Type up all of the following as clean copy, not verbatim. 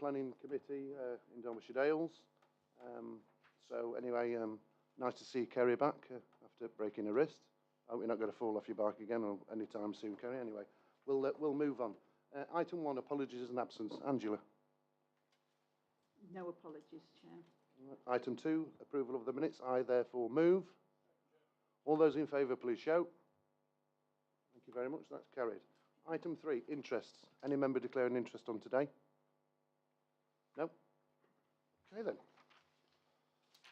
Planning Committee in Derbyshire Dales. So anyway, nice to see Kerry back after breaking her wrist. I hope you're not going to fall off your bike again or anytime soon, Kerry. Anyway, we'll move on. Item 1, apologies and absence. Angela. No apologies, Chair. Item 2, approval of the minutes. I therefore move. All those in favour, please shout. Thank you very much. That's carried. Item 3, interests. Any member declare an interest on today? No? Okay then.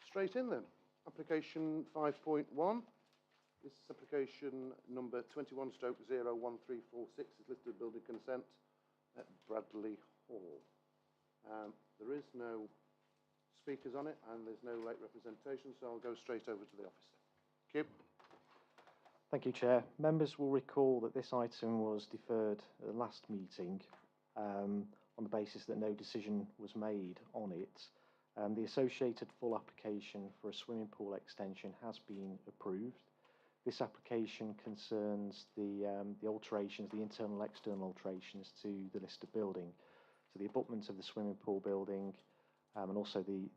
Straight in then. Application 5.1. This is application number 21/01346 is listed building consent at Bradley Hall. There is no speakers on it and there's no late representation, so I'll go straight over to the officer. Thank you. Thank you, Chair. Members will recall that this item was deferred at the last meeting on the basis that no decision was made on it. The associated full application for a swimming pool extension has been approved. This application concerns the alterations, the internal and external alterations to the listed building. So the abutment of the swimming pool building and also the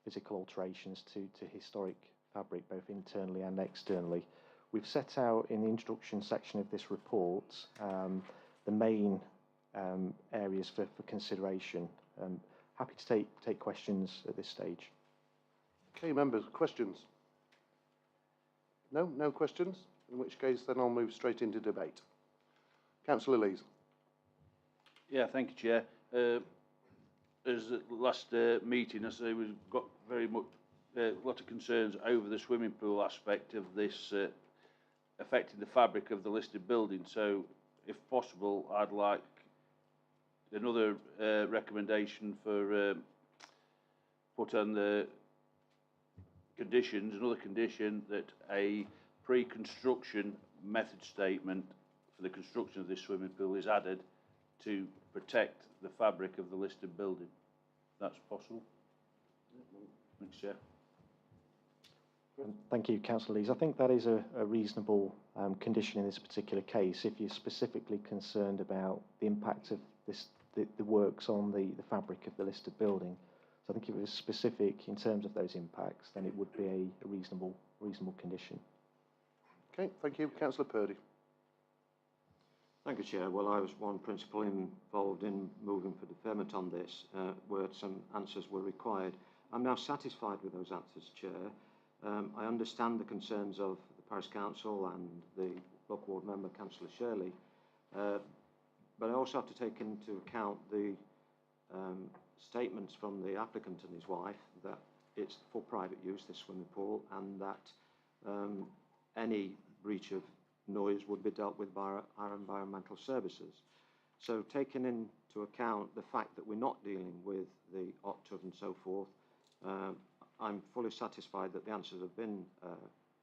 physical alterations to historic fabric, both internally and externally. We've set out in the introduction section of this report the main areas for consideration. Happy to take questions at this stage. Okay, members, questions? No questions? In which case, then I'll move straight into debate. Councillor Lees. Yeah, thank you, Chair. As at the last meeting, I say we've got very much a lot of concerns over the swimming pool aspect of this affecting the fabric of the listed building. So, if possible, I'd like another recommendation for put on the conditions, another condition that a pre-construction method statement for the construction of this swimming pool is added to protect the fabric of the listed building. That's possible. Thanks, Chair. Thank you, Councillor Lees. I think that is a reasonable condition in this particular case. If you're specifically concerned about the impact of the works on the fabric of the listed building, so I think if it was specific in terms of those impacts, then it would be a reasonable condition. Okay, thank you. Councillor Purdy. Thank you, Chair. Well, I was one principal involved in moving for deferment on this, where some answers were required. I'm now satisfied with those answers, Chair. I understand the concerns of the Parish Council and the local ward member, Councillor Shirley, but I also have to take into account the statements from the applicant and his wife that it's for private use, this swimming pool, and that any breach of noise would be dealt with by our environmental services. So taking into account the fact that we're not dealing with the octave and so forth, I'm fully satisfied that the answers have been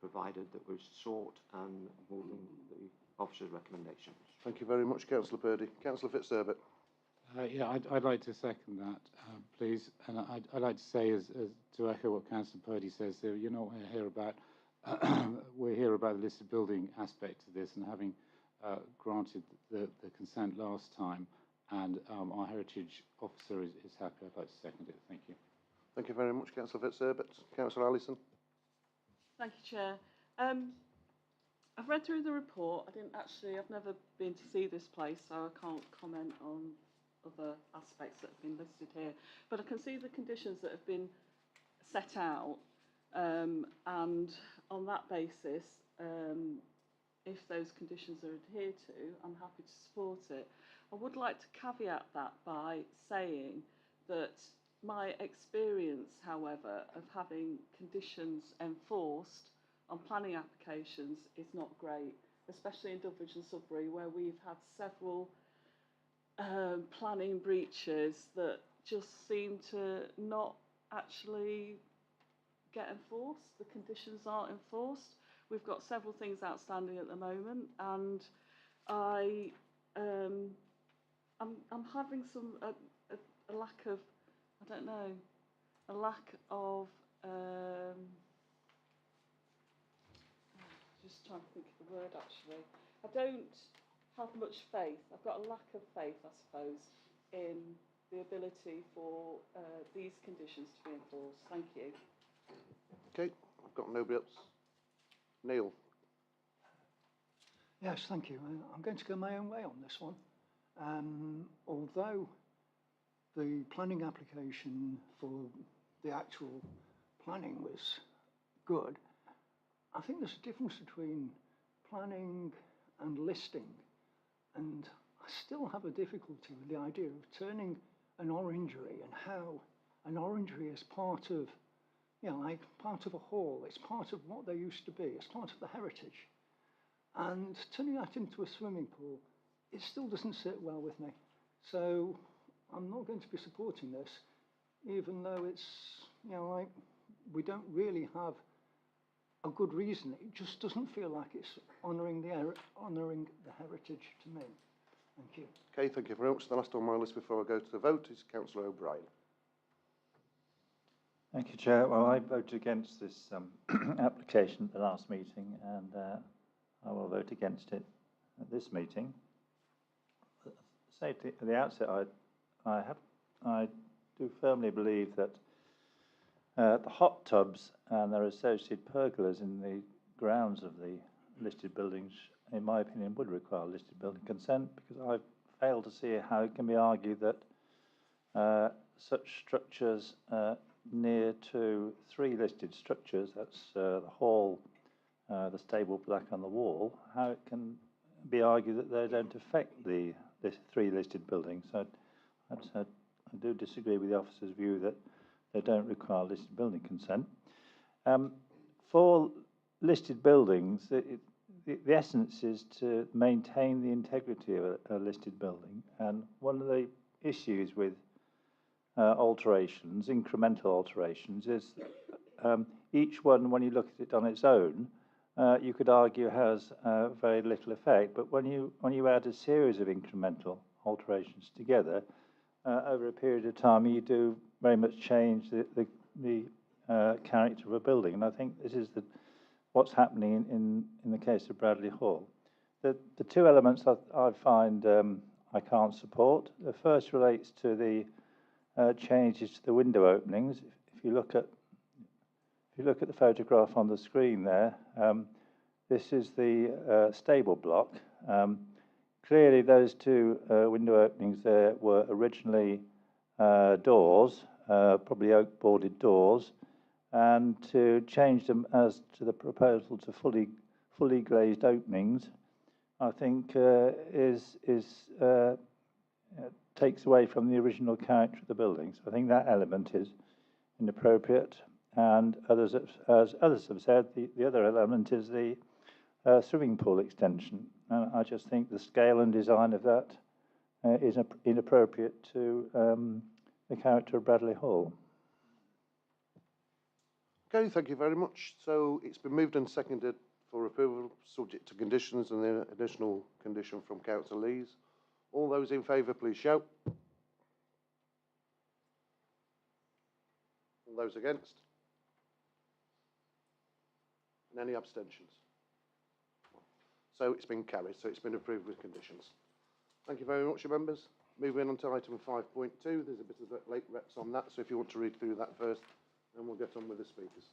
provided that we've sought and moving the officer's recommendations. Thank you very much, Councillor Purdy. Councillor Fitzherbert. Yeah, I'd like to second that, please. And I'd like to say, to echo what Councillor Purdy says there, you're not here about, we're here about the listed building aspect of this, and having granted the consent last time, and our heritage officer is happy. I'd like to second it. Thank you. Thank you very much, Councillor Fitzherbert. Councillor Allison. Thank you, Chair. I've read through the report. I've never been to see this place, so I can't comment on other aspects that have been listed here. But I can see the conditions that have been set out, and on that basis, if those conditions are adhered to, I'm happy to support it. I would like to caveat that by saying that my experience, however, of having conditions enforced on planning applications is not great, especially in Derbyshire and Sudbury, where we've had several planning breaches that just seem to not actually get enforced. The conditions aren't enforced. We've got several things outstanding at the moment, and I'm having a lack of, I don't know, a lack of just trying to think of the word actually. I don't have much faith. I've got a lack of faith, I suppose, in the ability for these conditions to be enforced. Thank you. Okay, I've got nobody else. Neil? Yes, thank you. I'm going to go my own way on this one. Although the planning application for the actual planning was good, I think there's a difference between planning and listing, and I still have a difficulty with the idea of turning an orangery and how an orangery is part of, you know, like part of a hall. It's part of what they used to be. It's part of the heritage. And turning that into a swimming pool, it still doesn't sit well with me. So I'm not going to be supporting this, even though it's, you know, like we don't really have a good reason. It just doesn't feel like it's honouring the heritage to me. Thank you. Okay, thank you very much. The last on my list before I go to the vote is Councillor O'Brien. Thank you, Chair. Well, I voted against this application at the last meeting, and I will vote against it at this meeting. Say at the outset, I do firmly believe that the hot tubs and their associated pergolas in the grounds of the listed buildings, in my opinion, would require listed building consent, because I fail to see how it can be argued that such structures near to 3 listed structures, that's the hall, the stable black on the wall, how it can be argued that they don't affect the 3 listed buildings. So I do disagree with the officer's view that they don't require listed building consent. For listed buildings, the essence is to maintain the integrity of a listed building, and one of the issues with alterations, incremental alterations, is each one, when you look at it on its own, you could argue has very little effect. But when you add a series of incremental alterations together over a period of time, you do very much change the character of a building. And I think this is what's happening in the case of Bradley Hall. The 2 elements I find I can't support. The first relates to the changes to the window openings. If you look at the photograph on the screen there, this is the stable block. Clearly, those 2 window openings there were originally doors, probably oak-boarded doors, and to change them as to the proposal to fully glazed openings, I think takes away from the original character of the building. So I think that element is inappropriate. And others have said, the other element is the swimming pool extension. And I just think the scale and design of that is inappropriate to the character of Bradley Hall. Okay, thank you very much. So it's been moved and seconded for approval, subject to conditions and the additional condition from Councillor Lees. All those in favour, please shout. All those against? And any abstentions? So it's been carried, so it's been approved with conditions. Thank you very much, members. Moving on to item 5.2, there's a bit of late reps on that, so if you want to read through that first, then we'll get on with the speakers.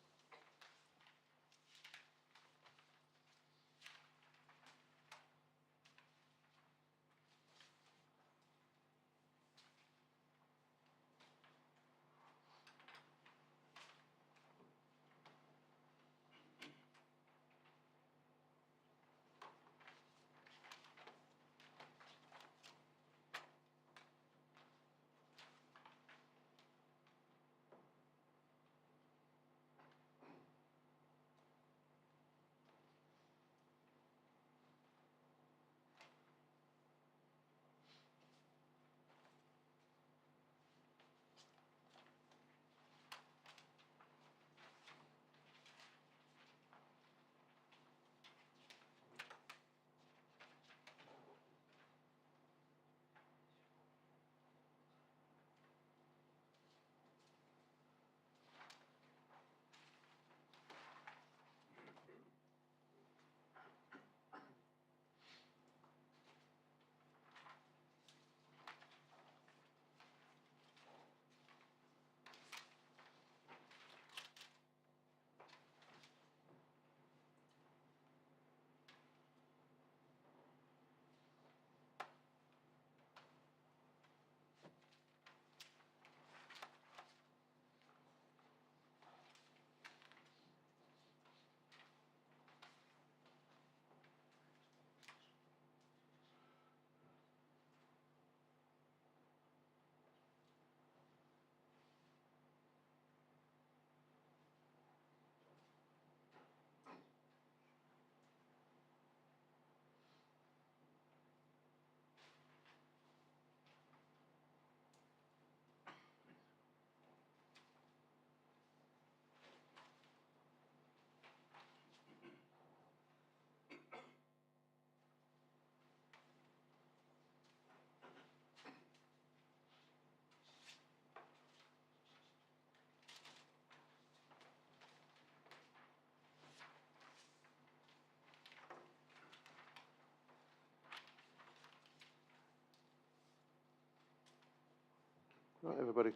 Right, everybody,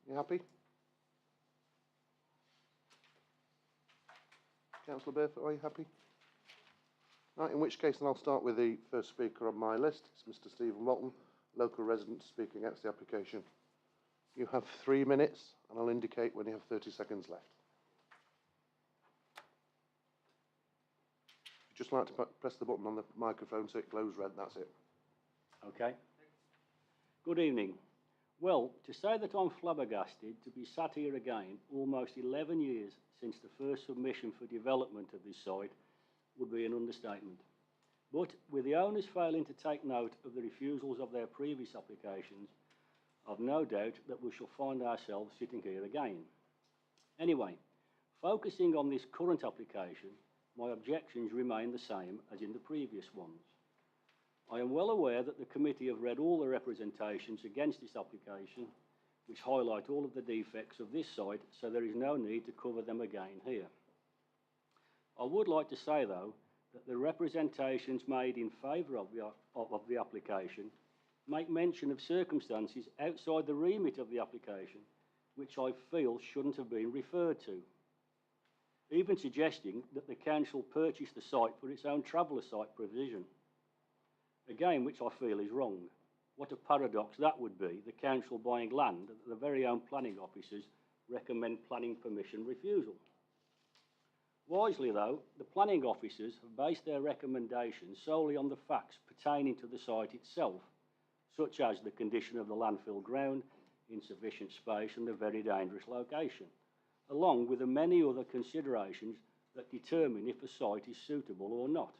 you happy? Councillor Barefoot, are you happy? Right, in which case then I'll start with the first speaker on my list. It's Mr. Stephen Walton, local resident speaking against the application. You have 3 minutes and I'll indicate when you have 30 seconds left. You'd just like to press the button on the microphone so it glows red, that's it. Okay. Good evening. Well, to say that I'm flabbergasted to be sat here again almost 11 years since the first submission for development of this site would be an understatement. But with the owners failing to take note of the refusals of their previous applications, I've no doubt that we shall find ourselves sitting here again. Anyway, focusing on this current application, my objections remain the same as in the previous ones. I am well aware that the committee have read all the representations against this application, which highlight all of the defects of this site, so there is no need to cover them again here. I would like to say, though, that the representations made in favour of the application make mention of circumstances outside the remit of the application, which I feel shouldn't have been referred to. Even suggesting that the council purchase the site for its own traveller site provision. Again, which I feel is wrong. What a paradox that would be, the council buying land that the very own planning officers recommend planning permission refusal. Wisely though, the planning officers have based their recommendations solely on the facts pertaining to the site itself, such as the condition of the landfill ground, insufficient space and a very dangerous location, along with the many other considerations that determine if a site is suitable or not.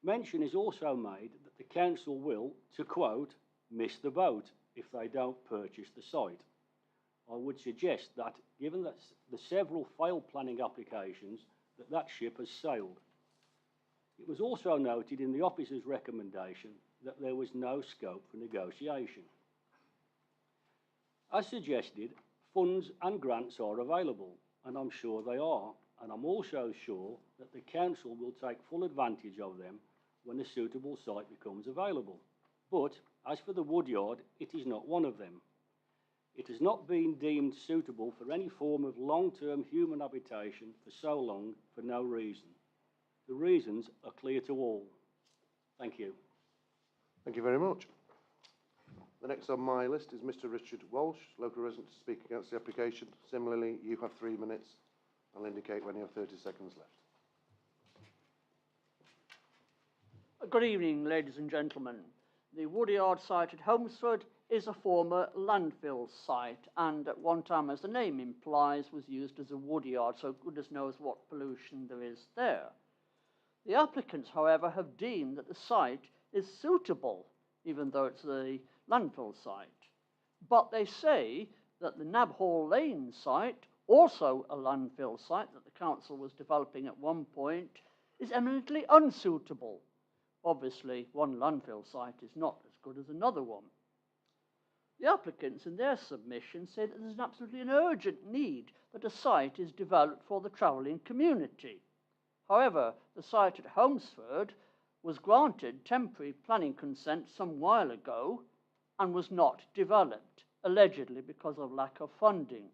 Mention is also made that the council will, to quote, miss the boat if they don't purchase the site. I would suggest that, given that the several failed planning applications, that ship has sailed. It was also noted in the officer's recommendation that there was no scope for negotiation. As suggested, funds and grants are available, and I'm sure they are, and I'm also sure that the council will take full advantage of them when a suitable site becomes available. But, as for the woodyard, it is not one of them. It has not been deemed suitable for any form of long-term human habitation for so long for no reason. The reasons are clear to all. Thank you. Thank you very much. The next on my list is Mr. Richard Walsh, local resident to speak against the application. Similarly, you have 3 minutes. I'll indicate when you have 30 seconds left. Good evening, ladies and gentlemen. The Woodyard site at Holmesford is a former landfill site and at one time, as the name implies, was used as a woodyard, so goodness knows what pollution there is there. The applicants, however, have deemed that the site is suitable, even though it's a landfill site. But they say that the Nabhall Lane site, also a landfill site that the council was developing at one point, is eminently unsuitable. Obviously, one landfill site is not as good as another one. The applicants in their submission say that there's absolutely an urgent need that a site is developed for the travelling community. However, the site at Holmesford was granted temporary planning consent some while ago and was not developed, allegedly because of lack of funding.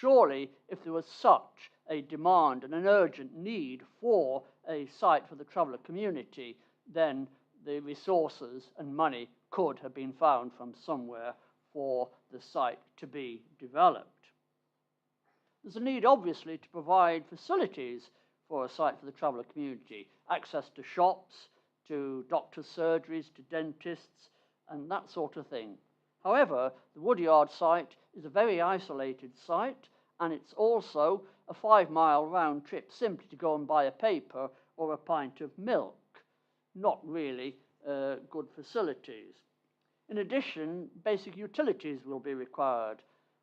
Surely, if there was such a demand and an urgent need for a site for the traveller community, then the resources and money could have been found from somewhere for the site to be developed. There's a need, obviously, to provide facilities for a site for the traveller community, access to shops, to doctors' surgeries, to dentists, and that sort of thing. However, the Woodyard site is a very isolated site, and it's also a 5-mile round trip simply to go and buy a paper or a pint of milk. Not really good facilities. In addition, basic utilities will be required,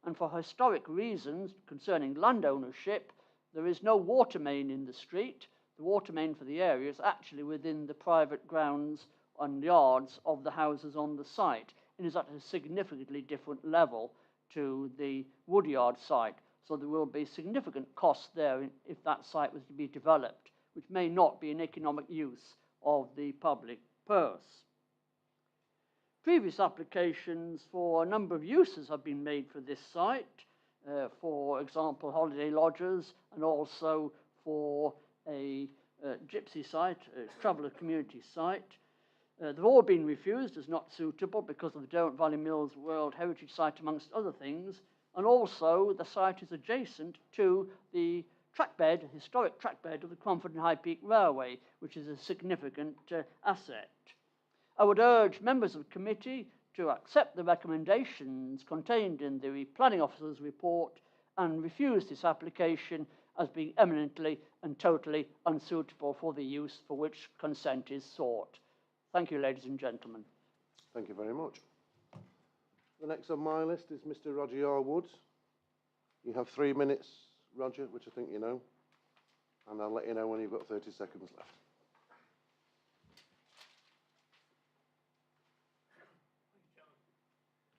and for historic reasons concerning land ownership, there is no water main in the street. The water main for the area is actually within the private grounds and yards of the houses on the site. It is at a significantly different level to the Woodyard site, so there will be significant costs there if that site was to be developed, which may not be an economic use of the public purse. Previous applications for a number of uses have been made for this site, for example, holiday lodgers, and also for a gypsy site, a traveller community site. They've all been refused as not suitable because of the Derwent Valley Mills World Heritage Site, amongst other things, and also the site is adjacent to the trackbed, historic trackbed of the Cromford and High Peak Railway, which is a significant asset. I would urge members of the committee to accept the recommendations contained in the Planning Officer's report and refuse this application as being eminently and totally unsuitable for the use for which consent is sought. Thank you, ladies and gentlemen. Thank you very much. The next on my list is Mr. Roger R. Woods. You have 3 minutes, Roger, which I think you know, and I'll let you know when you've got 30 seconds left.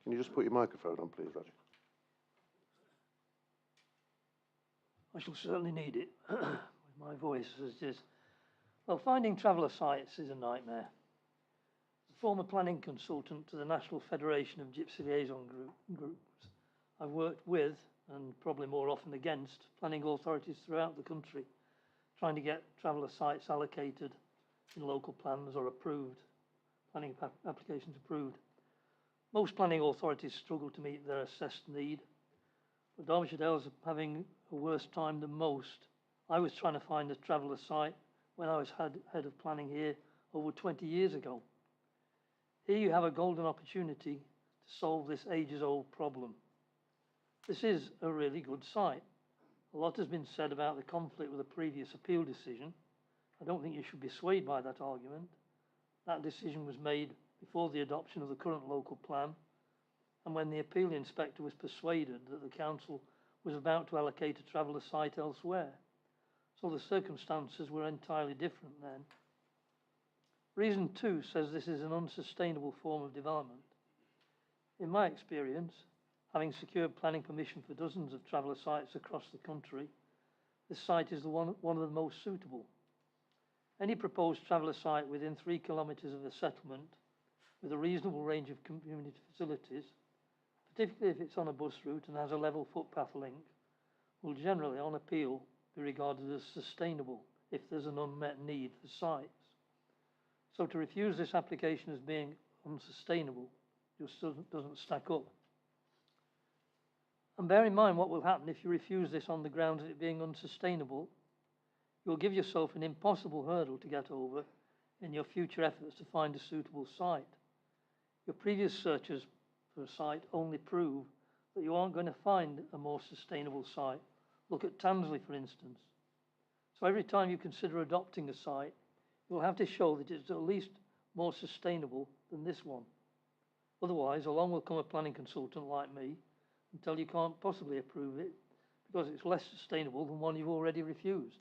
Can you just put your microphone on, please, Roger? I shall certainly need it with my voice as it is. Well, finding traveller sites is a nightmare. As a former planning consultant to the National Federation of Gypsy Liaison Groups, I've worked with, and probably more often against, planning authorities throughout the country, trying to get traveller sites allocated in local plans or approved, planning applications approved. Most planning authorities struggle to meet their assessed need, but Derbyshire Dales are having a worse time than most. I was trying to find a traveller site when I was head of planning here over 20 years ago. Here you have a golden opportunity to solve this ages-old problem. This is a really good site. A lot has been said about the conflict with a previous appeal decision. I don't think you should be swayed by that argument. That decision was made before the adoption of the current local plan, and when the appeal inspector was persuaded that the council was about to allocate a traveller site elsewhere. So the circumstances were entirely different then. Reason 2 says this is an unsustainable form of development. In my experience, having secured planning permission for dozens of traveller sites across the country, this site is one of the most suitable. Any proposed traveller site within 3 kilometres of a settlement with a reasonable range of community facilities, particularly if it's on a bus route and has a level footpath link, will generally, on appeal, be regarded as sustainable if there's an unmet need for sites. So to refuse this application as being unsustainable just doesn't stack up. And bear in mind what will happen if you refuse this on the grounds of it being unsustainable. You'll give yourself an impossible hurdle to get over in your future efforts to find a suitable site. Your previous searches for a site only prove that you aren't going to find a more sustainable site. Look at Tansley, for instance. So every time you consider adopting a site, you'll have to show that it's at least more sustainable than this one. Otherwise, along will come a planning consultant like me and tell you can't possibly approve it because it's less sustainable than one you've already refused.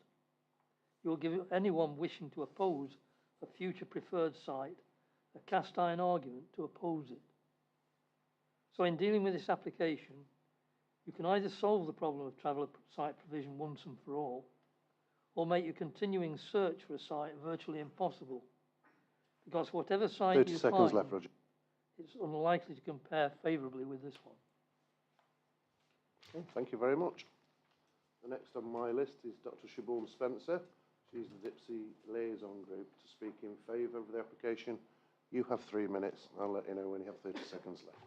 You'll give anyone wishing to oppose a future preferred site a cast iron argument to oppose it. So in dealing with this application, you can either solve the problem of traveller site provision once and for all, or make your continuing search for a site virtually impossible. Because whatever site 30 you seconds find, left, Roger. it's unlikely to compare favourably with this one. Okay, thank you very much. The next on my list is Dr. Siobhan Spencer. She's the Gypsy Liaison Group to speak in favour of the application. You have 3 minutes. I'll let you know when you have 30 seconds left.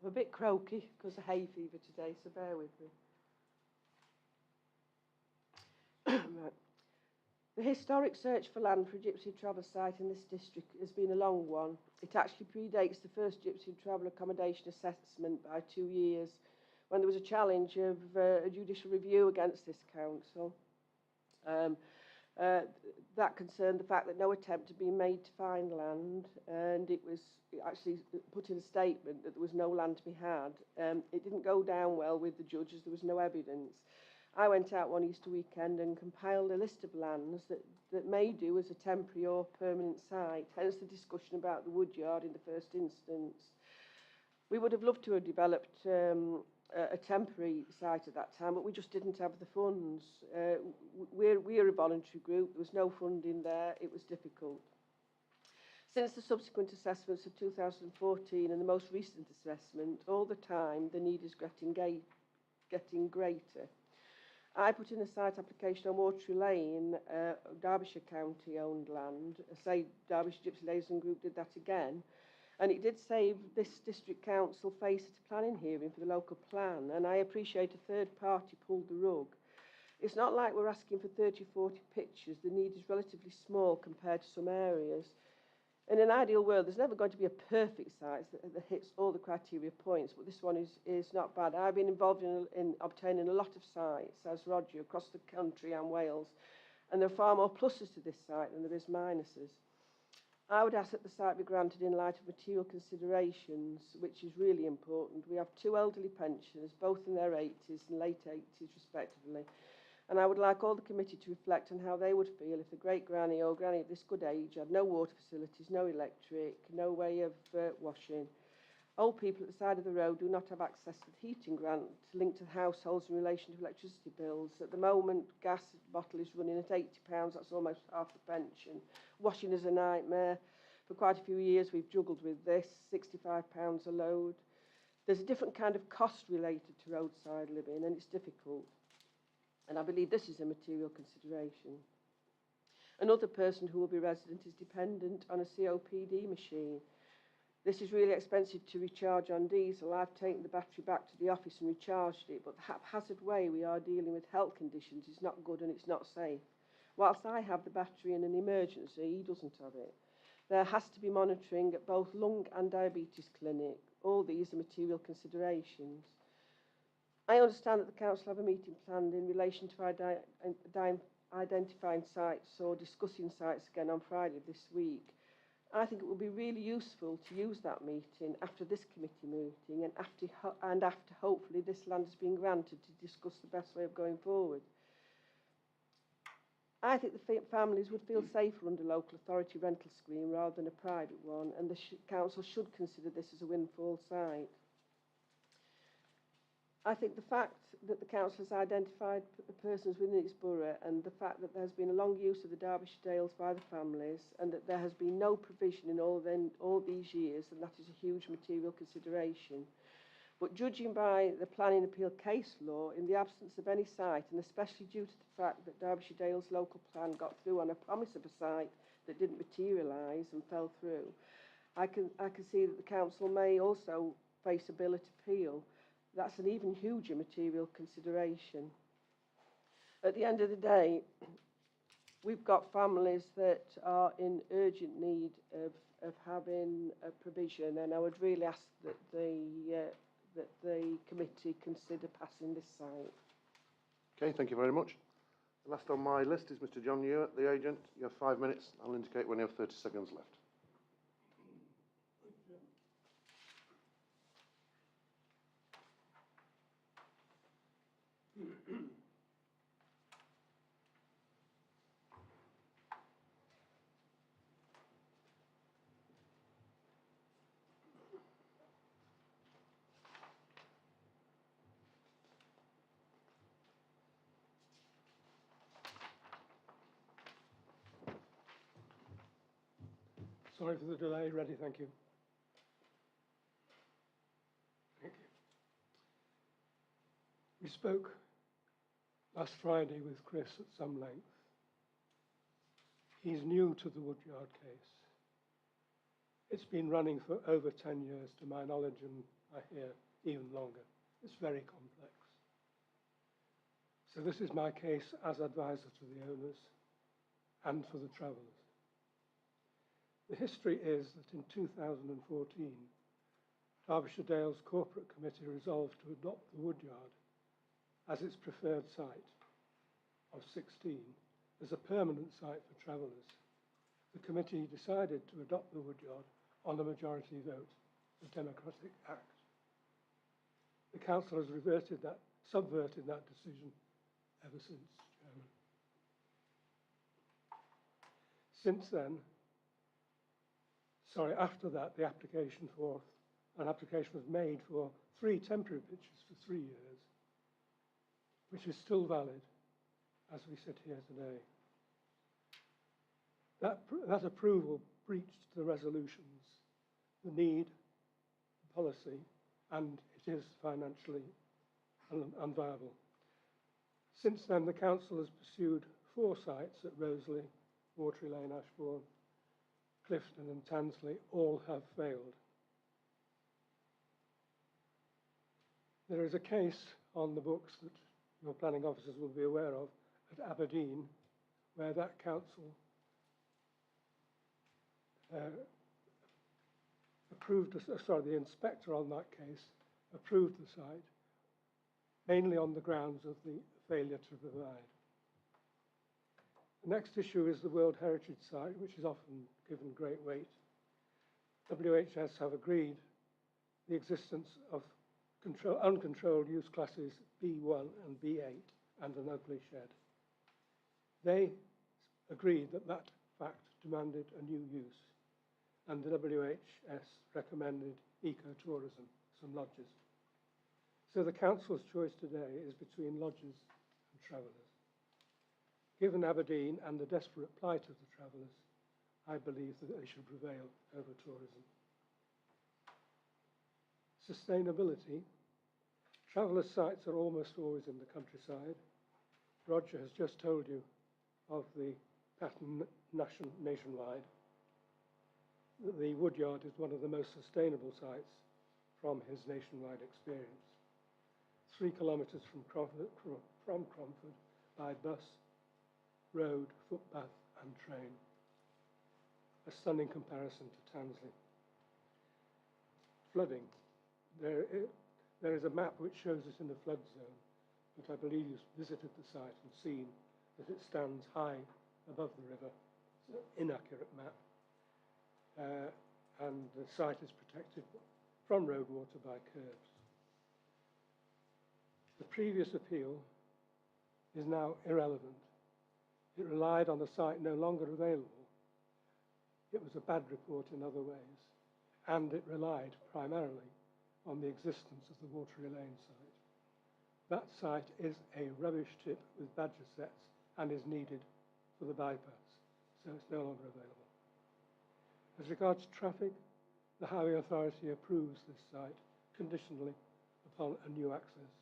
I'm a bit croaky because of hay fever today, so bear with me. Right. The historic search for land for a gypsy travel site in this district has been a long one. It actually predates the first gypsy travel accommodation assessment by 2 years, when there was a challenge of a judicial review against this council. That concerned the fact that no attempt had been made to find land, and it was actually put in a statement that there was no land to be had. It didn't go down well with the judges. There was no evidence. I went out one Easter weekend and compiled a list of lands that may do as a temporary or permanent site, hence the discussion about the woodyard in the first instance. We would have loved to have developed a temporary site at that time, but we just didn't have the funds. We're a voluntary group. There was no funding there. It was difficult. Since the subsequent assessments of 2014 and the most recent assessment, all the time the need is getting greater. I put in a site application on Waterloo Lane, Derbyshire County owned land. Say Derbyshire Gypsy Liaison Group did that again. And it did save this district council face at a planning hearing for the local plan. And I appreciate a third party pulled the rug. It's not like we're asking for 30, 40 pictures. The need is relatively small compared to some areas. In an ideal world, there's never going to be a perfect site that hits all the criteria points, but this one is not bad. I've been involved in obtaining a lot of sites, as Roger, across the country and Wales, and there are far more pluses to this site than there is minuses. I would ask that the site be granted in light of material considerations, which is really important. We have 2 elderly pensioners, both in their 80s and late 80s respectively, and I would like all the committee to reflect on how they would feel if the great granny or granny of this good age had no water facilities, no electric, no way of washing. Old people at the side of the road do not have access to the heating grant linked to households in relation to electricity bills. At the moment, gas bottle is running at £80, that's almost half the pension. Washing is a nightmare. For quite a few years we've juggled with this, £65 a load. There's a different kind of cost related to roadside living and it's difficult. And I believe this is a material consideration. Another person who will be resident is dependent on a COPD machine. This is really expensive to recharge on diesel. I've taken the battery back to the office and recharged it, but the haphazard way we are dealing with health conditions is not good and it's not safe. Whilst I have the battery in an emergency, he doesn't have it. There has to be monitoring at both lung and diabetes clinic. All these are material considerations. I understand that the council have a meeting planned in relation to identifying sites or discussing sites again on Friday of this week. I think it would be really useful to use that meeting after this committee meeting and after hopefully this land has been granted to discuss the best way of going forward. I think the families would feel safer under local authority rental scheme rather than a private one, and the council should consider this as a windfall site. I think the fact that the council has identified persons within its borough and the fact that there has been a long use of the Derbyshire Dales by the families and that there has been no provision in all these years, and that is a huge material consideration. But judging by the planning appeal case law, in the absence of any site, and especially due to the fact that Derbyshire Dales local plan got through on a promise of a site that didn't materialise and fell through, I can see that the council may also face a bill at appeal. That's an even huger material consideration. At the end of the day, we've got families that are in urgent need of having a provision, and I would really ask that the committee consider passing this site. Okay, thank you very much. The last on my list is Mr. John Ewart, the agent. You have 5 minutes. I'll indicate when you have 30 seconds left. Sorry for the delay. Ready, thank you. Thank you. We spoke last Friday with Chris at some length. He's new to the Woodyard case. It's been running for over 10 years to my knowledge, and I hear even longer. It's very complex. So this is my case as advisor to the owners and for the travellers. The history is that in 2014, Derbyshire Dales Corporate Committee resolved to adopt the Woodyard as its preferred site of 16 as a permanent site for travellers. The committee decided to adopt the Woodyard on a majority vote, the Democratic Act. The council has subverted that decision ever since, Chairman. Since then, after that, an application was made for 3 temporary pitches for 3 years, which is still valid as we sit here today. That approval breached the resolutions, the need, the policy, and it is financially unviable. Since then, the council has pursued 4 sites at Roseley, Watery Lane, Ashbourne, Clifton and Tansley. All have failed. There is a case on the books that your planning officers will be aware of at Aberdeen, where that council the inspector on that case approved the site, mainly on the grounds of the failure to provide. The next issue is the World Heritage Site, which is often given great weight. WHS have agreed the existence of uncontrolled use classes B1 and B8 and an ugly shed. They agreed that that fact demanded a new use, and the WHS recommended ecotourism, some lodges. So the council's choice today is between lodges and travellers. Given Aberdeen and the desperate plight of the travellers, I believe that they should prevail over tourism. Sustainability. Traveller sites are almost always in the countryside. Roger has just told you of the pattern nationwide. The Woodyard is one of the most sustainable sites from his nationwide experience. 3 kilometres from Cromford by bus, road, footpath and train. A stunning comparison to Tansley. Flooding. There is a map which shows it in the flood zone, but I believe you've visited the site and seen that it stands high above the river. It's an inaccurate map. And the site is protected from road water by curbs. The previous appeal is now irrelevant. It relied on a site no longer available. It was a bad report in other ways, and it relied primarily on the existence of the Watery Lane site. That site is a rubbish tip with badger sets and is needed for the bypass, so it's no longer available. As regards traffic, the Highway Authority approves this site conditionally upon a new access.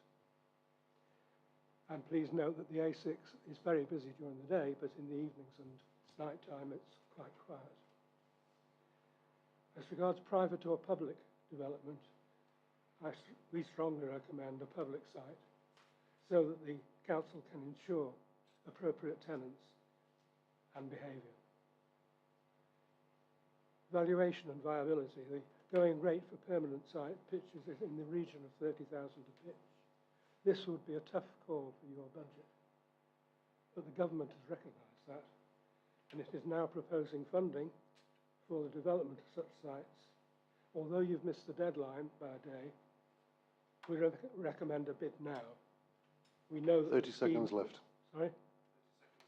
And please note that the A6 is very busy during the day, but in the evenings and night time it's quite quiet. As regards private or public development, we strongly recommend a public site so that the council can ensure appropriate tenants and behaviour. Valuation and viability. The going rate for permanent site pitches is in the region of 30,000 a pitch. This would be a tough call for your budget, but the government has recognised that, and it is now proposing funding for the development of such sites. Although you've missed the deadline by a day, we recommend a bid now. We know that 30 seconds left. Sorry?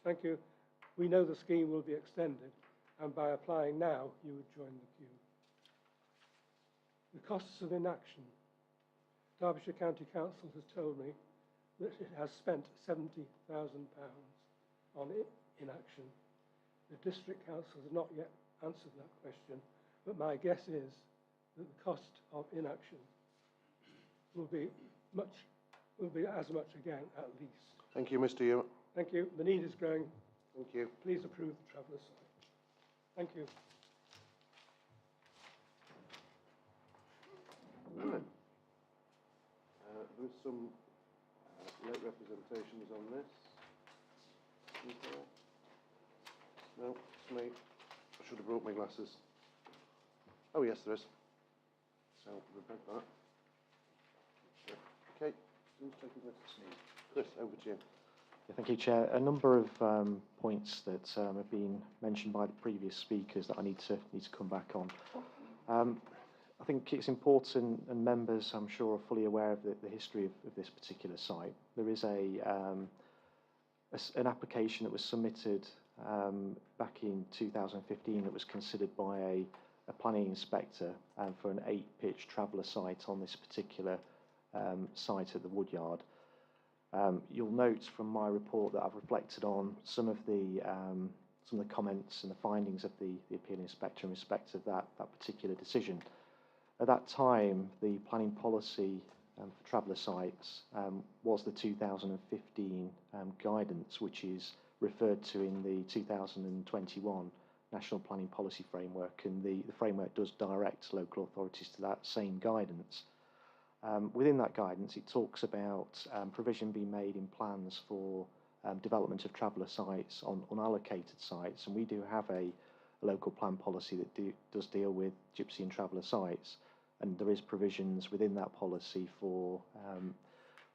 Thank you. We know the scheme will be extended, and by applying now, you would join the queue. The costs of inaction. Derbyshire County Council has told me that it has spent £70,000 on inaction. The District Council has not yet answered that question, but my guess is that the cost of inaction will be as much again, at least. Thank you, Mr. Ewart. Thank you. The need is growing. Thank you. Please approve the traveller's site. Thank you. Right. There's some late representations on this. Is there? No, it's me. I should have brought my glasses. Oh yes, there is. So we've read that. Okay, who's taking this? Chris, over to you. Yeah, thank you, Chair. A number of points that have been mentioned by the previous speakers that I need to come back on. I think it's important, and members, I'm sure, are fully aware of the history of this particular site. There is an application that was submitted back in 2015 that was considered by a planning inspector for an 8-pitch traveller site on this particular site at the Woodyard. You'll note from my report that I've reflected on some of the some of the comments and the findings of the appeal inspector in respect of that particular decision. At that time, the planning policy for traveller sites was the 2015 guidance, which is referred to in the 2021 National Planning Policy Framework, and the framework does direct local authorities to that same guidance. Within that guidance, it talks about provision being made in plans for development of traveller sites on unallocated sites, and we do have a local plan policy that does deal with gypsy and traveller sites, and there is provisions within that policy for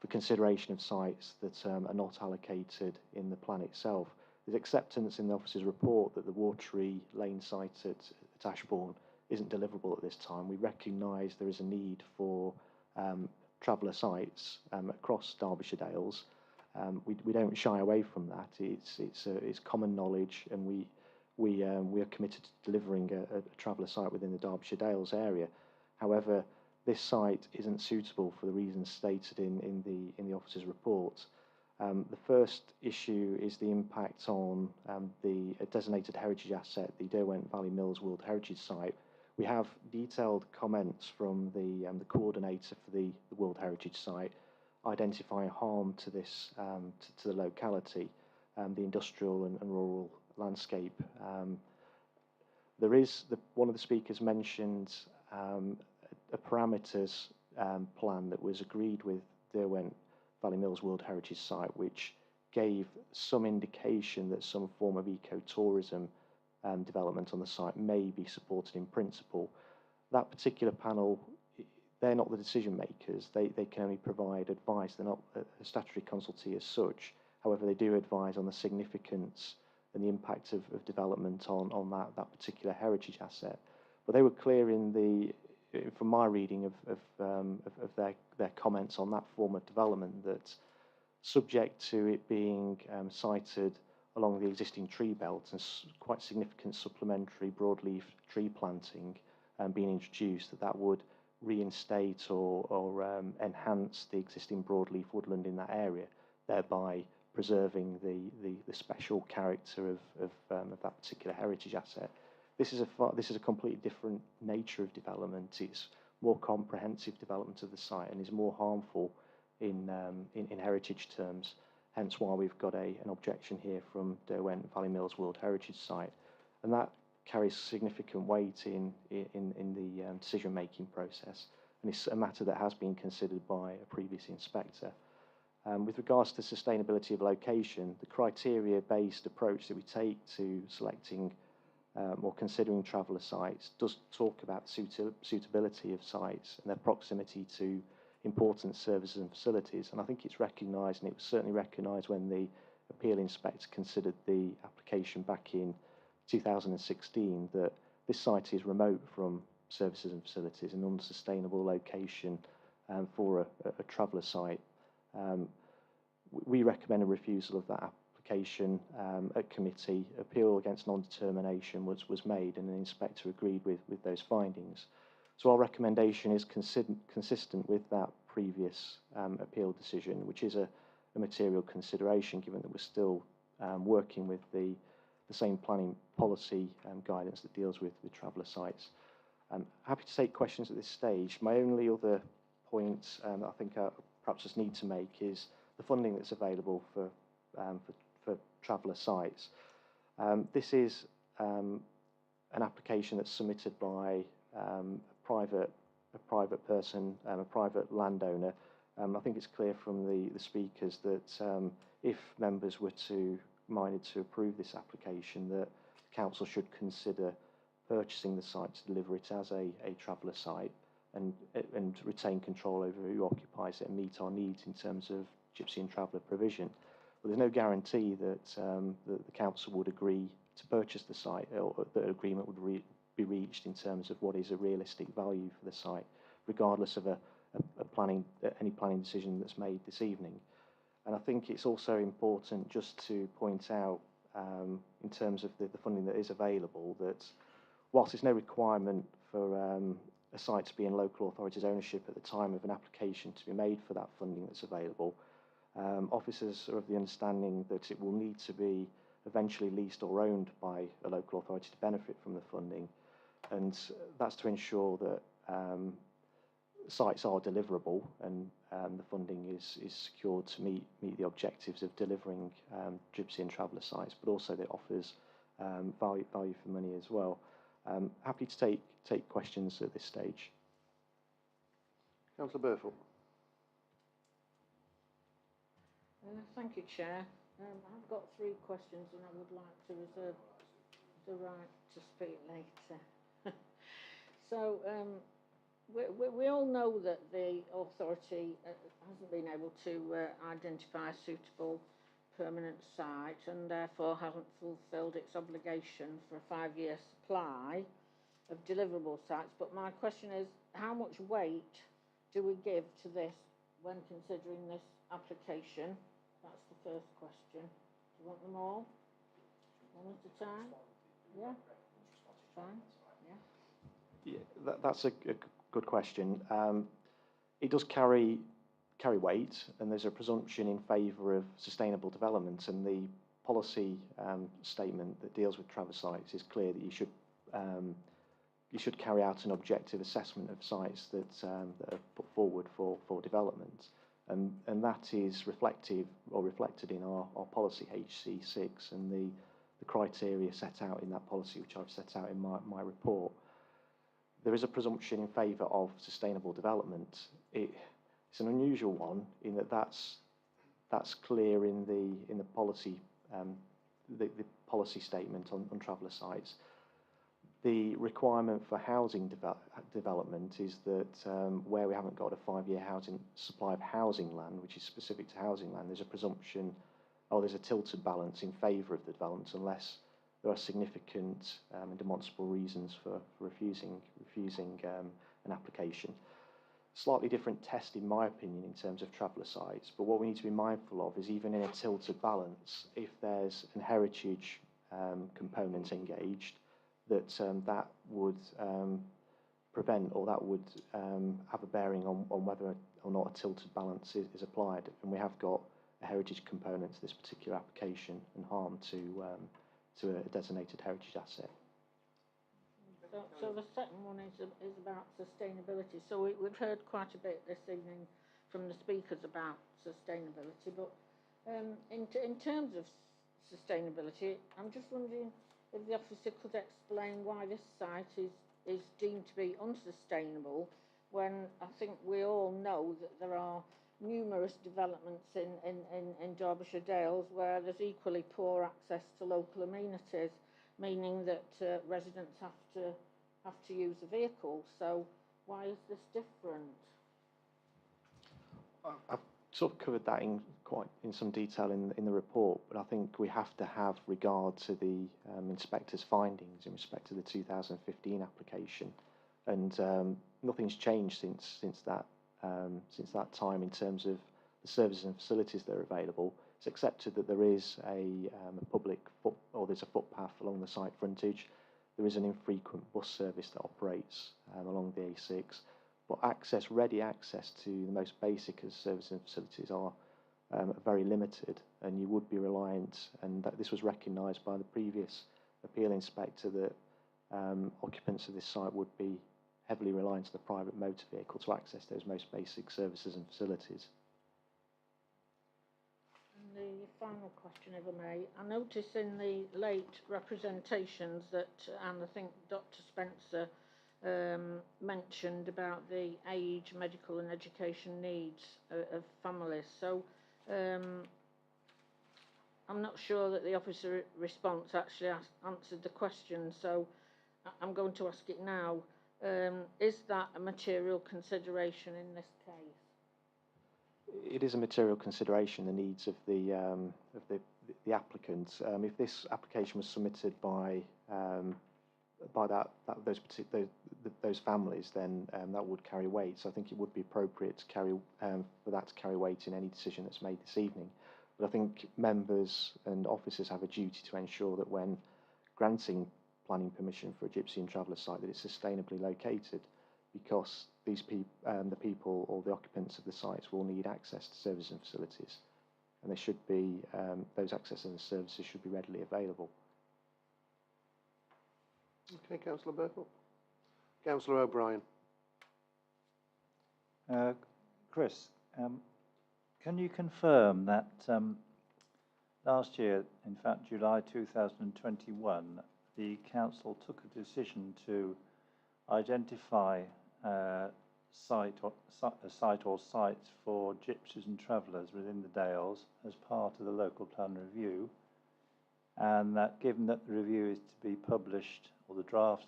consideration of sites that are not allocated in the plan itself. There's acceptance in the officer's report that the Watery Lane site at Ashbourne isn't deliverable at this time. We recognise there is a need for traveller sites across Derbyshire Dales. We don't shy away from that. It's common knowledge, and we are committed to delivering a traveller site within the Derbyshire Dales area. However, this site isn't suitable for the reasons stated in the officer's report. The first issue is the impact on the designated heritage asset, the Derwent Valley Mills World Heritage Site. We have detailed comments from the coordinator for the World Heritage Site, identifying harm to this to the locality, the industrial and rural landscape. There is one of the speakers mentioned a parameters plan that was agreed with Derwent Valley Mills World Heritage Site, which gave some indication that some form of ecotourism development on the site may be supported in principle. That particular panel, they're not the decision makers. They can only provide advice. They're not a statutory consultee as such. However, they do advise on the significance and the impact of development on that particular heritage asset. But they were clear from my reading of their comments on that form of development, that subject to it being sited along the existing tree belt and quite significant supplementary broadleaf tree planting being introduced, that would reinstate or enhance the existing broadleaf woodland in that area, thereby preserving the special character of that particular heritage asset. This is a completely different nature of development. It's more comprehensive development of the site and is more harmful in heritage terms. Hence why we've got an objection here from Derwent Valley Mills World Heritage Site, and that carries significant weight in the decision-making process, and it's a matter that has been considered by a previous inspector. With regards to sustainability of location, the criteria-based approach that we take to selecting or considering traveller sites does talk about suitability of sites and their proximity to important services and facilities, and I think it's recognised, and it was certainly recognised when the appeal inspector considered the application back in 2016, that this site is remote from services and facilities, an unsustainable location for a traveller site. We recommend a refusal of that application at committee. Appeal against non-determination was made, and an inspector agreed with those findings. So our recommendation is consistent with that previous appeal decision, which is a material consideration, given that we're still working with the same planning policy guidance that deals with traveller sites. I'm happy to take questions at this stage. My only other point that I think I perhaps just need to make is the funding that's available for traveller sites. This is an application that's submitted by a private person, a private landowner. I think it's clear from the speakers that if members were minded to approve this application, that the council should consider purchasing the site to deliver it as a traveller site and retain control over who occupies it and meet our needs in terms of gypsy and traveller provision. But there's no guarantee that the council would agree to purchase the site, or that an agreement would be reached in terms of what is a realistic value for the site, regardless of any planning decision that's made this evening. And I think it's also important just to point out, in terms of the funding that is available, that whilst there's no requirement for a site to be in local authorities' ownership at the time of an application to be made for that funding that's available, officers are of the understanding that it will need to be eventually leased or owned by a local authority to benefit from the funding. And that's to ensure that sites are deliverable and the funding is secured to meet the objectives of delivering gypsy and traveller sites, but also that it offers value for money as well. Happy to take questions at this stage. Councillor Burfill. Thank you, Chair. I've got 3 questions and I would like to reserve the right to speak later. So, we all know that the authority hasn't been able to identify a suitable permanent site and therefore hasn't fulfilled its obligation for a 5-year supply of deliverable sites. But my question is, how much weight do we give to this when considering this application? That's the first question. Do you want them all? One at a time? Yeah? Fine. Yeah, that's a good question. It does carry weight, and there's a presumption in favour of sustainable development, and the policy statement that deals with travel sites is clear that you should carry out an objective assessment of sites that are put forward for development, and that is reflected in our policy HC6 and the criteria set out in that policy, which I've set out in my report. There is a presumption in favour of sustainable development. It's an unusual one in that that's clear in the policy the policy statement on traveller sites. The requirement for housing development is that where we haven't got a 5-year supply of housing land, which is specific to housing land, there's a presumption, or there's a tilted balance in favour of the development unless there are significant and demonstrable reasons for refusing an application. Slightly different test, in my opinion, in terms of traveller sites, but what we need to be mindful of is even in a tilted balance, if there's an heritage component engaged, that would prevent, or that would have a bearing on whether or not a tilted balance is applied. And we have got a heritage component to this particular application and harm to a designated heritage asset. So the second one is about sustainability. So we've heard quite a bit this evening from the speakers about sustainability, but in terms of sustainability, I'm just wondering if the officer could explain why this site is deemed to be unsustainable, when I think we all know that there are numerous developments in Derbyshire Dales where there's equally poor access to local amenities, meaning that residents have to use a vehicle. So why is this different? I've sort of covered that in some detail in the report, but I think we have to have regard to the inspector's findings in respect to the 2015 application, and nothing's changed since that time in terms of the services and facilities that are available. It's accepted that there is a there's a footpath along the site frontage. There is an infrequent bus service that operates along the A6, but ready access to the most basic of services and facilities are very limited, and you would be reliant, and this was recognised by the previous appeal inspector, that occupants of this site would be heavily reliant on the private motor vehicle to access those most basic services and facilities. And the final question, if I may, I notice in the late representations that, and I think Dr. Spencer mentioned about the age, medical and education needs of families. So I'm not sure that the officer response actually answered the question, so I'm going to ask it now. Is that a material consideration in this case? It is a material consideration, the needs of the applicant. If this application was submitted by those families, then that would carry weight. So I think it would be appropriate to for that to carry weight in any decision that's made this evening. But I think members and officers have a duty to ensure that when granting planning permission for a gypsy and traveller site, that it's sustainably located, because the people or the occupants of the sites will need access to services and facilities. and they should be those access and services should be readily available. Okay, Councillor Burkle. Councillor O'Brien. Chris, can you confirm that last year, in fact July 2021, the council took a decision to identify a site or sites for gypsies and travellers within the Dales as part of the local plan review, and that given that the review is to be published, or the draft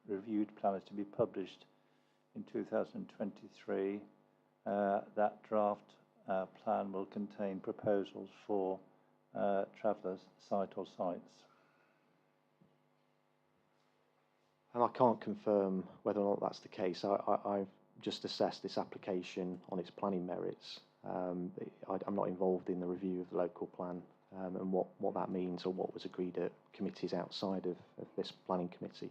reviewed plan is to be published in 2023, that draft plan will contain proposals for travellers site or sites. And I can't confirm whether or not that's the case. I've just assessed this application on its planning merits. I'm not involved in the review of the local plan and what that means or what was agreed at committees outside of this planning committee.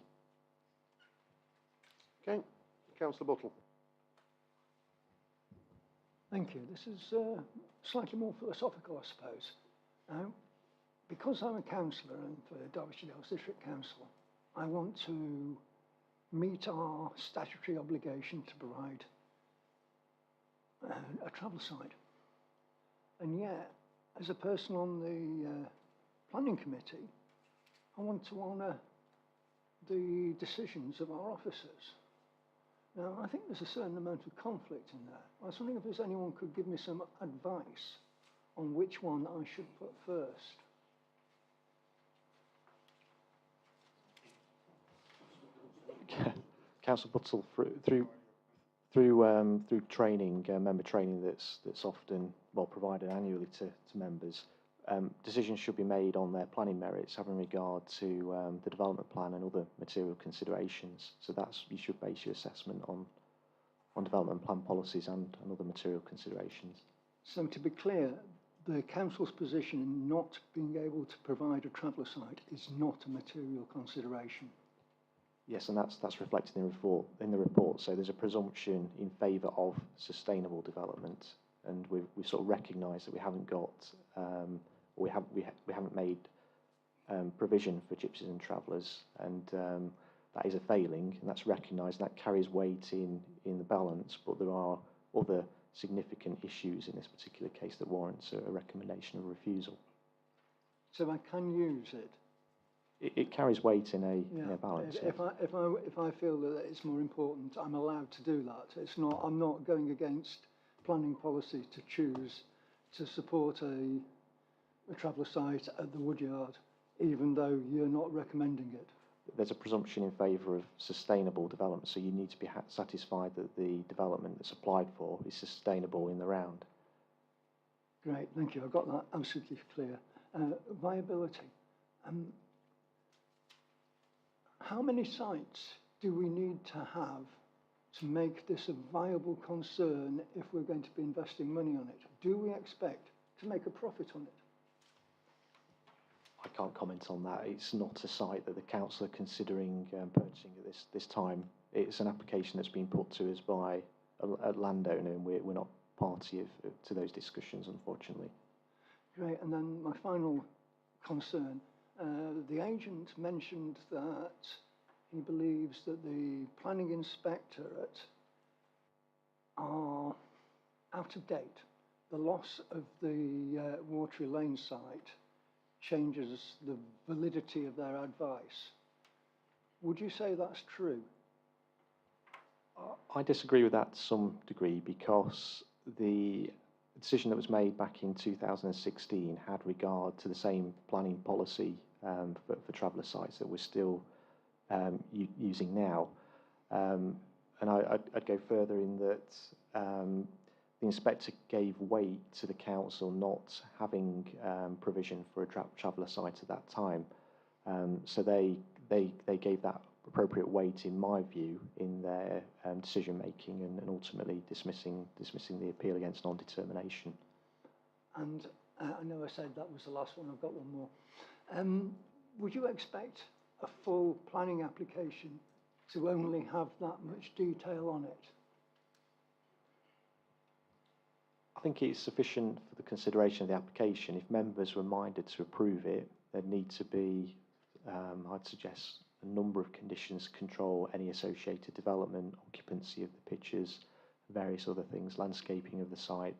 Okay, Councillor Buttle. Thank you. This is slightly more philosophical, I suppose. Because I'm a councillor and for Derbyshire Dales District Council, I want to meet our statutory obligation to provide a travel site. And yet, as a person on the planning committee, I want to honour the decisions of our officers. Now, I think there's a certain amount of conflict in that. I was wondering if there's anyone could give me some advice on which one I should put first. Councillor Buttle, through training, member training that's often provided annually to members, decisions should be made on their planning merits, having regard to the development plan and other material considerations. So you should base your assessment on development plan policies and other material considerations. So to be clear, the council's position in not being able to provide a traveller site is not a material consideration. Yes, and that's reflected in the report. So there's a presumption in favour of sustainable development, and we sort of recognise that we haven't got, we haven't made provision for gypsies and travellers, and that is a failing, and that's recognised. That carries weight in the balance, but there are other significant issues in this particular case that warrants a recommendation of refusal. So I can use it. It carries weight in a balance. If I feel that it's more important, I'm allowed to do that. It's not. I'm not going against planning policy to choose to support a traveller site at the Woodyard, even though you're not recommending it. There's a presumption in favour of sustainable development, so you need to be satisfied that the development that's applied for is sustainable in the round. Great, thank you. I've got that absolutely clear. Viability. How many sites do we need to have to make this a viable concern if we're going to be investing money on it? Do we expect to make a profit on it? I can't comment on that. It's not a site that the council are considering purchasing at this time. It's an application that's been put to us by a landowner, and we're not party to those discussions, unfortunately. Great, and then my final concern. The agent mentioned that he believes that the planning inspectorate are out of date. The loss of the Watery Lane site changes the validity of their advice. Would you say that's true? I disagree with that to some degree, because the decision that was made back in 2016 had regard to the same planning policy for traveller sites that we're still using now. And I'd go further in that the inspector gave weight to the council not having provision for a traveller site at that time. So they gave that appropriate weight, in my view, in their decision making, and ultimately dismissing the appeal against non-determination. And I know I said that was the last one. I've got one more. Would you expect a full planning application to only have that much detail on it? I think it's sufficient for the consideration of the application. If members were minded to approve it, there'd need to be, I'd suggest, a number of conditions to control any associated development, occupancy of the pitches, various other things, landscaping of the site.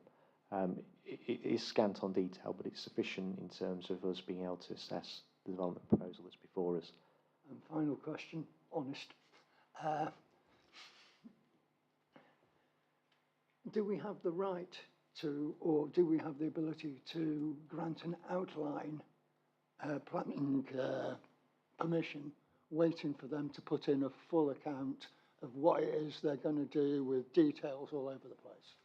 It is scant on detail, but it's sufficient in terms of us being able to assess the development proposal that's before us. And final question, honest. Do we have the right to, or do we have the ability to grant an outline planning permission, waiting for them to put in a full account of what it is they're going to do with details all over the place?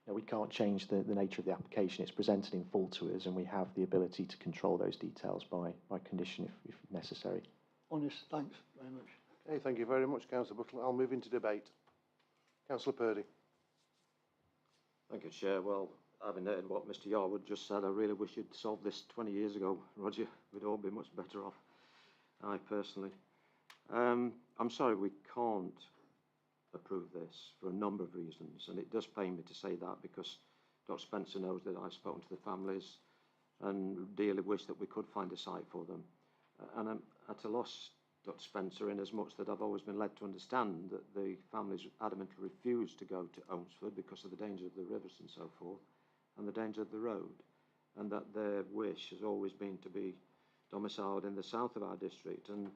No, we can't change the nature of the application. It's presented in full to us, and we have the ability to control those details by condition if necessary. Honest, thanks very much. Okay, thank you very much, Councillor Butler. I'll move into debate. Councillor Purdy. Thank you, Chair. Well, having heard what Mr Yarwood just said, I really wish you'd solved this 20 years ago, Roger. We'd all be much better off, I personally. I'm sorry we can't approve this for a number of reasons, and it does pain me to say that because Dr Spencer knows that I've spoken to the families and dearly wish that we could find a site for them. And I'm at a loss, Dr Spencer, in as much that I've always been led to understand that the families adamantly refuse to go to Olmsford because of the danger of the rivers and so forth, and the danger of the road, and that their wish has always been to be domiciled in the south of our district. And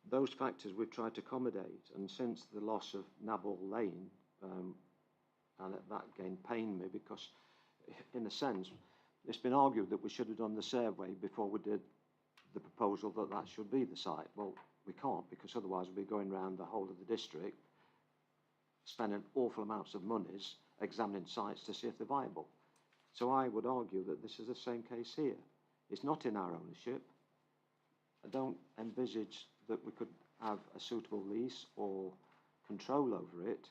those factors we've tried to accommodate, and since the loss of Naball Lane, and that again pained me because, in a sense, it's been argued that we should have done the survey before we did the proposal that that should be the site. Well, we can't, because otherwise we'll be going around the whole of the district, spending awful amounts of monies examining sites to see if they're viable. So I would argue that this is the same case here. It's not in our ownership. I don't envisage that we could have a suitable lease or control over it.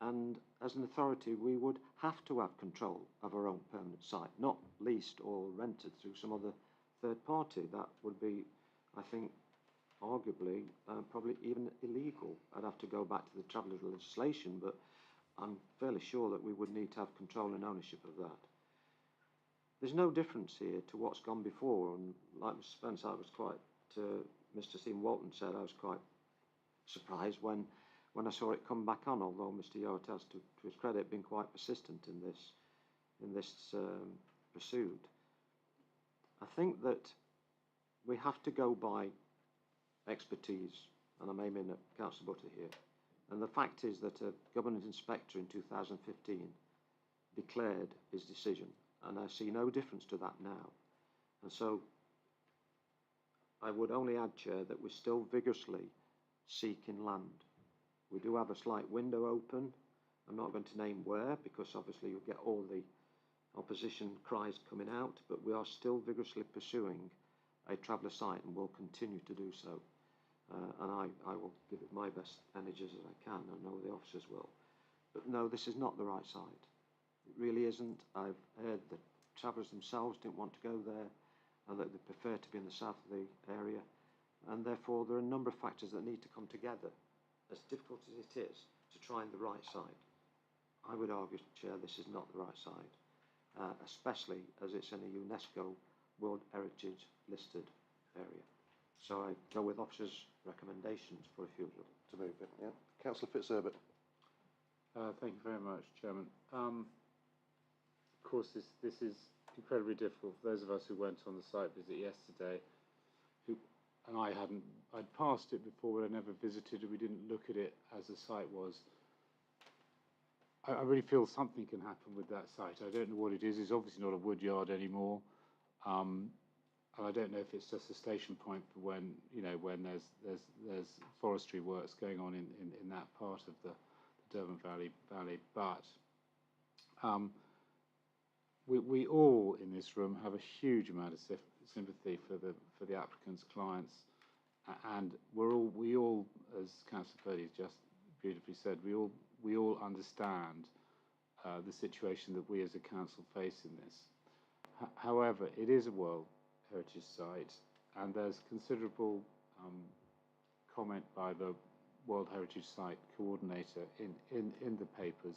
And as an authority, we would have to have control of our own permanent site, not leased or rented through some other third party. That would be, I think, arguably, probably even illegal. I'd have to go back to the traveller's legislation, but I'm fairly sure that we would need to have control and ownership of that. There's no difference here to what's gone before, and like Mr Spence, I was quite, Mr Stephen Walton said, I was quite surprised when I saw it come back on, although Mr Yarwood has, to his credit, been quite persistent in this pursuit. I think that we have to go by expertise, and I'm aiming at Councillor Butler here. And the fact is that a government inspector in 2015 declared his decision, and I see no difference to that now. And so I would only add, Chair, that we're still vigorously seeking land. We do have a slight window open. I'm not going to name where, because obviously you'll get all the opposition cries coming out, but we are still vigorously pursuing a traveller site and will continue to do so. And I will give it my best energies as I can. I know the officers will. But no, this is not the right site. It really isn't. I've heard that travellers themselves didn't want to go there, and that they prefer to be in the south of the area. And therefore, there are a number of factors that need to come together, as difficult as it is, to find the right site. I would argue, Chair, this is not the right site, especially as it's in a UNESCO World Heritage listed area. So I go with officers' recommendations for refusal. To move it, yeah. Councillor Fitzherbert. Thank you very much, Chairman. Of course, this is incredibly difficult for those of us who went on the site visit yesterday, and I'd passed it before, but I never visited it. We didn't look at it as the site was. I really feel something can happen with that site. I don't know what it is. It's obviously not a wood yard anymore. And I don't know if it's just a station point for when there's forestry works going on in that part of the Derwent Valley. But we all in this room have a huge amount of sympathy for the applicants' clients, and we all, as Councillor Purdy just beautifully said, we all understand the situation that we as a council face in this. However, it is a World Heritage Site, and there's considerable comment by the World Heritage Site coordinator in the papers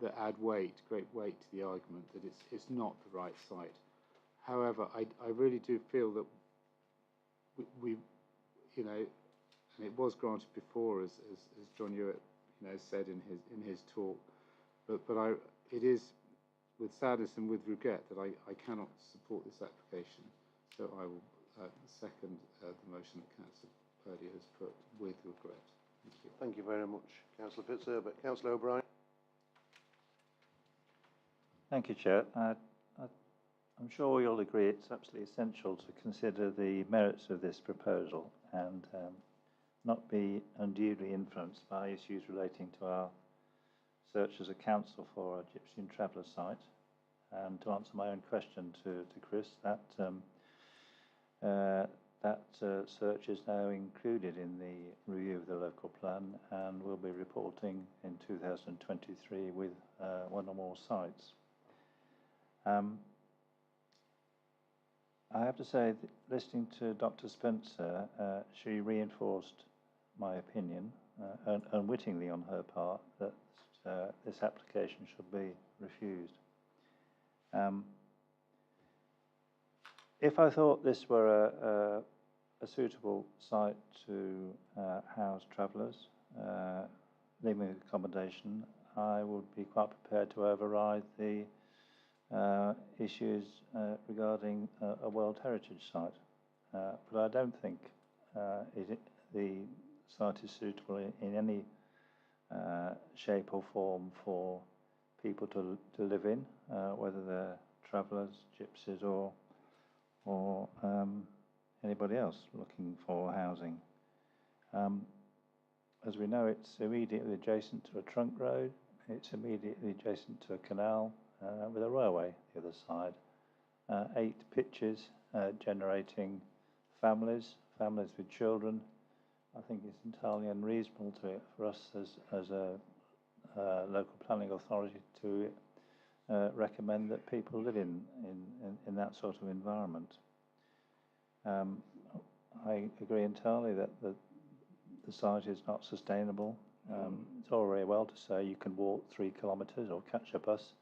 that add great weight to the argument that it's not the right site. However, I really do feel that we you know, and it was granted before, as John Hewitt, you know, said in his talk, but it is with sadness and with regret that I cannot support this application. So I will second the motion that Councillor Purdy has put with regret. Thank you. Thank you very much, Councillor Fitzherbert. Councillor O'Brien. Thank you, Chair. I'm sure we all agree it's absolutely essential to consider the merits of this proposal and not be unduly influenced by issues relating to our search as a council for our Egyptian traveller site. And to answer my own question to Chris, that search is now included in the review of the local plan and will be reporting in 2023 with one or more sites. I have to say, listening to Dr. Spencer, she reinforced my opinion, unwittingly on her part, that this application should be refused. If I thought this were a suitable site to house travellers, living accommodation, I would be quite prepared to override the issues regarding a World Heritage site. But I don't think the site is suitable in any shape or form for people to live in, whether they're travellers, gypsies, or anybody else looking for housing. As we know, it's immediately adjacent to a trunk road. It's immediately adjacent to a canal with a railway the other side. 8 pitches generating families with children. I think it's entirely unreasonable for us as a local planning authority to recommend that people live in that sort of environment. I agree entirely that the site is not sustainable. It's all very well to say you can walk 3 kilometres or catch a bus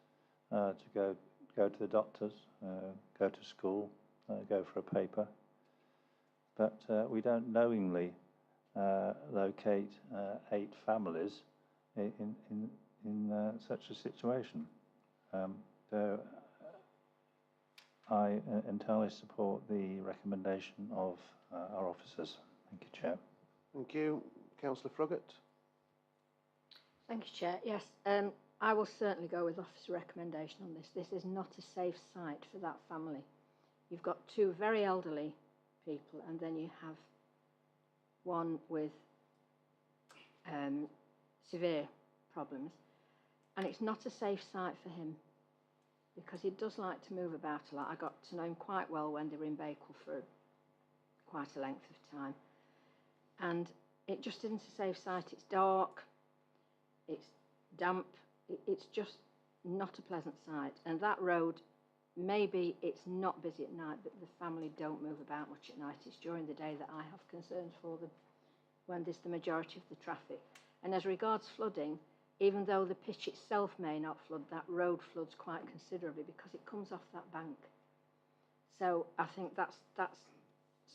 to go to the doctors, go to school, go for a paper, but we don't knowingly locate 8 families in such a situation. So I entirely support the recommendation of our officers. Thank you, Chair. Thank you. Councillor Froggatt. Thank you, Chair. Yes, I will certainly go with officer recommendation on this. This is not a safe site for that family. You've got 2 very elderly people, and then you have one with severe problems, and it's not a safe site for him because he does like to move about a lot. I got to know him quite well when they were in Bakewell for quite a length of time, and it just isn't a safe site. It's dark, it's damp, it's just not a pleasant site. And that road, maybe it's not busy at night, but the family don't move about much at night. It's during the day that I have concerns for them, when there's the majority of the traffic. And as regards flooding, even though the pitch itself may not flood, that road floods quite considerably because it comes off that bank. So I think that's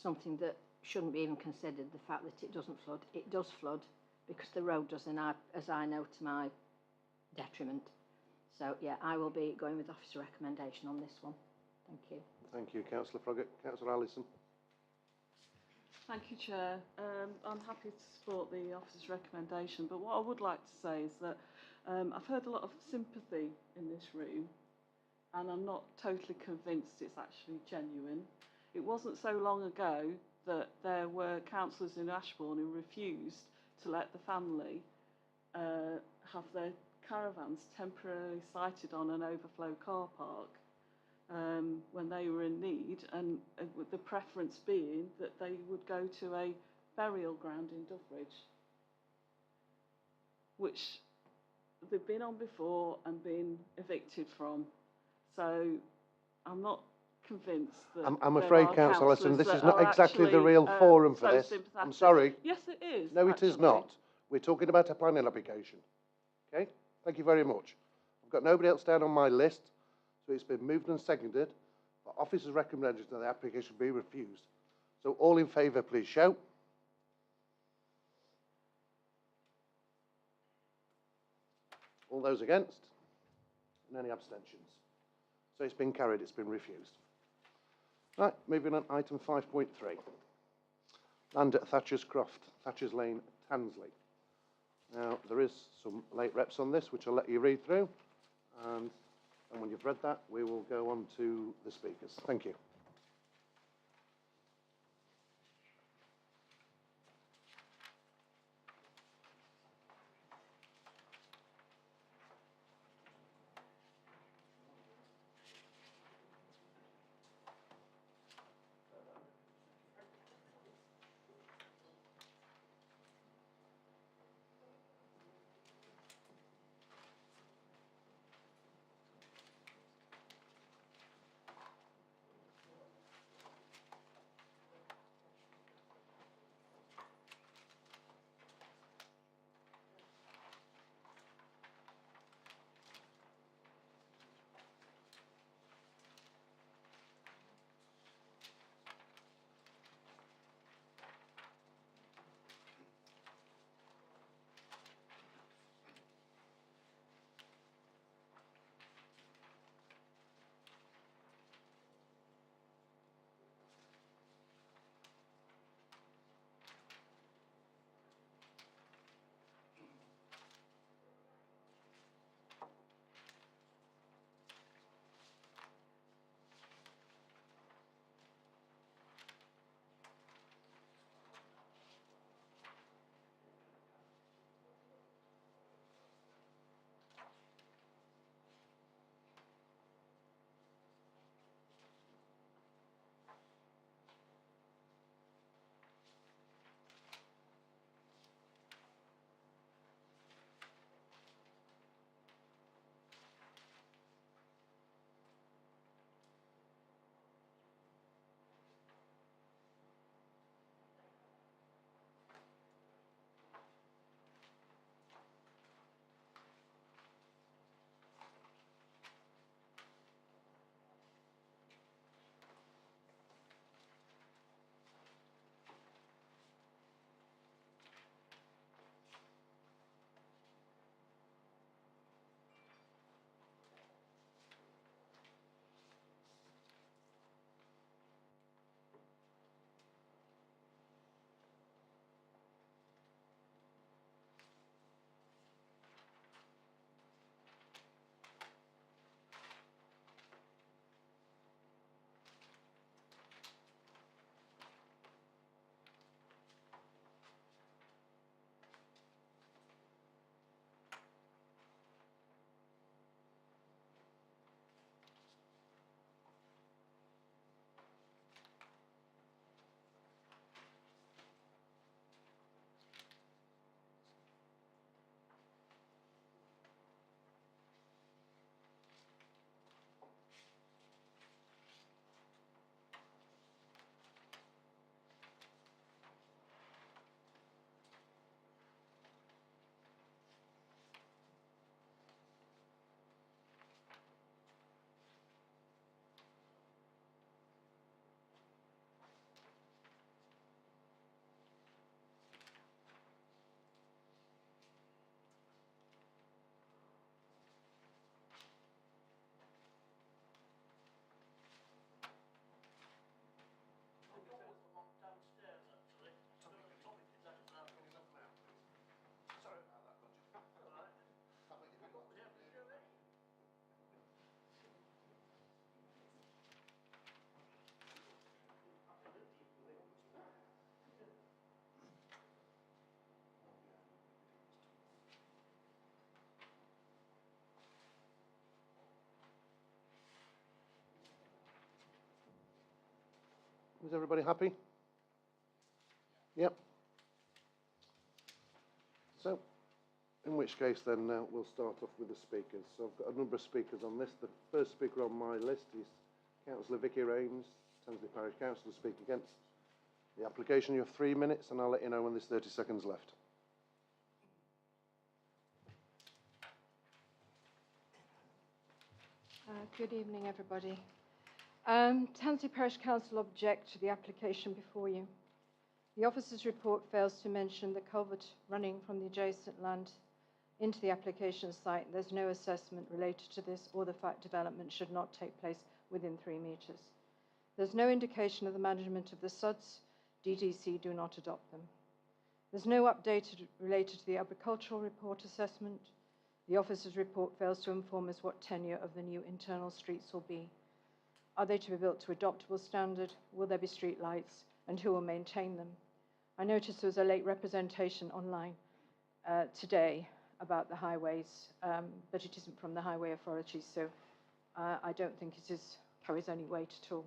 something that shouldn't be even considered, the fact that it doesn't flood. It does flood because the road does, and as I know, to my detriment. So yeah, I will be going with officer recommendation on this one. Thank you. Thank you, Councillor Froggatt. Councillor Allison. Thank you, Chair. I'm happy to support the officer's recommendation, but what I would like to say is that I've heard a lot of sympathy in this room, and I'm not totally convinced it's actually genuine. It wasn't so long ago that there were councillors in Ashbourne who refused to let the family have their caravans temporarily sited on an overflow car park when they were in need, and with the preference being that they would go to a burial ground in Duffridge, which they've been on before and been evicted from. So I'm not convinced that I'm afraid, Councillor Allison, this is not exactly the real actually, forum for so this. sympathetic. I'm sorry. Yes, it is. No, it actually. is not. We're talking about a planning application. Okay? Thank you very much. I've got nobody else down on my list, so it's been moved and seconded. The officer's recommended that the application be refused. So all in favour, please shout. All those against? And any abstentions? So it's been carried, it's been refused. Right, moving on, item 5.3. Land at Thatcher's Croft, Thatcher's Lane, Tansley. Now, there is some late reps on this, which I'll let you read through. And when you've read that, we will go on to the speakers. Thank you. Is everybody happy? Yep. So, in which case then we'll start off with the speakers. So I've got a number of speakers on this. The first speaker on my list is Councillor Vicky Rains, Tansley Parish Council, to speak against the application. You have 3 minutes and I'll let you know when there's 30 seconds left. Good evening, everybody. Tansey Parish Council object to the application before you. The officer's report fails to mention the culvert running from the adjacent land into the application site. There's no assessment related to this, or the fact development should not take place within 3 metres. There's no indication of the management of the SUDs. DDC do not adopt them. There's no update related to the agricultural report assessment. The officer's report fails to inform us what tenure of the new internal streets will be. Are they to be built to adoptable standard? Will there be street lights? And who will maintain them? I noticed there was a late representation online today about the highways, but it isn't from the Highway Authority, so I don't think it carries any weight at all.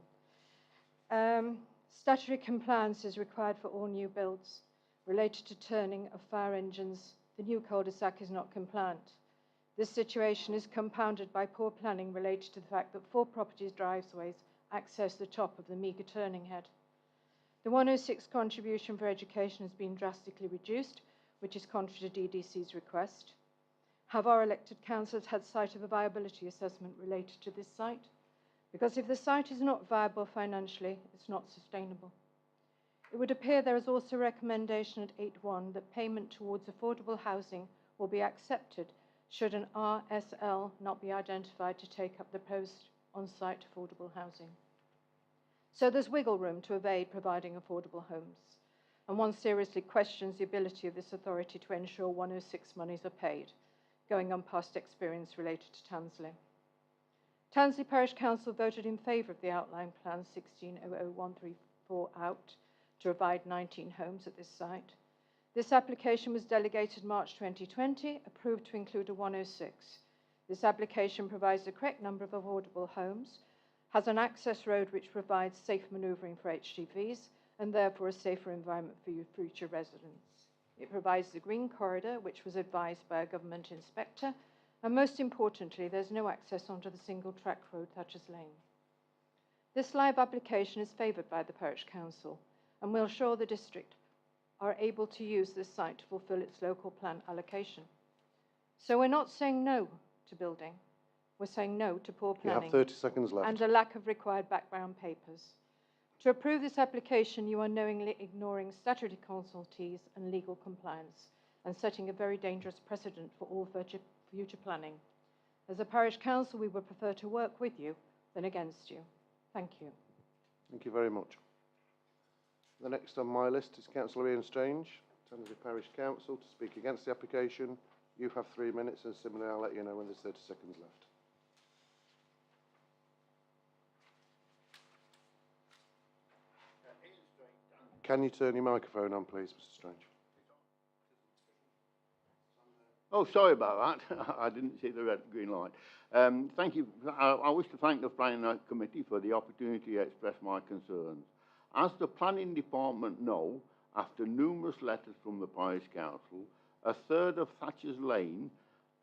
Statutory compliance is required for all new builds. Related to turning of fire engines, the new cul-de-sac is not compliant. This situation is compounded by poor planning related to the fact that 4 properties' driveways access the top of the meagre turning head. The 106 contribution for education has been drastically reduced, which is contrary to DDC's request. Have our elected councillors had sight of a viability assessment related to this site? Because if the site is not viable financially, it's not sustainable. It would appear there is also a recommendation at 8.1 that payment towards affordable housing will be accepted should an RSL not be identified to take up the post on-site affordable housing. So there's wiggle room to evade providing affordable homes, and one seriously questions the ability of this authority to ensure 106 monies are paid, going on past experience related to Tansley. Tansley Parish Council voted in favour of the outline plan 16000134 out to provide 19 homes at this site. This application was delegated March 2020, approved to include a 106. This application provides the correct number of affordable homes, has an access road which provides safe manoeuvring for HGVs, and therefore a safer environment for your future residents. It provides the green corridor, which was advised by a government inspector, and most importantly, there's no access onto the single track road Thatcher's Lane. This live application is favoured by the Parish Council, and will ensure the district are able to use this site to fulfil its local plan allocation. So we're not saying no to building, we're saying no to poor planning. You have 30 seconds left. And a lack of required background papers. To approve this application, you are knowingly ignoring statutory consultees and legal compliance, and setting a very dangerous precedent for all future planning. As a parish council, we would prefer to work with you than against you. Thank you. Thank you very much. The next on my list is Councillor Ian Strange, Tansey Parish Council, to speak against the application. You have 3 minutes, and similarly, I'll let you know when there's 30 seconds left. Can you turn your microphone on, please, Mr. Strange? Oh, sorry about that. I didn't see the red green light. Thank you. I wish to thank the Planning Committee for the opportunity to express my concerns. As the Planning Department know, after numerous letters from the Parish Council, a third of Thatcher's Lane,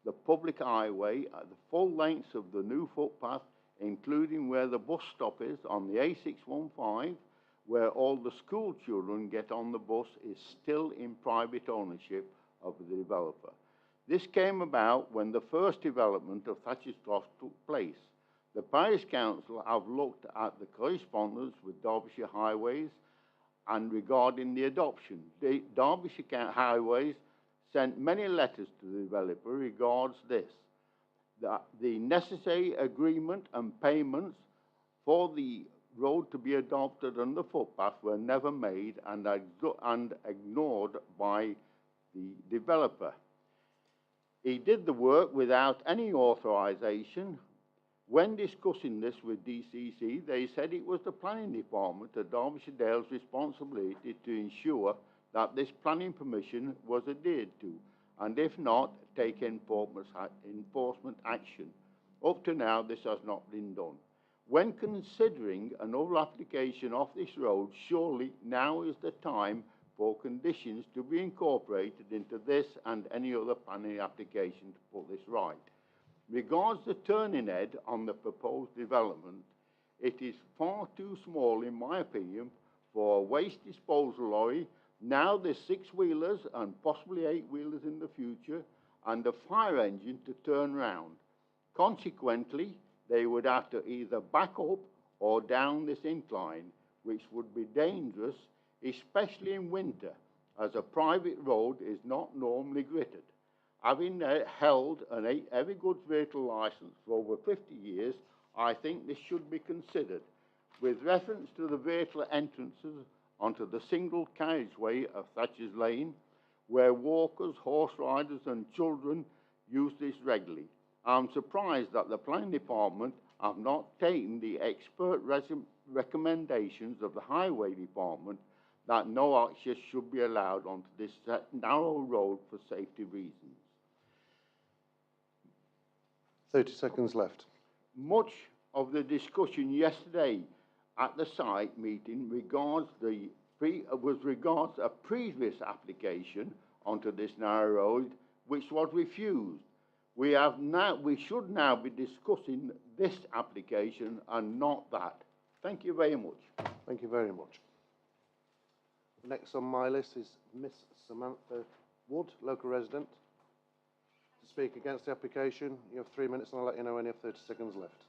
the public highway at the full length of the new footpath, including where the bus stop is on the A615, where all the school children get on the bus, is still in private ownership of the developer. This came about when the first development of Thatcher's Cross took place. The Parish Council have looked at the correspondence with Derbyshire Highways and regarding the adoption. The Derbyshire Highways sent many letters to the developer regards this. The necessary agreement and payments for the road to be adopted and the footpath were never made and ignored by the developer. He did the work without any authorisation. When discussing this with DCC, they said it was the Planning Department at Derbyshire Dale's responsibility to ensure that this planning permission was adhered to, and if not, take enforcement action. Up to now, this has not been done. When considering another application of this road, surely now is the time for conditions to be incorporated into this and any other planning application to put this right. Regards the turning head on the proposed development, it is far too small, in my opinion, for a waste disposal lorry. Now there's 6-wheelers and possibly 8-wheelers in the future, and a fire engine to turn round. Consequently, they would have to either back up or down this incline, which would be dangerous, especially in winter, as a private road is not normally gritted. Having held an heavy goods vehicle licence for over 50 years, I think this should be considered. With reference to the vehicle entrances onto the single carriageway of Thatcher's Lane, where walkers, horse riders and children use this regularly, I'm surprised that the planning department have not taken the expert recommendations of the highway department that no access should be allowed onto this narrow road for safety reasons. 30 seconds left. Much of the discussion yesterday at the site meeting regards a previous application onto this narrow road, which was refused. We should now be discussing this application and not that. Thank you very much. Thank you very much. Next on my list is Miss Samantha Wood, local resident. To speak against the application, you have 3 minutes and I'll let you know when you have 30 seconds left.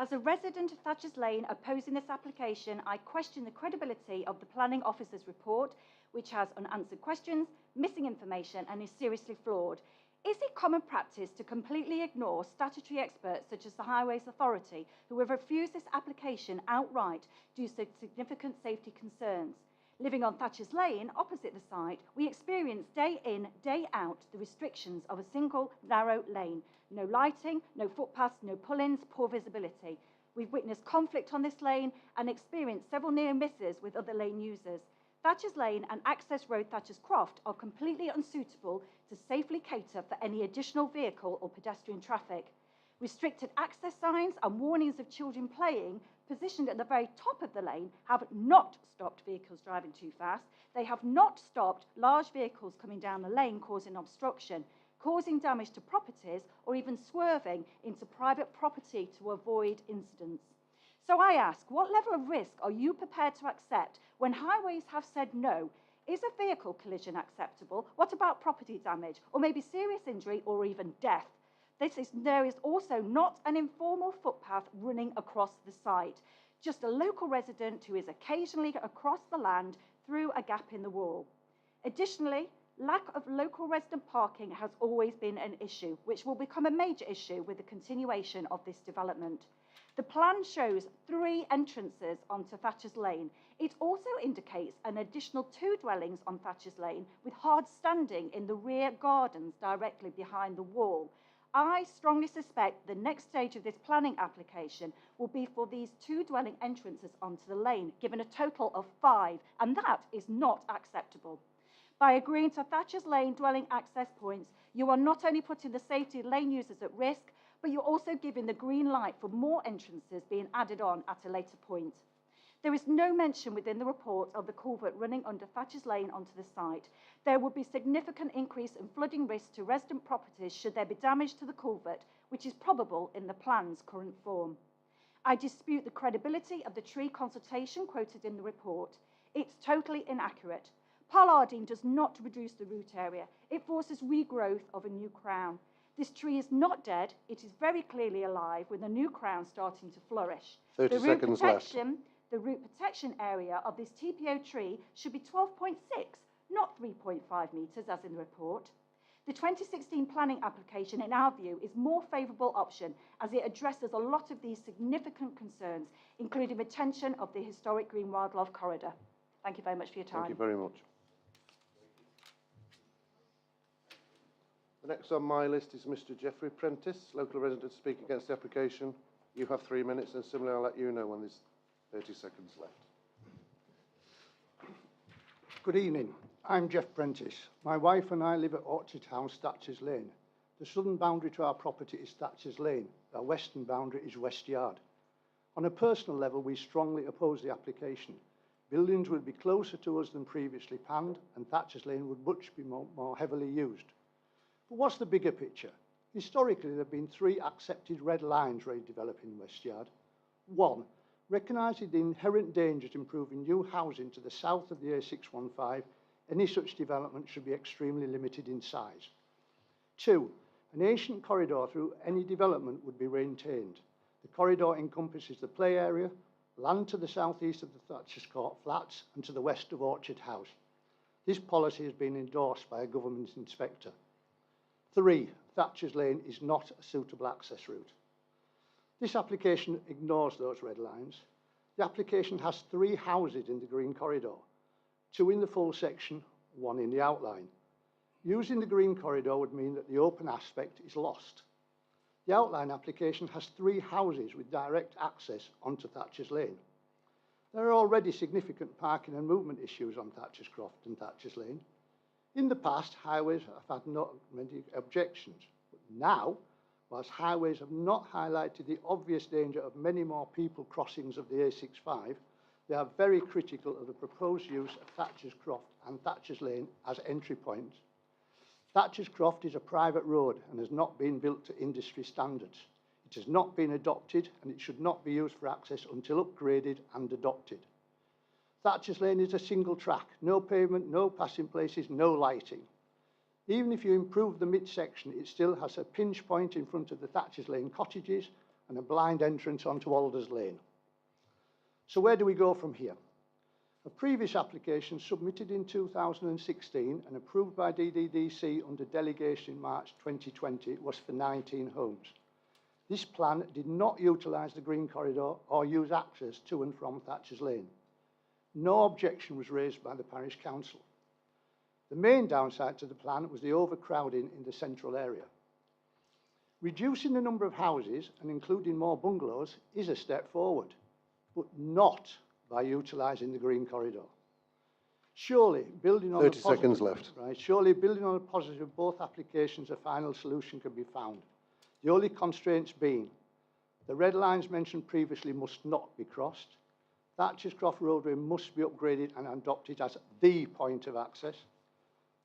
As a resident of Thatcher's Lane opposing this application, I question the credibility of the planning officer's report, which has unanswered questions, missing information and is seriously flawed. Is it common practice to completely ignore statutory experts such as the Highways Authority, who have refused this application outright due to significant safety concerns? Living on Thatcher's Lane, opposite the site, we experience day in, day out the restrictions of a single narrow lane. No lighting, no footpaths, no pull-ins, poor visibility. We've witnessed conflict on this lane and experienced several near misses with other lane users. Thatcher's Lane and Access Road Thatcher's Croft are completely unsuitable to safely cater for any additional vehicle or pedestrian traffic. Restricted access signs and warnings of children playing positioned at the very top of the lane have not stopped vehicles driving too fast. They have not stopped large vehicles coming down the lane causing obstruction, causing damage to properties or even swerving into private property to avoid incidents. So I ask, what level of risk are you prepared to accept when highways have said no? Is a vehicle collision acceptable? What about property damage or maybe serious injury or even death? There is also not an informal footpath running across the site, just a local resident who is occasionally across the land through a gap in the wall. Additionally, lack of local resident parking has always been an issue, which will become a major issue with the continuation of this development. The plan shows 3 entrances onto Thatcher's Lane. It also indicates an additional 2 dwellings on Thatcher's Lane with hard standing in the rear gardens directly behind the wall. I strongly suspect the next stage of this planning application will be for these 2 dwelling entrances onto the lane, given a total of 5, and that is not acceptable. By agreeing to Thatcher's Lane dwelling access points, you are not only putting the safety of lane users at risk, but you're also giving the green light for more entrances being added on at a later point. There is no mention within the report of the culvert running under Thatcher's Lane onto the site. There would be significant increase in flooding risk to resident properties should there be damage to the culvert, which is probable in the plan's current form. I dispute the credibility of the tree consultation quoted in the report. It's totally inaccurate. Pollarding does not reduce the root area. It forces regrowth of a new crown. This tree is not dead. It is very clearly alive with a new crown starting to flourish. 30 seconds left. The root protection area of this TPO tree should be 12.6, not 3.5 metres as in the report. The 2016 planning application, in our view, is more favourable option as it addresses a lot of these significant concerns, including retention of the historic Green Wildlife Corridor. Thank you very much for your time. Thank you very much. The next on my list is Mr. Geoffrey Prentice, local resident, to speak against the application. You have 3 minutes, and similarly, I'll let you know when there's 30 seconds left. Good evening. I'm Jeff Prentice. My wife and I live at Orchard House, Thatcher's Lane. The southern boundary to our property is Thatcher's Lane. Our western boundary is West Yard. On a personal level, we strongly oppose the application. Buildings would be closer to us than previously planned, and Thatcher's Lane would much be more heavily used. But what's the bigger picture? Historically, there have been 3 accepted red lines redeveloping West Yard. 1, Recognising the inherent dangers improving new housing to the south of the A615, any such development should be extremely limited in size. 2. An ancient corridor through any development would be maintained. The corridor encompasses the play area, land to the southeast of the Thatcher's Court flats and to the west of Orchard House. This policy has been endorsed by a government inspector. 3. Thatcher's Lane is not a suitable access route. This application ignores those red lines. The application has 3 houses in the green corridor, 2 in the full section, 1 in the outline. Using the green corridor would mean that the open aspect is lost. The outline application has 3 houses with direct access onto Thatcher's Lane. There are already significant parking and movement issues on Thatcher's Croft and Thatcher's Lane. In the past, highways have had not many objections, but now, whilst highways have not highlighted the obvious danger of many more people crossings of the A65, they are very critical of the proposed use of Thatcher's Croft and Thatcher's Lane as entry points. Thatcher's Croft is a private road and has not been built to industry standards. It has not been adopted and it should not be used for access until upgraded and adopted. Thatcher's Lane is a single track, no pavement, no passing places, no lighting. Even if you improve the midsection, it still has a pinch point in front of the Thatcher's Lane cottages and a blind entrance onto Alders Lane. So where do we go from here? A previous application submitted in 2016 and approved by DDDC under delegation in March 2020 was for 19 homes. This plan did not utilise the green corridor or use access to and from Thatcher's Lane. No objection was raised by the parish council. The main downside to the plan was the overcrowding in the central area. Reducing the number of houses and including more bungalows is a step forward, but not by utilising the green corridor. Surely, building on 30 seconds left. Right, surely building on the positive of both applications, a final solution can be found. The only constraints being, the red lines mentioned previously must not be crossed. Thatcher's Croft roadway must be upgraded and adopted as the point of access.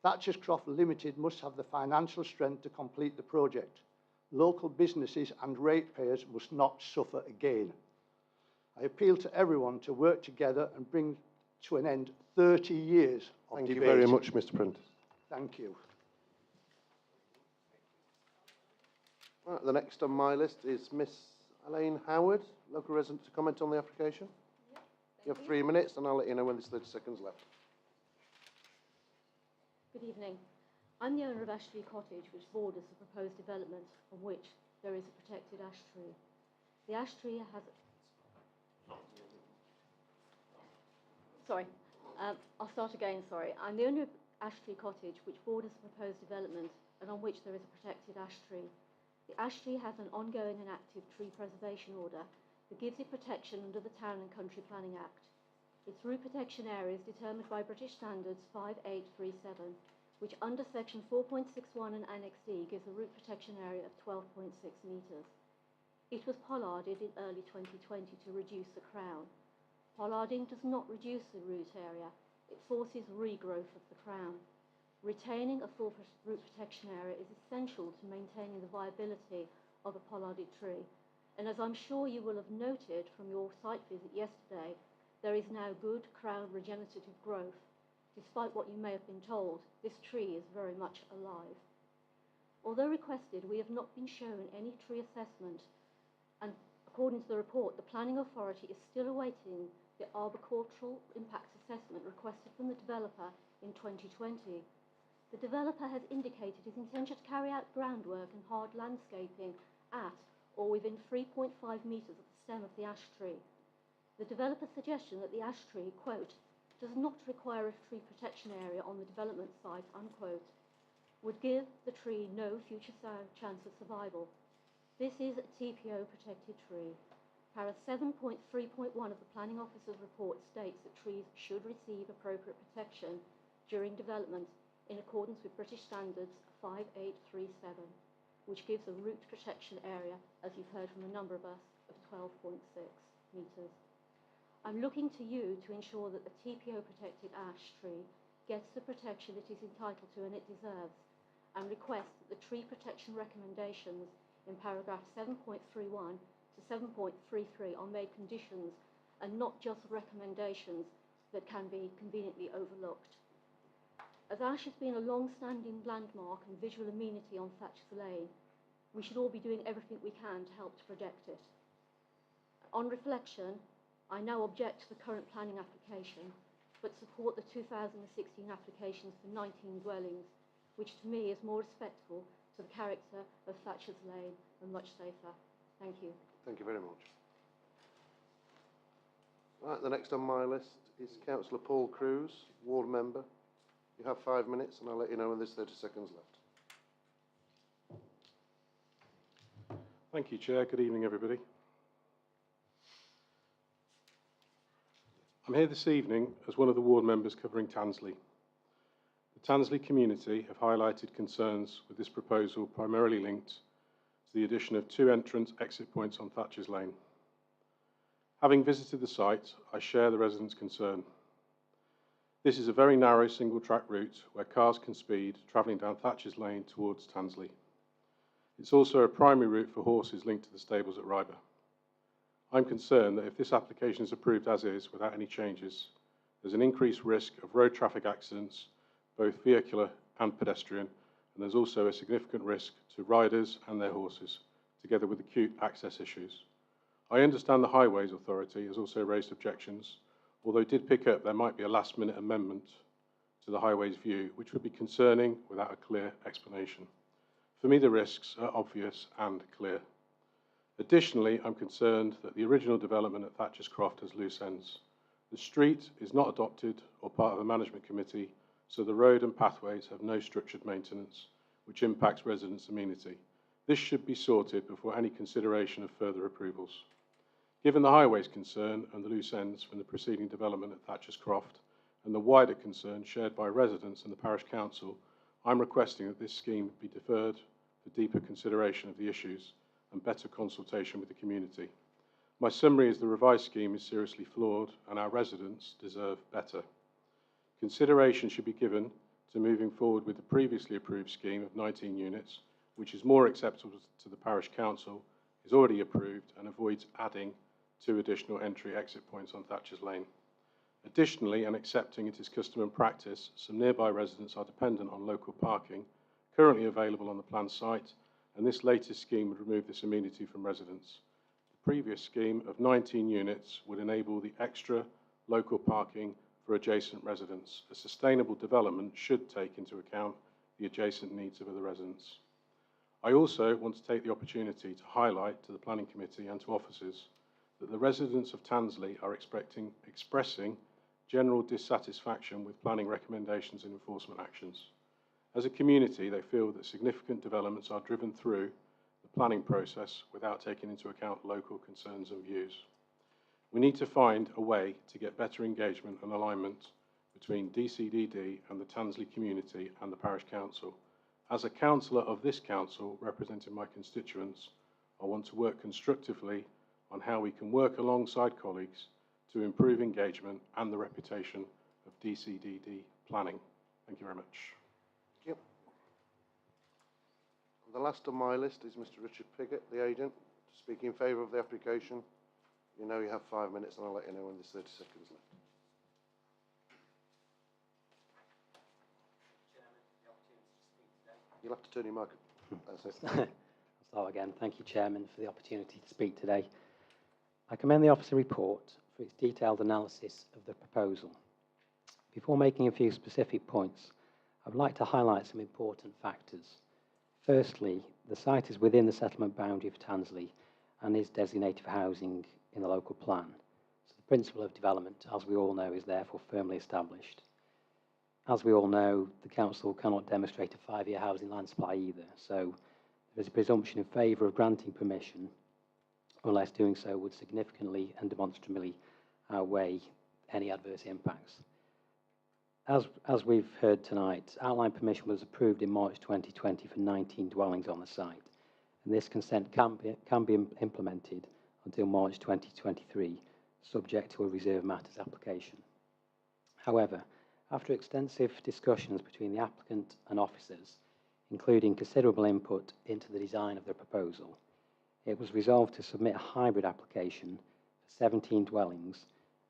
Thatcher's Croft Limited must have the financial strength to complete the project. Local businesses and ratepayers must not suffer again. I appeal to everyone to work together and bring to an end 30 years of debate. Thank you very much, Mr. Prentice. Thank you. Right, the next on my list is Miss Elaine Howard, local resident, to comment on the application. You have 3 minutes, and I'll let you know when there's 30 seconds left. Good evening. I'm the owner of Ash Tree Cottage, which borders the proposed development on which there is a protected ash tree. The ash tree has... Sorry, I'll start again, sorry. I'm the owner of Ash Tree Cottage, which borders the proposed development and on which there is a protected ash tree. The ash tree has an ongoing and active tree preservation order that gives it protection under the Town and Country Planning Act. Its root protection area is determined by British Standards 5837, which under section 4.61 and Annex D gives a root protection area of 12.6 metres. It was pollarded in early 2020 to reduce the crown. Pollarding does not reduce the root area, it forces regrowth of the crown. Retaining a full root protection area is essential to maintaining the viability of a pollarded tree. And as I'm sure you will have noted from your site visit yesterday, there is now good crown regenerative growth. Despite what you may have been told, this tree is very much alive. Although requested, we have not been shown any tree assessment, and according to the report, the Planning Authority is still awaiting the arboricultural impact assessment requested from the developer in 2020. The developer has indicated his intention to carry out groundwork and hard landscaping at or within 3.5 metres of the stem of the ash tree. The developer's suggestion that the ash tree, quote, does not require a tree protection area on the development site, unquote, would give the tree no future chance of survival. This is a TPO protected tree. Para 7.3.1 of the Planning Officer's report states that trees should receive appropriate protection during development in accordance with British Standards 5837, which gives a root protection area, as you've heard from a number of us, of 12.6 metres. I'm looking to you to ensure that the TPO protected ash tree gets the protection it is entitled to and it deserves, and request that the tree protection recommendations in paragraph 7.31 to 7.33 are made conditions and not just recommendations that can be conveniently overlooked. As Ash has been a long-standing landmark and visual amenity on Thatcher's Lane, we should all be doing everything we can to help to protect it. On reflection, I now object to the current planning application, but support the 2016 applications for 19 dwellings, which to me is more respectful to the character of Thatcher's Lane and much safer. Thank you. Thank you very much. Right, the next on my list is Councillor Paul Cruz, ward member. You have 5 minutes and I'll let you know when there's 30 seconds left. Thank you, Chair. Good evening, everybody. I'm here this evening as one of the ward members covering Tansley. The Tansley community have highlighted concerns with this proposal primarily linked to the addition of 2 entrance exit points on Thatcher's Lane. Having visited the site, I share the residents' concern. This is a very narrow single track route where cars can speed travelling down Thatcher's Lane towards Tansley. It's also a primary route for horses linked to the stables at Ryber. I'm concerned that if this application is approved as is without any changes, there's an increased risk of road traffic accidents, both vehicular and pedestrian, and there's also a significant risk to riders and their horses, together with acute access issues. I understand the Highways Authority has also raised objections, although it did pick up there might be a last-minute amendment to the Highways view, which would be concerning without a clear explanation. For me, the risks are obvious and clear. Additionally, I'm concerned that the original development at Thatcher's Croft has loose ends. The street is not adopted or part of a management committee, so the road and pathways have no structured maintenance, which impacts residents' amenity. This should be sorted before any consideration of further approvals. Given the highways concern and the loose ends from the preceding development at Thatcher's Croft, and the wider concern shared by residents and the parish council, I'm requesting that this scheme be deferred for deeper consideration of the issues and better consultation with the community. My summary is the revised scheme is seriously flawed and our residents deserve better. Consideration should be given to moving forward with the previously approved scheme of 19 units, which is more acceptable to the parish council, is already approved and avoids adding 2 additional entry-exit points on Thatcher's Lane. Additionally, and accepting it is custom and practice, some nearby residents are dependent on local parking currently available on the planned site, and this latest scheme would remove this amenity from residents. The previous scheme of 19 units would enable the extra local parking for adjacent residents. A sustainable development should take into account the adjacent needs of other residents. I also want to take the opportunity to highlight to the Planning Committee and to officers that the residents of Tansley are expressing general dissatisfaction with planning recommendations and enforcement actions. As a community, they feel that significant developments are driven through the planning process without taking into account local concerns and views. We need to find a way to get better engagement and alignment between DCDD and the Tansley community and the parish council. As a councillor of this council representing my constituents, I want to work constructively on how we can work alongside colleagues to improve engagement and the reputation of DCDD planning. Thank you very much. Thank you. The last on my list is Mr. Richard Piggott, the agent, to speak in favour of the application. You know you have 5 minutes and I'll let you know when there's 30 seconds left. You'll have to turn your mic. That's it. I'll start again. Thank you, Chairman, for the opportunity to speak today. I commend the officer report for its detailed analysis of the proposal. Before making a few specific points, I would like to highlight some important factors. Firstly, the site is within the settlement boundary of Tansley and is designated for housing in the local plan. So the principle of development, as we all know, is therefore firmly established. As we all know, the council cannot demonstrate a 5-year housing land supply either, so there is a presumption in favour of granting permission, unless doing so would significantly and demonstrably outweigh any adverse impacts. As we've heard tonight, outline permission was approved in March 2020 for 19 dwellings on the site, and this consent can be implemented until March 2023, subject to a reserve matters application. However, after extensive discussions between the applicant and officers, including considerable input into the design of the proposal, it was resolved to submit a hybrid application for 17 dwellings,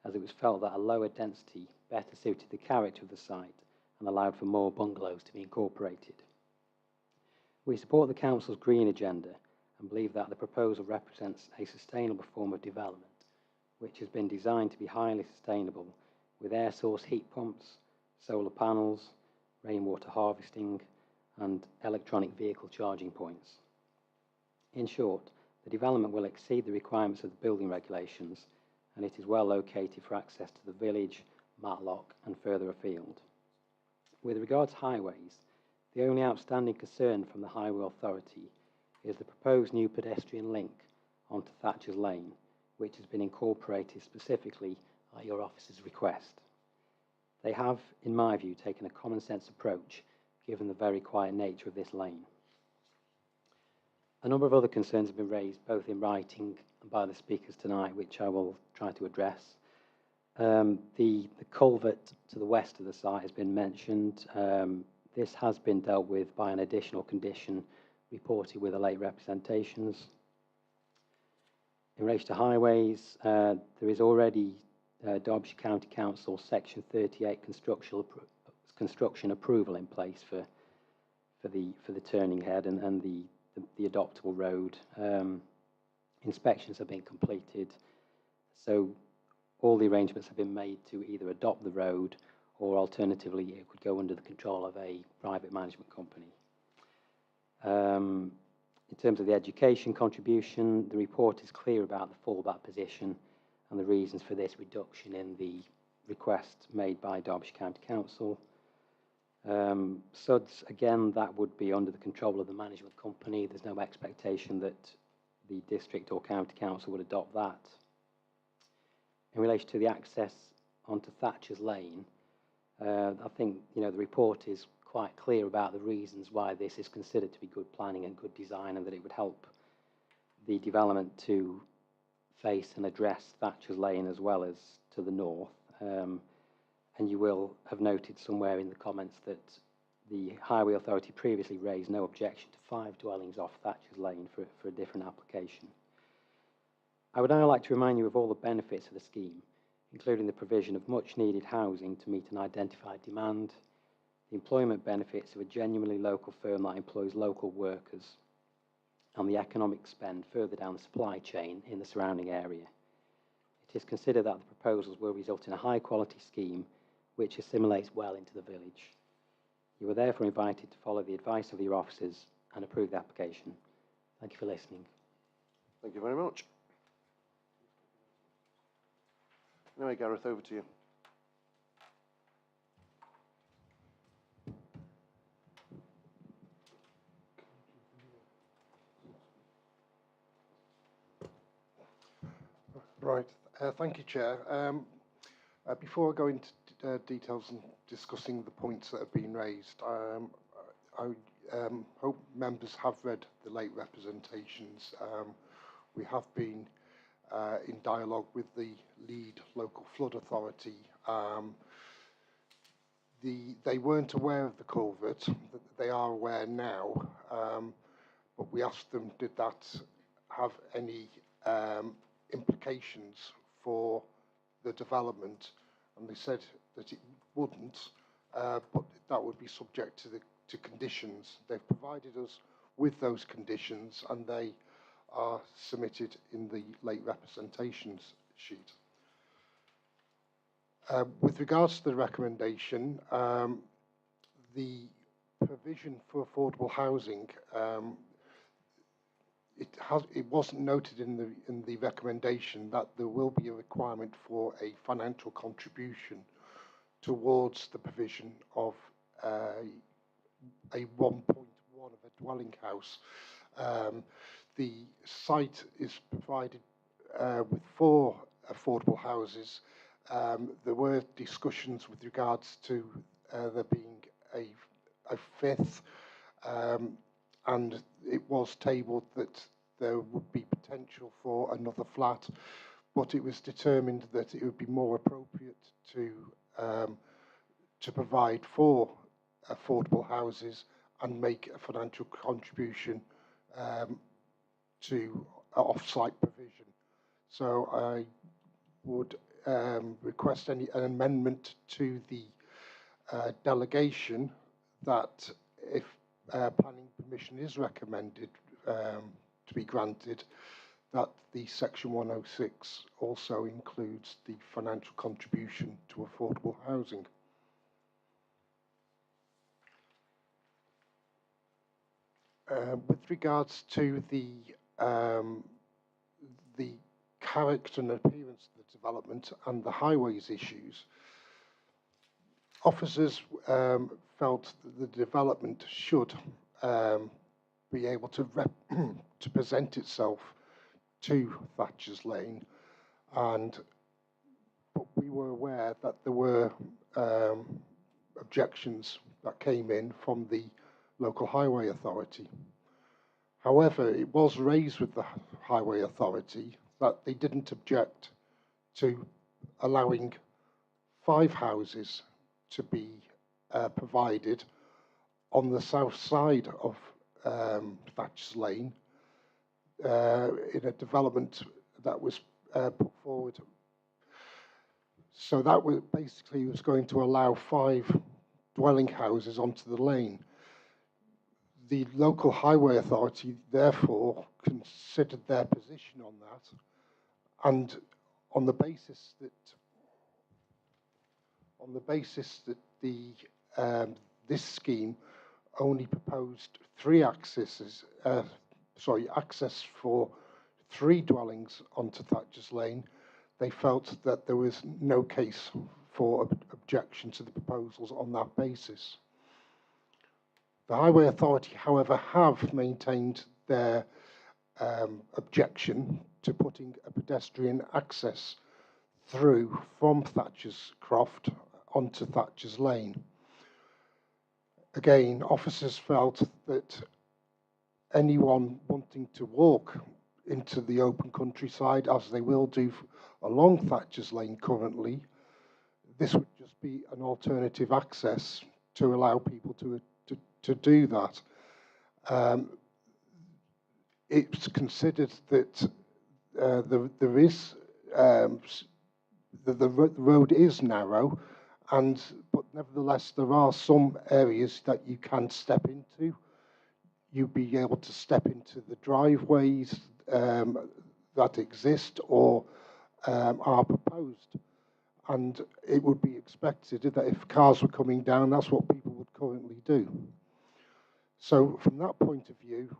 as it was felt that a lower density better suited the character of the site and allowed for more bungalows to be incorporated. We support the Council's green agenda and believe that the proposal represents a sustainable form of development, which has been designed to be highly sustainable with air source heat pumps, solar panels, rainwater harvesting, and electronic vehicle charging points. In short, the development will exceed the requirements of the building regulations, and it is well located for access to the village, Matlock, and further afield. With regard to highways, the only outstanding concern from the Highway Authority is the proposed new pedestrian link onto Thatcher's Lane, which has been incorporated specifically at your office's request. They have, in my view, taken a common sense approach given the very quiet nature of this lane. A number of other concerns have been raised both in writing and by the speakers tonight, which I will try to address. The culvert to the west of the site has been mentioned. This has been dealt with by an additional condition reported with the late representations. In relation to highways, there is already Derbyshire County Council Section 38 construction approval in place for the turning head and the adoptable road. Inspections have been completed, so all the arrangements have been made to either adopt the road or alternatively it could go under the control of a private management company. In terms of the education contribution, the report is clear about the fallback position and the reasons for this reduction in the request made by Derbyshire County Council. SUDS, again, that would be under the control of the management company. There's no expectation that the district or county council would adopt that. In relation to the access onto Thatcher's Lane, I think the report is quite clear about the reasons why this is considered to be good planning and good design, and that it would help the development to face and address Thatcher's Lane as well as to the north. And you will have noted somewhere in the comments that the Highway Authority previously raised no objection to 5 dwellings off Thatcher's Lane for a different application. I would now like to remind you of all the benefits of the scheme, including the provision of much needed housing to meet an identified demand, the employment benefits of a genuinely local firm that employs local workers, and the economic spend further down the supply chain in the surrounding area. It is considered that the proposals will result in a high quality scheme which assimilates well into the village. You are therefore invited to follow the advice of your officers and approve the application. Thank you for listening. Thank you very much. Anyway, Gareth, over to you. Right, thank you, Chair. Before I go into details and discussing the points that have been raised, I hope members have read the late representations. We have been in dialogue with the lead local flood authority. They weren't aware of the culvert, they are aware now, but we asked them, did that have any implications for the development, and they said that it wouldn't, but that would be subject to conditions. They've provided us with those conditions and they are submitted in the late representations sheet. With regards to the recommendation, the provision for affordable housing, it wasn't noted in the recommendation that there will be a requirement for a financial contribution towards the provision of a 1.1 of a dwelling house. The site is provided with 4 affordable houses. There were discussions with regards to there being a 5th, and it was tabled that there would be potential for another flat, but it was determined that it would be more appropriate to provide 4 affordable houses and make a financial contribution to off-site provision. So I would request an amendment to the delegation that if planning permission is recommended to be granted, that the Section 106 also includes the financial contribution to affordable housing. With regards to the character and appearance of the development and the highways issues, officers felt that the development should be able to to present itself to Thatcher's Lane, but we were aware that there were objections that came in from the local highway authority. However, it was raised with the highway authority that they didn't object to allowing 5 houses to be provided on the south side of Thatcher's Lane in a development that was put forward. So that was basically going to allow 5 dwelling houses onto the lane. The local highway authority therefore considered their position on that, and on the basis that this scheme only proposed access for 3 dwellings onto Thatcher's Lane, they felt that there was no case for objection to the proposals on that basis. The Highway Authority, however, have maintained their objection to putting a pedestrian access through from Thatcher's Croft onto Thatcher's Lane. Again, officers felt that anyone wanting to walk into the open countryside, as they will do along Thatcher's Lane currently, this would just be an alternative access to allow people to do that. It's considered that the road is narrow, but nevertheless there are some areas that you can step into. You'll be able to step into the driveways that exist or are proposed, and it would be expected that if cars were coming down, that's what people would currently do. So from that point of view,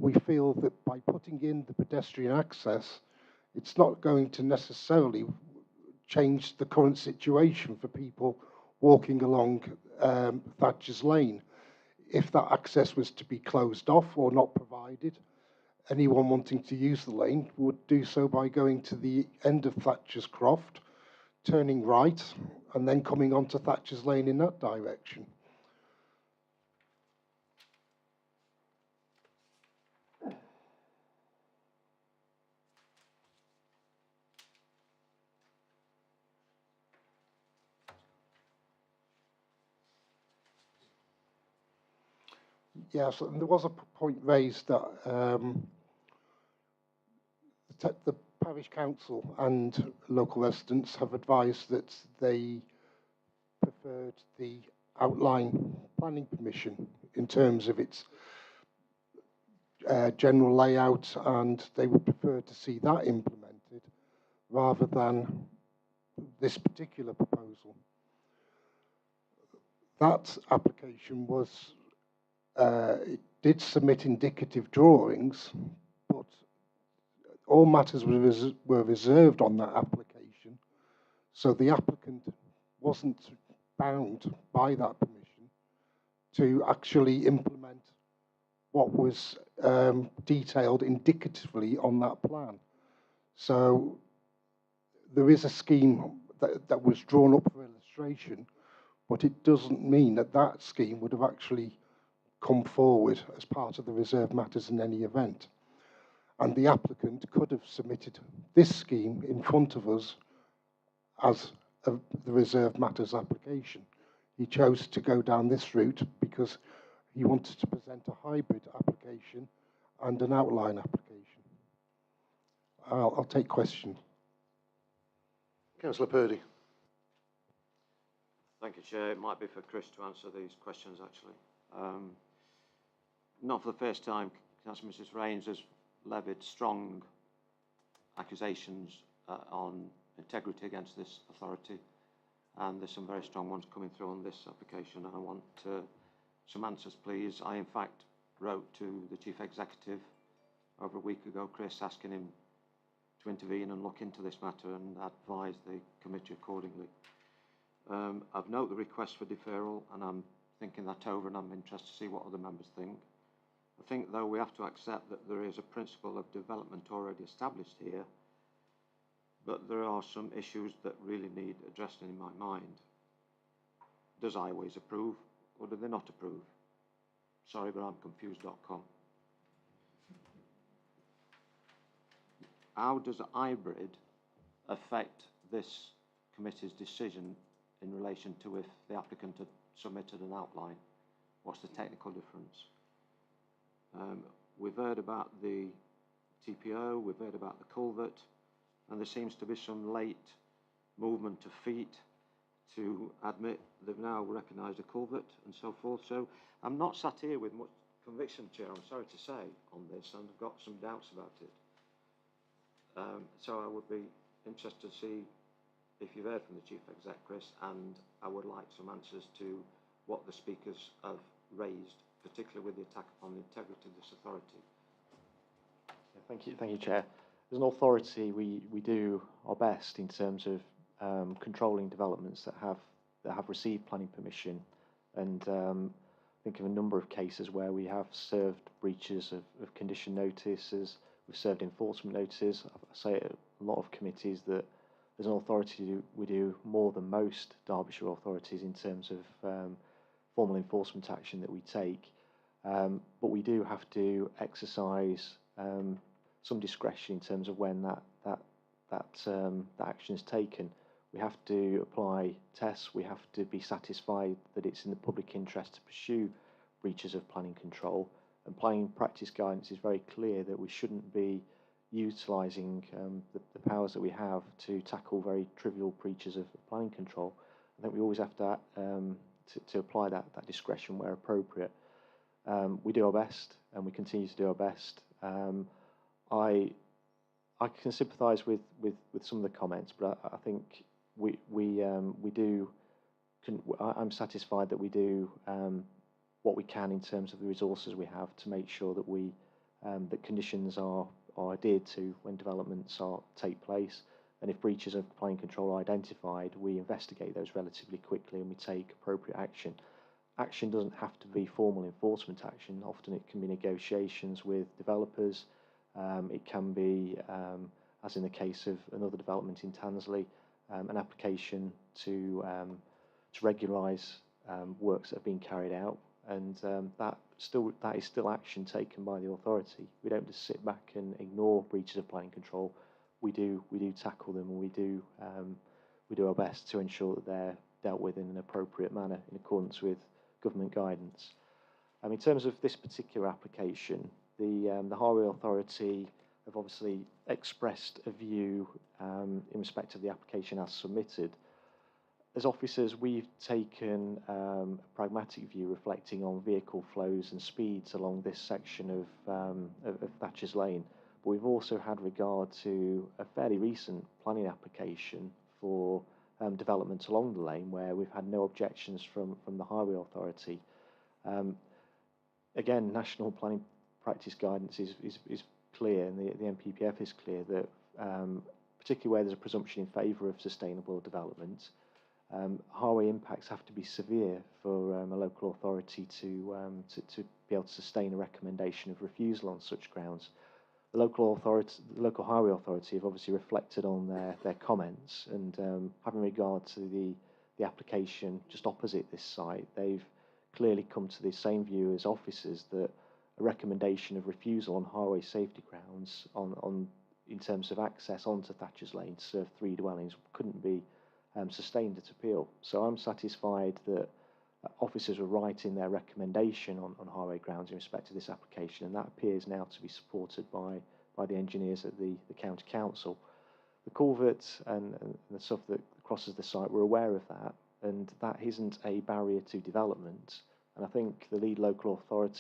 we feel that by putting in the pedestrian access, it's not going to necessarily change the current situation for people walking along Thatcher's Lane. If that access was to be closed off or not provided, anyone wanting to use the lane would do so by going to the end of Thatcher's Croft, turning right, and then coming onto Thatcher's Lane in that direction. Yes, and there was a point raised that the parish council and local residents have advised that they preferred the outline planning permission in terms of its general layout, and they would prefer to see that implemented rather than this particular proposal. That application was it did submit indicative drawings, but all matters were reserved on that application, so the applicant wasn't bound by that permission to actually implement what was detailed indicatively on that plan. So there is a scheme that was drawn up for illustration, but it doesn't mean that that scheme would have actually come forward as part of the reserved matters in any event. And the applicant could have submitted this scheme in front of us as the reserved matters application. He chose to go down this route because he wanted to present a hybrid application and an outline application. I'll take questions. Councillor Purdy. Thank you, Chair. It might be for Chris to answer these questions, actually. Not for the first time, Councillor Mrs Rains has levied strong accusations on integrity against this authority, and there's some very strong ones coming through on this application, and I want some answers, please. I, in fact, wrote to the Chief Executive over a week ago, Chris, asking him to intervene and look into this matter and advise the committee accordingly. I've noted the request for deferral, and I'm thinking that over, and I'm interested to see what other members think. I think, though, we have to accept that there is a principle of development already established here, but there are some issues that really need addressing in my mind. Does Highways approve, or do they not approve? Sorry, but I'm confused.com. How does hybrid affect this committee's decision in relation to if the applicant had submitted an outline? What's the technical difference? We've heard about the TPO, we've heard about the culvert, and there seems to be some late movement of feet to admit they've now recognised a culvert and so forth. So I'm not sat here with much conviction, Chair, I'm sorry to say, on this, and I've got some doubts about it. So I would be interested to see if you've heard from the Chief Exec, Chris, and I would like some answers to what the speakers have raised, particularly with the attack upon the integrity of this authority. Yeah, thank you, Chair. As an authority, we do our best in terms of controlling developments that have received planning permission, and think of a number of cases where we have served breaches of condition notices, we've served enforcement notices. I say at a lot of committees that as an authority we do more than most Derbyshire authorities in terms of formal enforcement action that we take, but we do have to exercise some discretion in terms of when that action is taken. We have to apply tests, we have to be satisfied that it's in the public interest to pursue breaches of planning control, and planning practice guidance is very clear that we shouldn't be utilising the powers that we have to tackle very trivial breaches of planning control. I think we always have to apply that discretion where appropriate. We do our best, and we continue to do our best. I can sympathise with some of the comments, but I think I'm satisfied that we do what we can in terms of the resources we have to make sure that that conditions are adhered to when developments take place, and if breaches of planning control are identified, we investigate those relatively quickly and we take appropriate action. Action doesn't have to be formal enforcement action. Often it can be negotiations with developers. It can be, as in the case of another development in Tansley, an application to regularise works that have been carried out, and that is still action taken by the authority. We don't just sit back and ignore breaches of planning control. We do tackle them, and we do our best to ensure that they're dealt with in an appropriate manner in accordance with government guidance. In terms of this particular application, the Highway Authority have obviously expressed a view in respect of the application as submitted. As officers, we've taken a pragmatic view reflecting on vehicle flows and speeds along this section of Thatcher's Lane, but we've also had regard to a fairly recent planning application for development along the lane where we've had no objections from the Highway Authority. Again, national planning practice guidance is clear, and the NPPF is clear that particularly where there's a presumption in favour of sustainable development, highway impacts have to be severe for a local authority to be able to sustain a recommendation of refusal on such grounds. The local highway authority have obviously reflected on their comments, and having regard to the application just opposite this site, they've clearly come to the same view as officers that a recommendation of refusal on highway safety grounds in terms of access onto Thatcher's Lane to serve 3 dwellings couldn't be sustained at appeal. So I'm satisfied that officers were right in their recommendation on highway grounds in respect to this application, and that appears now to be supported by the engineers at the County Council. The culvert and the stuff that crosses the site, we're aware of that, and that isn't a barrier to development. And I think the lead local flood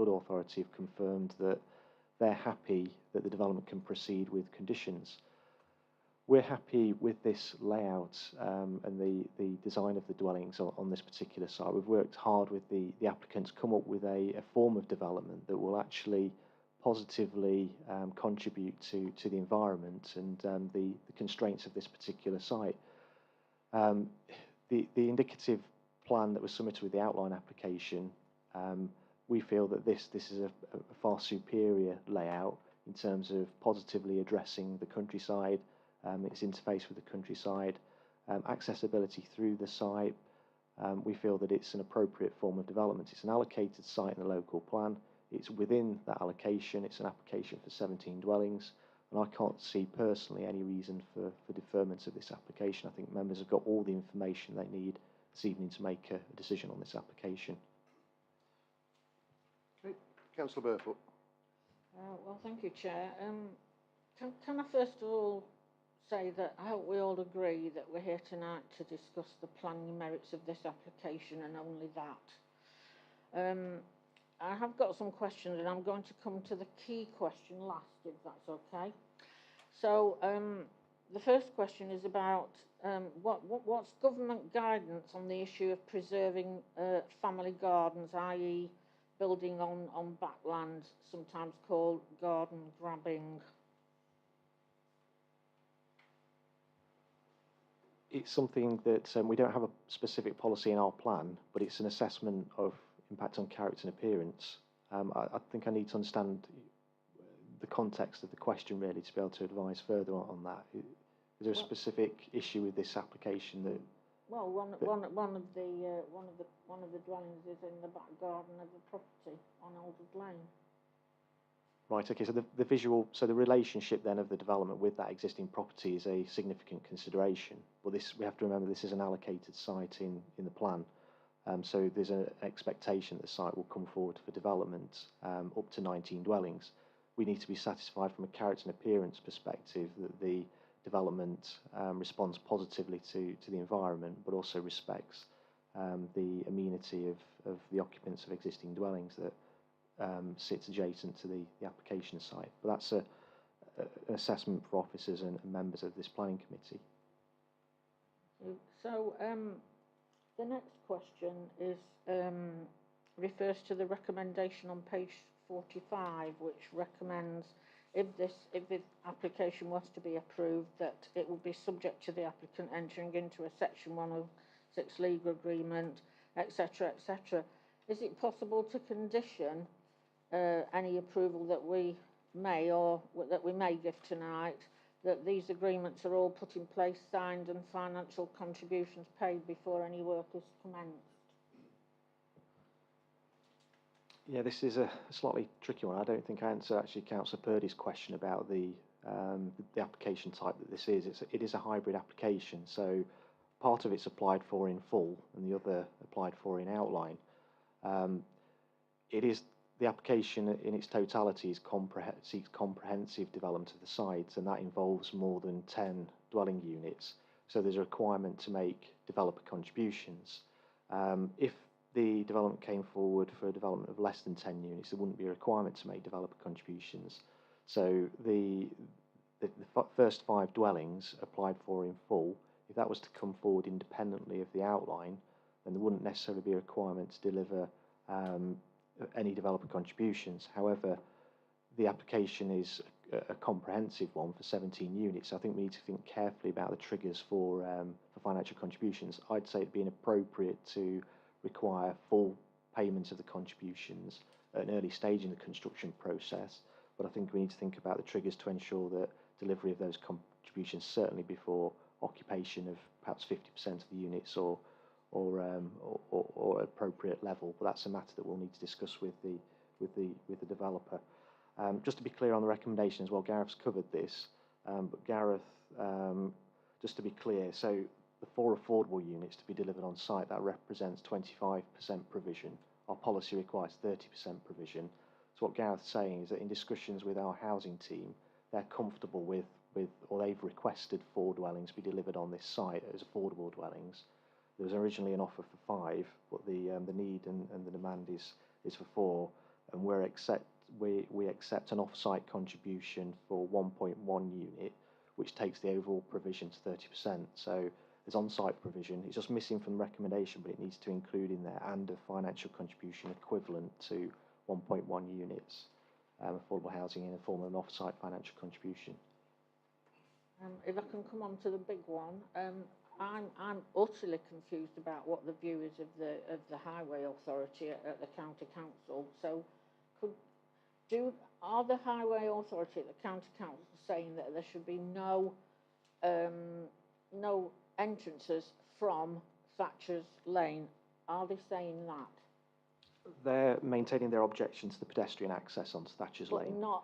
authority have confirmed that they're happy that the development can proceed with conditions. We're happy with this layout and the design of the dwellings on this particular site. We've worked hard with the applicants to come up with a form of development that will actually positively contribute to the environment and the constraints of this particular site. The indicative plan that was submitted with the outline application, we feel that this is a far superior layout in terms of positively addressing the countryside, its interface with the countryside, accessibility through the site. We feel that it's an appropriate form of development. It's an allocated site in the local plan. It's within that allocation. It's an application for 17 dwellings. And I can't see personally any reason for deferment of this application. I think members have got all the information they need this evening to make a decision on this application. Okay. Councillor Burfoot. Well, thank you, Chair. Can I first of all say that I hope we all agree that we're here tonight to discuss the planning merits of this application and only that. I have got some questions and I'm going to come to the key question last, if that's okay. So the first question is about what's government guidance on the issue of preserving family gardens, i.e. building on backland, sometimes called garden grabbing? It's something that we don't have a specific policy in our plan, but it's an assessment of impact on character and appearance. I think I need to understand the context of the question really to be able to advise further on that. Is there a specific issue with this application that? Well, one of the dwellings is in the back garden of the property on Aldred Lane. Right. Okay. So the relationship then of the development with that existing property is a significant consideration. But we have to remember this is an allocated site in the plan. So there's an expectation that the site will come forward for development up to 19 dwellings. We need to be satisfied from a character and appearance perspective that the development responds positively to the environment, but also respects the amenity of the occupants of existing dwellings that sits adjacent to the application site. But that's an assessment for officers and members of this planning committee. So the next question is refers to the recommendation on page 45, which recommends if the application was to be approved, that it would be subject to the applicant entering into a section 106 legal agreement, etc., etc. Is it possible to condition any approval that we may give tonight, that these agreements are all put in place, signed, and financial contributions paid before any work is commenced? Yeah, this is a slightly tricky one. I don't think I answered actually Councillor Purdy's question about the application type that this is. It is a hybrid application, so part of it's applied for in full and the other applied for in outline. The application in its totality seeks comprehensive development of the site, and that involves more than 10 dwelling units. So there's a requirement to make developer contributions. If the development came forward for a development of less than 10 units, there wouldn't be a requirement to make developer contributions. So the first 5 dwellings applied for in full. If that was to come forward independently of the outline, then there wouldn't necessarily be a requirement to deliver any developer contributions. However, the application is a comprehensive one for 17 units. So I think we need to think carefully about the triggers for financial contributions. I'd say it'd be inappropriate to require full payment of the contributions at an early stage in the construction process, but I think we need to think about the triggers to ensure that delivery of those contributions certainly before occupation of perhaps 50% of the units or appropriate level. But that's a matter that we'll need to discuss with the developer. Just to be clear on the recommendation as well, Gareth's covered this, but Gareth, just to be clear, so the 4 affordable units to be delivered on site, that represents 25% provision. Our policy requires 30% provision. So what Gareth's saying is that in discussions with our housing team, they're comfortable with with, or they've requested 4 dwellings be delivered on this site as affordable dwellings. There was originally an offer for 5, but the need and the demand is for 4, and we accept an off-site contribution for 1.1 unit, which takes the overall provision to 30%. So there's on-site provision. It's just missing from the recommendation, but it needs to include in there and a financial contribution equivalent to 1.1 units, affordable housing in the form of an off-site financial contribution. If I can come on to the big one, I'm utterly confused about what the view is of the Highway Authority at the County Council. So, are the Highway Authority at the County Council saying that there should be no entrances from Thatcher's Lane? Are they saying that? They're maintaining their objection to the pedestrian access onto Thatcher's Lane. But not.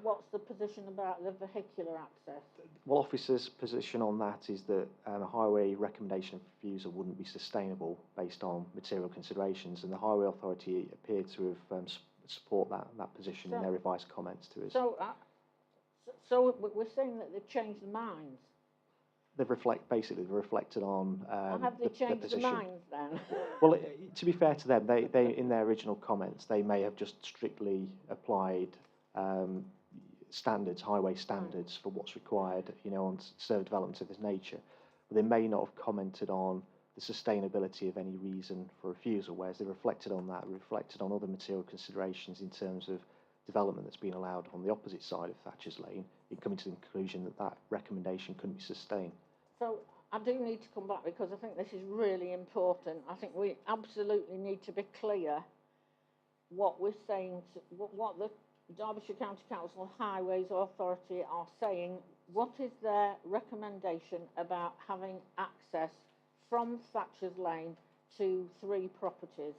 What's the position about the vehicular access? Well, officers' position on that is that a highway recommendation of refusal wouldn't be sustainable based on material considerations, and the Highway Authority appeared to have support that position in their revised comments to us. So we're saying that they've changed their minds. They've reflected on have they changed their minds then? Well, to be fair to them, they in their original comments, they may have just strictly applied standards, highway standards for what's required, on served developments of this nature. But they may not have commented on the sustainability of any reason for refusal, whereas they reflected on that, reflected on other material considerations in terms of development that's been allowed on the opposite side of Thatcher's Lane, in coming to the conclusion that that recommendation couldn't be sustained. So I do need to come back because I think this is really important. I think we absolutely need to be clear what we're saying, what the Derbyshire County Council Highways Authority are saying. What is their recommendation about having access from Thatcher's Lane to 3 properties?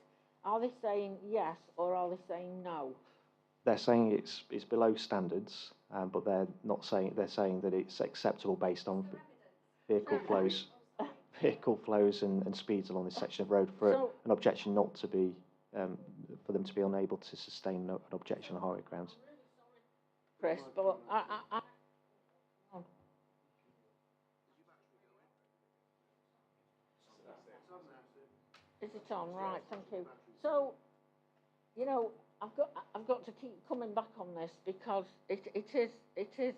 Are they saying yes or are they saying no? They're saying it's below standards, but they're not saying. They're saying that it's acceptable based on vehicle flows and speeds along this section of road. For an objection not to be, for them to be unable to sustain an objection on highway grounds. Chris, but Is it on? Right, thank you. So, I've got to keep coming back on this because it is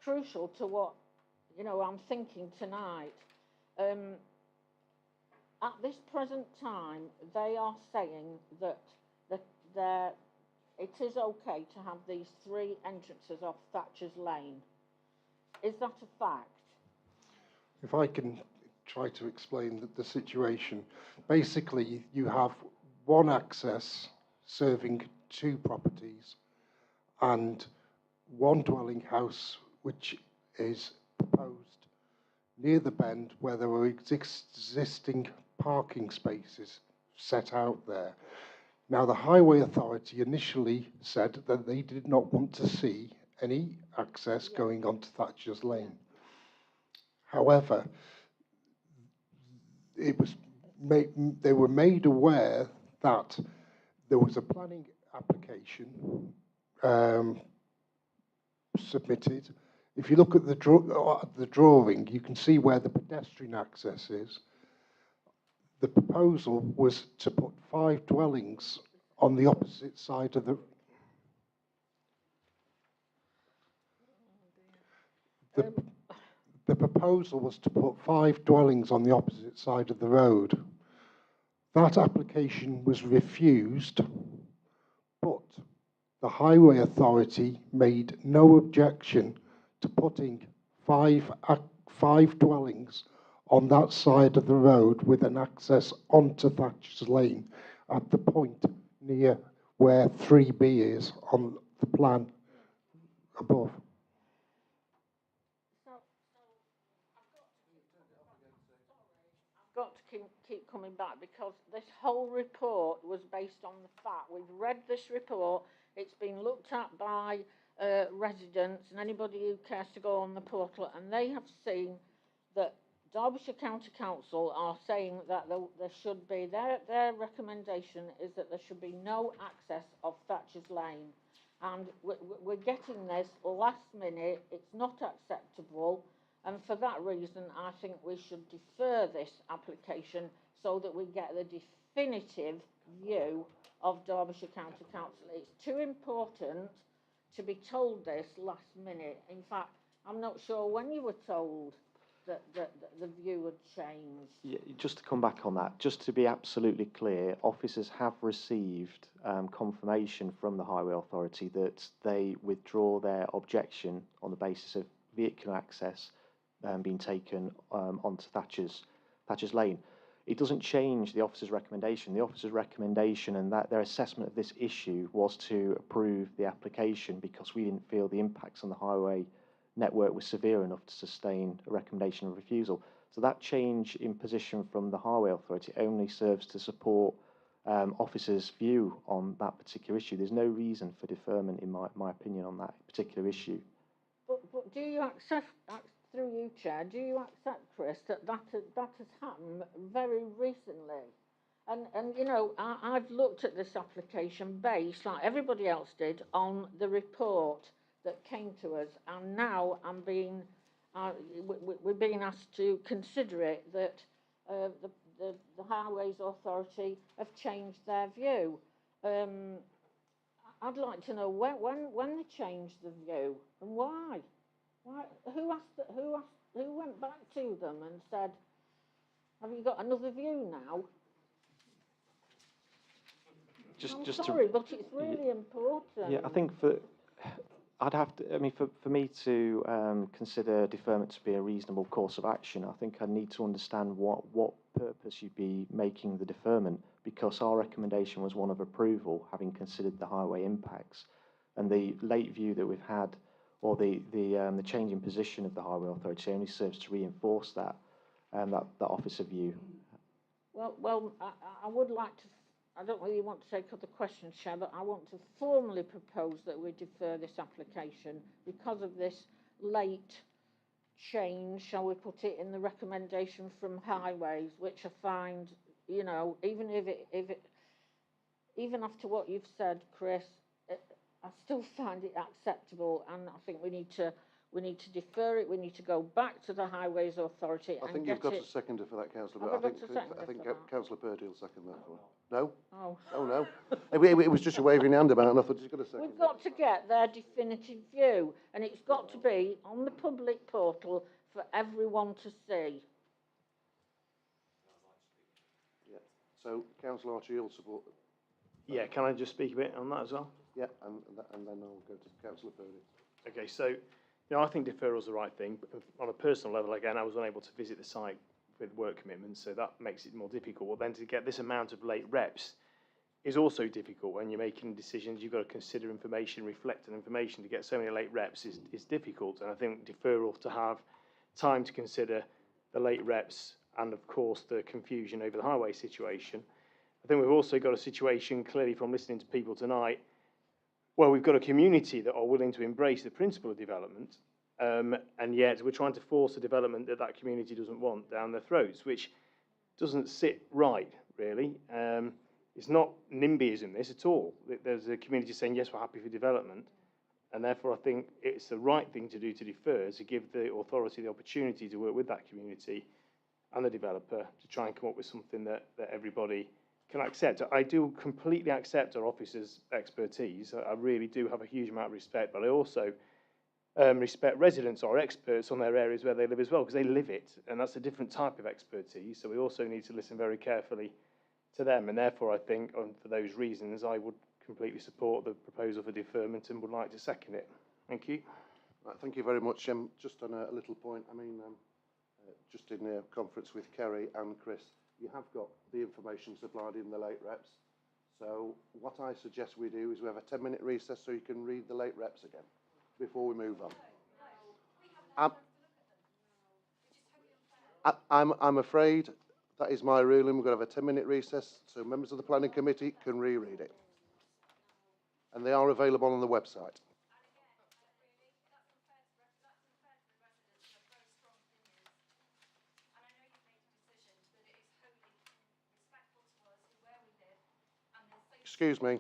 crucial to what I'm thinking tonight. At this present time, they are saying that it is okay to have these 3 entrances off Thatcher's Lane. Is that a fact? If I can try to explain the situation. Basically, you have one access serving 2 properties and one dwelling house which is proposed near the bend where there were existing parking spaces set out there. Now, the Highway Authority initially said that they did not want to see any access going onto Thatcher's Lane. However, they were made aware that there was a planning application submitted. If you look at the drawing, you can see where the pedestrian access is. The proposal was to put 5 dwellings on the opposite side of the proposal was to put 5 dwellings on the opposite side of the road. That application was refused, but the Highway Authority made no objection to putting 5 dwellings on that side of the road with an access onto Thatcher's Lane at the point near where 3B is on the plan above. Got to keep coming back because this whole report was based on the fact we've read this report. It's been looked at by residents and anybody who cares to go on the portal, and they have seen that Derbyshire County Council are saying that there should be their recommendation is that there should be no access of Thatcher's Lane. and we're getting this last minute. It's not acceptable, and for that reason I think we should defer this application so that we get the definitive view of Derbyshire County Council. It's too important to be told this last minute. In fact, I'm not sure when you were told that the view had changed. Yeah, just to come back on that, just to be absolutely clear, officers have received confirmation from the Highway Authority that they withdraw their objection on the basis of vehicular access being taken onto Thatcher's Lane. It doesn't change the officer's recommendation. The officer's recommendation and that their assessment of this issue was to approve the application because we didn't feel the impacts on the highway network was severe enough to sustain a recommendation of refusal. So that change in position from the Highway Authority only serves to support officers' view on that particular issue. There's no reason for deferment, in my opinion, on that particular issue. But do you accept, through you, Chair, do you accept, Chris, that has happened very recently? And you know, I've looked at this application based, like everybody else did, on the report that came to us, and now I'm being, we're being asked to consider it that the Highways Authority have changed their view. I'd like to know when they changed the view and why. Who went back to them and said, "Have you got another view now?" I'm sorry, but it's really important. Yeah, I think I'd have to, I mean, for me to consider deferment to be a reasonable course of action, I think I need to understand what purpose you'd be making the deferment, because our recommendation was one of approval, having considered the highway impacts, and the late view that we've had, or the change in position of the Highway Authority only serves to reinforce that officer view. Well, I would like to. I don't really want to take other questions, Chair, but I want to formally propose that we defer this application because of this late change, shall we put it, in the recommendation from Highways, which I find, you know, even even after what you've said, Chris, I still find it acceptable, and I think we need to defer it. We need to go back to the Highways Authority. I think you've got a seconder for that, Councillor. Have I got a seconder? I think Councillor Purdy will second that for. No? Oh. Oh no. It was just a waving hand about, and I thought you've got a second. We've got to get their definitive view, and it's got to be on the public portal for everyone to see. Yeah. So, Councillor Archer, you'll support. Yeah, can I just speak a bit on that as well? Yeah, and then I'll go to Councillor Purdy. Okay, so, you know, I think deferral is the right thing. But on a personal level, again, I was unable to visit the site with work commitments, so that makes it more difficult. Well, then to get this amount of late reps is also difficult. When you're making decisions, you've got to consider information, reflect on information. To get so many late reps is difficult, and I think deferral, to have time to consider the late reps and, of course, the confusion over the highway situation. I think we've also got a situation, clearly from listening to people tonight, where we've got a community that are willing to embrace the principle of development, and yet we're trying to force a development that community doesn't want down their throats, which doesn't sit right, really. It's not NIMBYism, this at all. There's a community saying, yes, we're happy for development, and therefore I think it's the right thing to do to defer, to give the authority the opportunity to work with that community and the developer to try and come up with something that everybody can accept. I do completely accept our officers' expertise. I really do have a huge amount of respect, but I also respect residents or experts on their areas where they live as well, because they live it, and that's a different type of expertise. So we also need to listen very carefully to them, and therefore I think, for those reasons, I would completely support the proposal for deferment and would like to second it. Thank you. Right, thank you very much. Just on a little point, I mean, just in a conference with Kerry and Chris, you have got the information supplied in the late reps. So what I suggest we do is we have a 10-minute recess so you can read the late reps again before we move on. I'm afraid that is my ruling. We're going to have a 10-minute recess so members of the planning committee can reread it. And they are available on the website. Excuse me.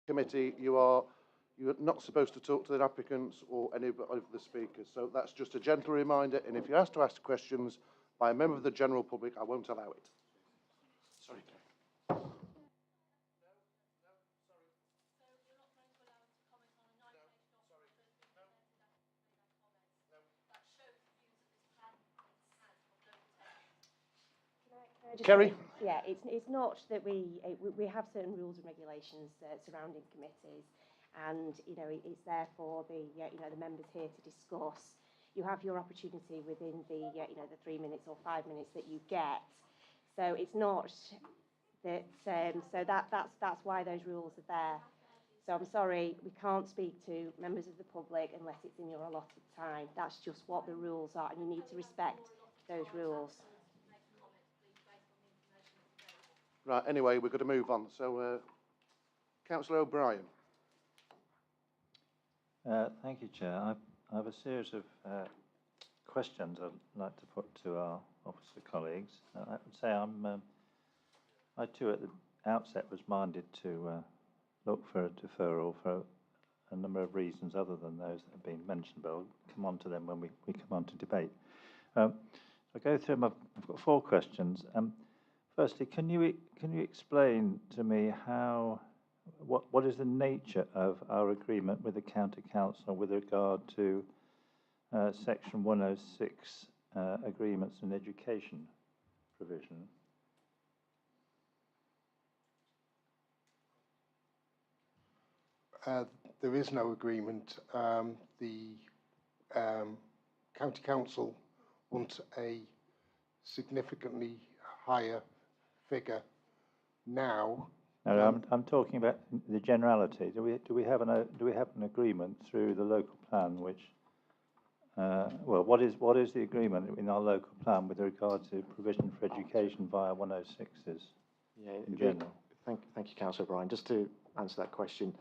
committee, you're not supposed to talk to the applicants or any of the speakers. So that's just a gentle reminder. And if you're asked to ask questions by a member of the general public, I won't allow it. Sorry. Kerry? Yeah, it's not that we have certain rules and regulations surrounding committees, and it's there for the the members here to discuss. You have your opportunity within the the 3 minutes or 5 minutes that you get. So it's not that so that's why those rules are there. So I'm sorry, we can't speak to members of the public unless it's in your allotted time. That's just what the rules are, and you need to respect those rules. Right, anyway, we're going to move on. So, Councillor O'Brien. Thank you, Chair. I have a series of questions I'd like to put to our officer colleagues. I would say I too at the outset was minded to look for a deferral for a number of reasons other than those that have been mentioned, but I'll come on to them when we come on to debate. I'll go through them. I've got 4 questions. Firstly, can you explain to me what is the nature of our agreement with the County Council with regard to Section 106 agreements and education provision? There is no agreement. The County Council wants a significantly higher figure now. No, I'm talking about the generality. Do we have an agreement through the local plan which well, what is the agreement in our local plan with regard to provision for education via 106s in general? Thank you, Councillor O'Brien. Just to answer that question,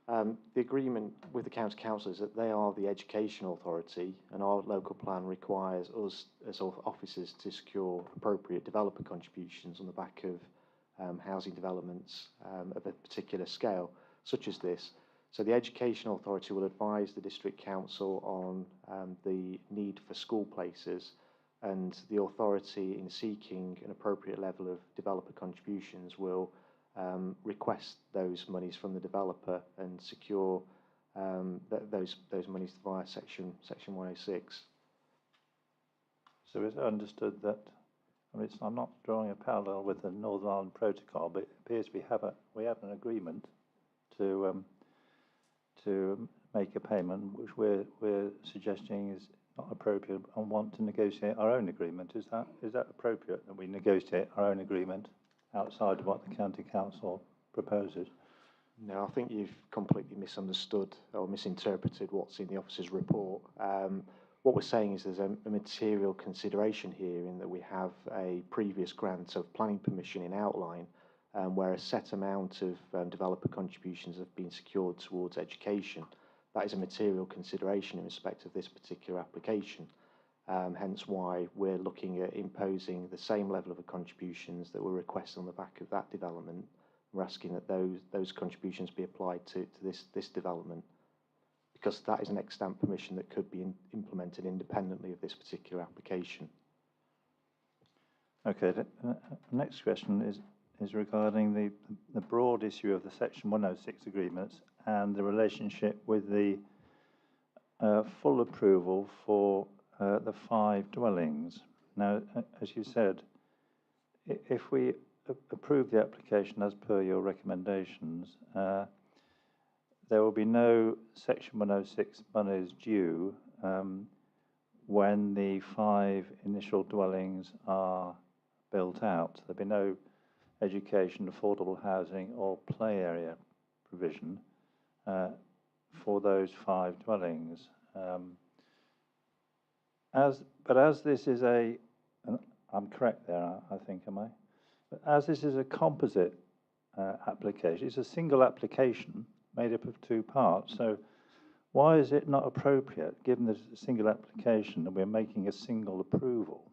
the agreement with the County Council is that they are the education authority, and our local plan requires us as officers to secure appropriate developer contributions on the back of housing developments of a particular scale, such as this. So the education authority will advise the district council on the need for school places, and the authority, in seeking an appropriate level of developer contributions, will request those monies from the developer and secure those monies via Section 106. So is it understood that, I mean, I'm not drawing a parallel with the Northern Ireland Protocol, but it appears we have an agreement to make a payment which we're suggesting is not appropriate and want to negotiate our own agreement. Is that appropriate that we negotiate our own agreement outside of what the County Council proposes? No, I think you've completely misunderstood or misinterpreted what's in the officer's report. What we're saying is there's a material consideration here in that we have a previous grant of planning permission in outline where a set amount of developer contributions have been secured towards education. That is a material consideration in respect of this particular application. Hence why we're looking at imposing the same level of contributions that were requested on the back of that development. We're asking that those contributions be applied to this development, because that is an extant permission that could be implemented independently of this particular application. Okay, the next question is regarding the broad issue of the Section 106 agreements and the relationship with the full approval for the 5 dwellings. Now, as you said, if we approve the application as per your recommendations, there will be no Section 106 monies due when the 5 initial dwellings are built out. There'll be no education, affordable housing or play area provision for those 5 dwellings. But as this is I'm correct there, I think, am I? But as this is a composite application, it's a single application made up of 2 parts. So why is it not appropriate, given that it's a single application and we're making a single approval,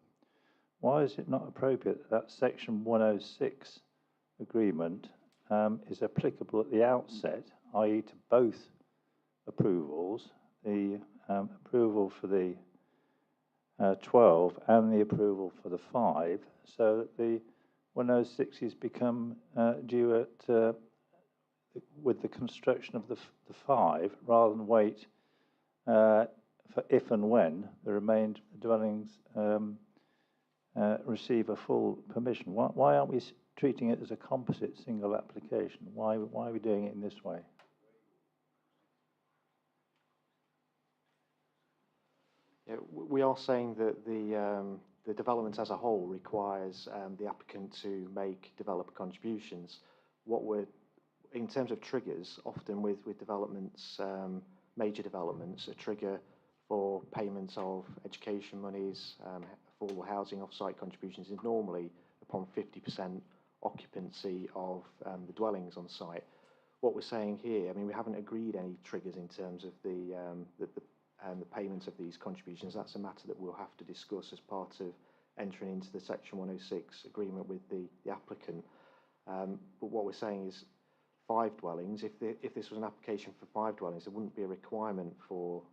why is it not appropriate that Section 106 agreement is applicable at the outset, i.e. to both approvals, the approval for the 12 and the approval for the 5, so that the 106s become due at with the construction of the 5, rather than wait for if and when the remainder of the dwellings receive a full permission. Why aren't we treating it as a composite single application? Why are we doing it in this way? Yeah, we are saying that the development as a whole requires the applicant to make developer contributions. In terms of triggers, often with developments, major developments, a trigger for payments of education monies, affordable housing off-site contributions is normally upon 50% occupancy of the dwellings on site. What we're saying here, I mean, we haven't agreed any triggers in terms of the payment of these contributions. That's a matter that we'll have to discuss as part of entering into the Section 106 agreement with the applicant. But what we're saying is 5 dwellings. If this was an application for 5 dwellings, there wouldn't be a requirement for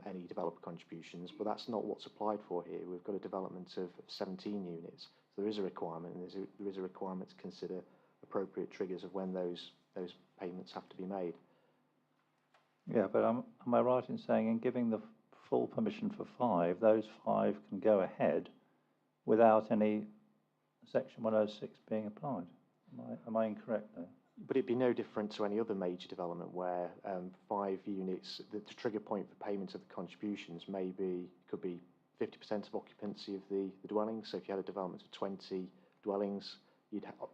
any developer contributions, but that's not what's applied for here. We've got a development of 17 units. So there is a requirement, and there is a requirement to consider appropriate triggers of when those payments have to be made. Yeah, but am I right in saying, in giving the full permission for 5, those 5 can go ahead without any Section 106 being applied? Am I incorrect there? But it'd be no different to any other major development where 5 units, the trigger point for payment of the contributions could be 50% of occupancy of the dwellings. So if you had a development of 20 dwellings,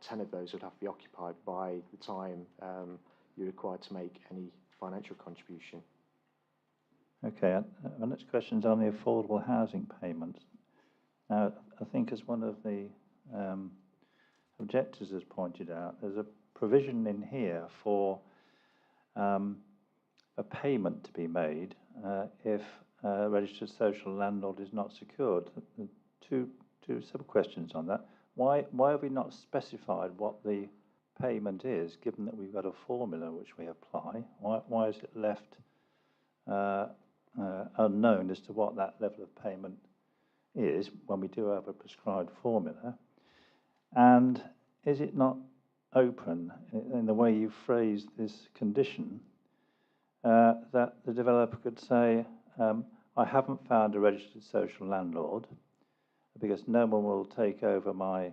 10 of those would have to be occupied by the time you're required to make any financial contribution. Okay, my next question is on the affordable housing payments. Now, I think as one of the objectors has pointed out, there's a provision in here for a payment to be made if a registered social landlord is not secured. Two sub-questions on that. Why have we not specified what the payment is, given that we've got a formula which we apply? Why is it left unknown as to what that level of payment is when we do have a prescribed formula? And is it not open in the way you phrase this condition that the developer could say, I haven't found a registered social landlord because no one will take over my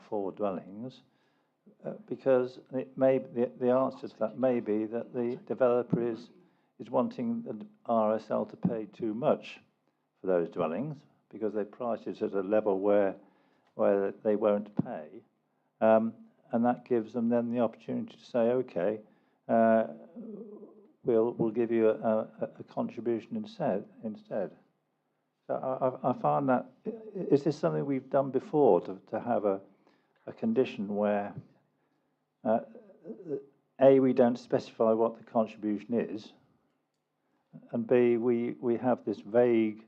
4 dwellings, because it may, the answer to that may be that the developer is wanting the RSL to pay too much for those dwellings because they price it at a level where they won't pay. And that gives them then the opportunity to say, okay, we'll give you a contribution instead. So I found that, is this something we've done before, to have a condition where A, we don't specify what the contribution is, and B, we have this vague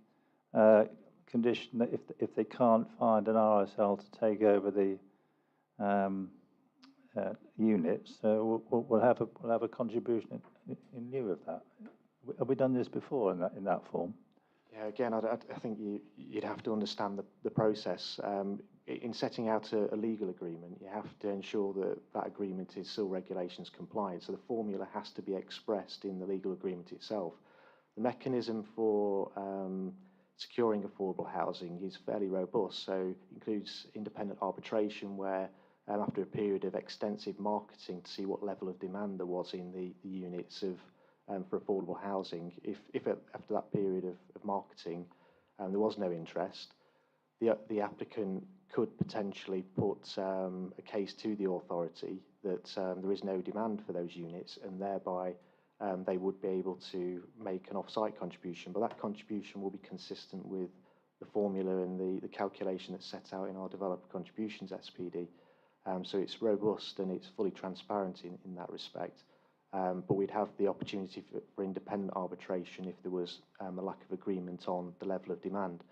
condition that if they can't find an RSL to take over the units, so we'll have a contribution in lieu of that. Have we done this before in that form? Yeah, again, I think you'd have to understand the process. In setting out a legal agreement, you have to ensure that that agreement is still regulations compliant. So the formula has to be expressed in the legal agreement itself. The mechanism for securing affordable housing is fairly robust. So it includes independent arbitration where after a period of extensive marketing to see what level of demand there was in the units for affordable housing, if after that period of marketing there was no interest, the applicant could potentially put a case to the authority that there is no demand for those units, and thereby they would be able to make an off-site contribution. But that contribution will be consistent with the formula and the calculation that's set out in our developer contributions SPD. So it's robust and it's fully transparent in that respect. But we'd have the opportunity for independent arbitration if there was a lack of agreement on the level of demand.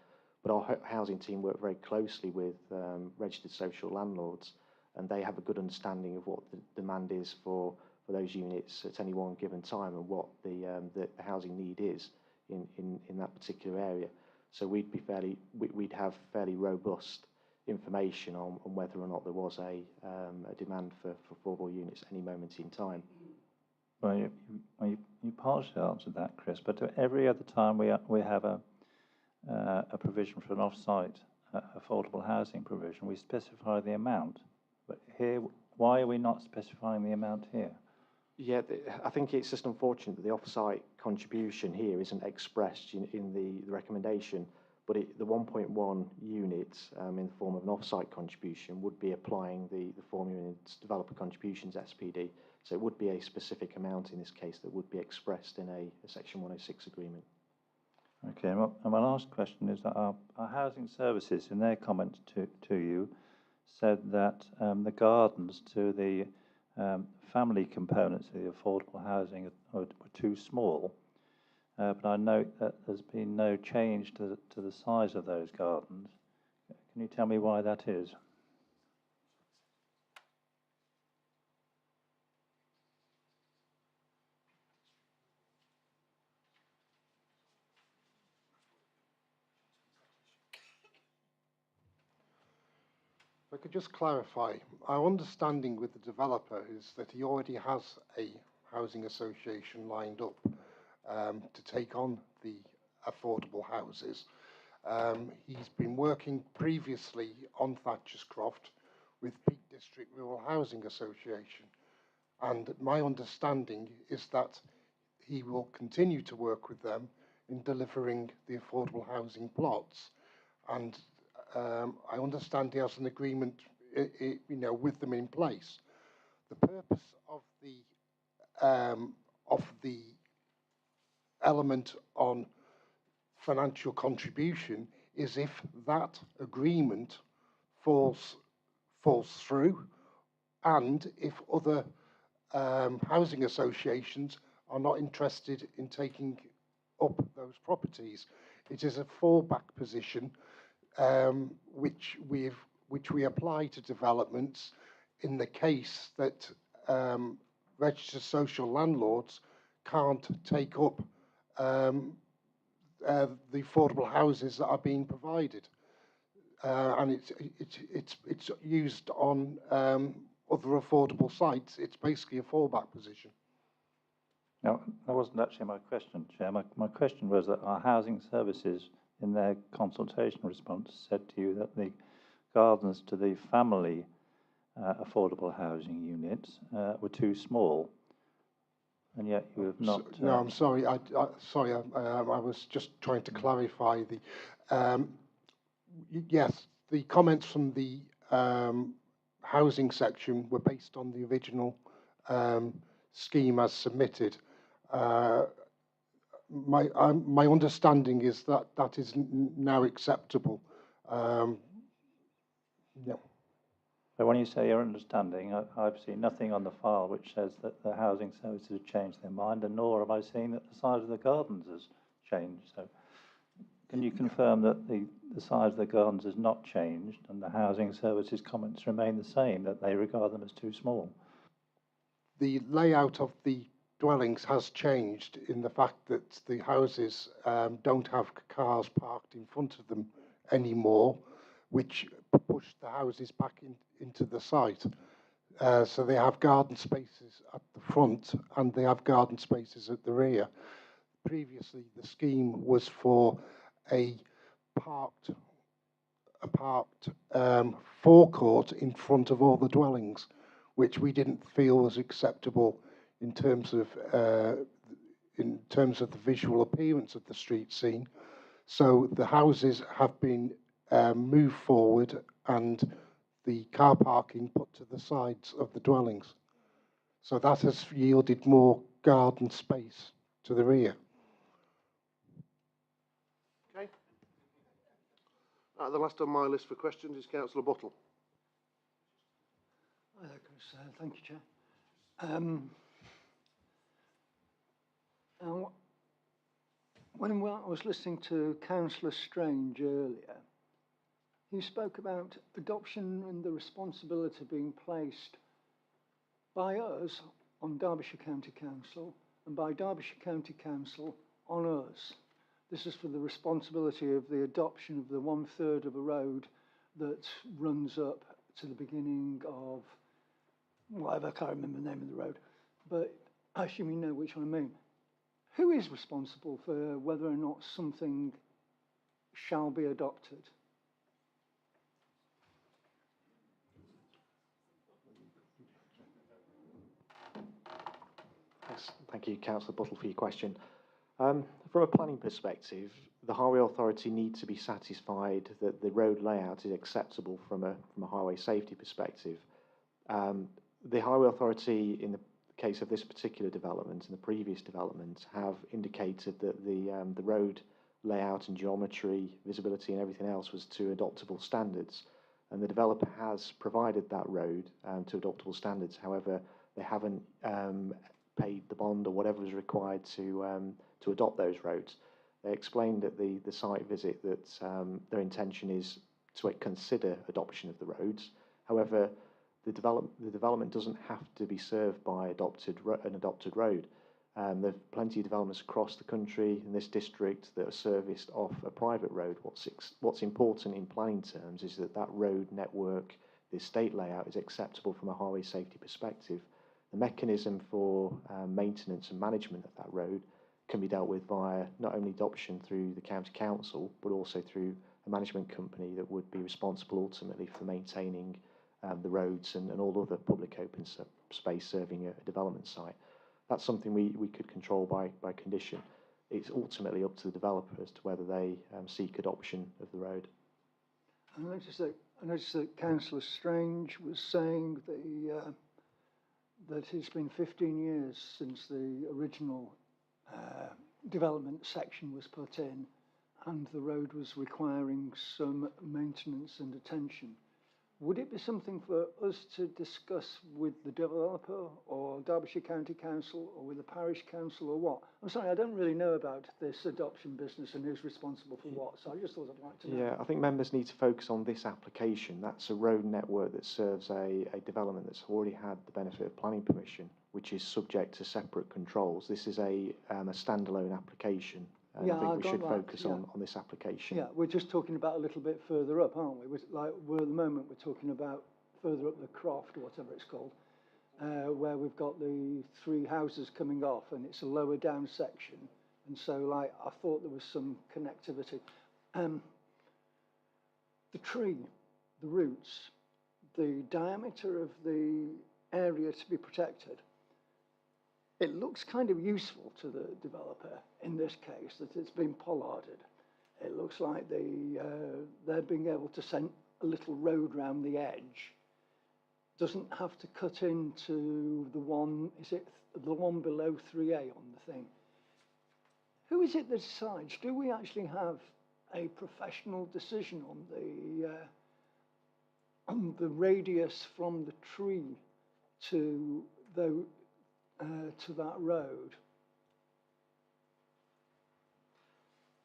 But our housing team work very closely with registered social landlords and they have a good understanding of what the demand is for those units at any one given time and what the housing need is in that particular area. So we'd have fairly robust information on whether or not there was a demand for affordable units at any moment in time. Well, you partially answered that, Chris, but every other time we have a provision for an off-site affordable housing provision, we specify the amount. But here, why are we not specifying the amount here? Yeah, I think it's just unfortunate that the off-site contribution here isn't expressed in the recommendation, but the 1.1 units in the form of an off-site contribution would be applying the formula in developer contributions SPD. So it would be a specific amount in this case that would be expressed in a Section 106 agreement. Okay, and my last question is that our housing services, in their comment to you, said that the gardens to the family components of the affordable housing were too small. But I note that there's been no change to the size of those gardens. Can you tell me why that is? If I could just clarify, our understanding with the developer is that he already has a housing association lined up to take on the affordable houses. He's been working previously on Thatcher's Croft with Peak District Rural Housing Association, and my understanding is that he will continue to work with them in delivering the affordable housing plots, and I understand he has an agreement, with them in place. The purpose of the element on financial contribution is if that agreement falls through, and if other housing associations are not interested in taking up those properties. It is a fallback position which we apply to developments in the case that registered social landlords can't take up the affordable houses that are being provided, and it's used on other affordable sites. It's basically a fallback position. No, that wasn't actually my question, Chair. My question was that our housing services, in their consultation response, said to you that the gardens to the family affordable housing units were too small, and yet you have not. No, I'm sorry. I was just trying to clarify the. Yes, the comments from the housing section were based on the original scheme as submitted. My understanding is that that is now acceptable. Yeah. So when you say your understanding, I've seen nothing on the file which says that the housing services have changed their mind, and nor have I seen that the size of the gardens has changed. So can you confirm that the size of the gardens has not changed and the housing services comments remain the same, that they regard them as too small? The layout of the dwellings has changed in the fact that the houses don't have cars parked in front of them anymore, which push the houses back into the site. So they have garden spaces at the front and they have garden spaces at the rear. Previously, the scheme was for a parked forecourt in front of all the dwellings, which we didn't feel was acceptable in terms of the visual appearance of the street scene. So the houses have been moved forward and the car parking put to the sides of the dwellings. So that has yielded more garden space to the rear. Okay. The last on my list for questions is Councillor Buttle. Hi there, Chris. Thank you, Chair. When I was listening to Councillor Strange earlier, he spoke about adoption and the responsibility being placed by us on Derbyshire County Council and by Derbyshire County Council on us. This is for the responsibility of the adoption of the 1/3 of a road that runs up to the beginning of whatever, I can't remember the name of the road, but I assume you know which one I mean. Who is responsible for whether or not something shall be adopted? Yes, thank you, Councillor Buttle, for your question. From a planning perspective, the Highway Authority need to be satisfied that the road layout is acceptable from a highway safety perspective. The Highway Authority, in the case of this particular development and the previous development, have indicated that the road layout and geometry, visibility and everything else was to adoptable standards, and the developer has provided that road to adoptable standards. However, they haven't paid the bond or whatever is required to adopt those roads. They explained at the site visit that their intention is to consider adoption of the roads. However, the development doesn't have to be served by an adopted road. There are plenty of developments across the country in this district that are serviced off a private road. What's important in planning terms is that that road network, the estate layout, is acceptable from a highway safety perspective. The mechanism for maintenance and management of that road can be dealt with via not only adoption through the county council, but also through a management company that would be responsible ultimately for maintaining the roads and all other public open space serving a development site. That's something we could control by condition. It's ultimately up to the developer as to whether they seek adoption of the road. I noticed that Councillor Strange was saying that it's been 15 years since the original development section was put in and the road was requiring some maintenance and attention. Would it be something for us to discuss with the developer or Derbyshire County Council or with the parish council or what? I'm sorry, I don't really know about this adoption business and who's responsible for what, so I just thought I'd like to know. Yeah, I think members need to focus on this application. That's a road network that serves a development that's already had the benefit of planning permission, which is subject to separate controls. This is a standalone application. And I think we should focus on this application. Yeah, we're just talking about a little bit further up, aren't we? We're at the moment we're talking about further up the croft or whatever it's called, where we've got the 3 houses coming off and it's a lower down section. And so I thought there was some connectivity. The tree, the roots, the diameter of the area to be protected, it looks kind of useful to the developer in this case that it's been pollarded. It looks like they're being able to send a little road round the edge. Doesn't have to cut into the one, is it the one below 3A on the thing? Who is it that decides? Do we actually have a professional decision on the radius from the tree to that road?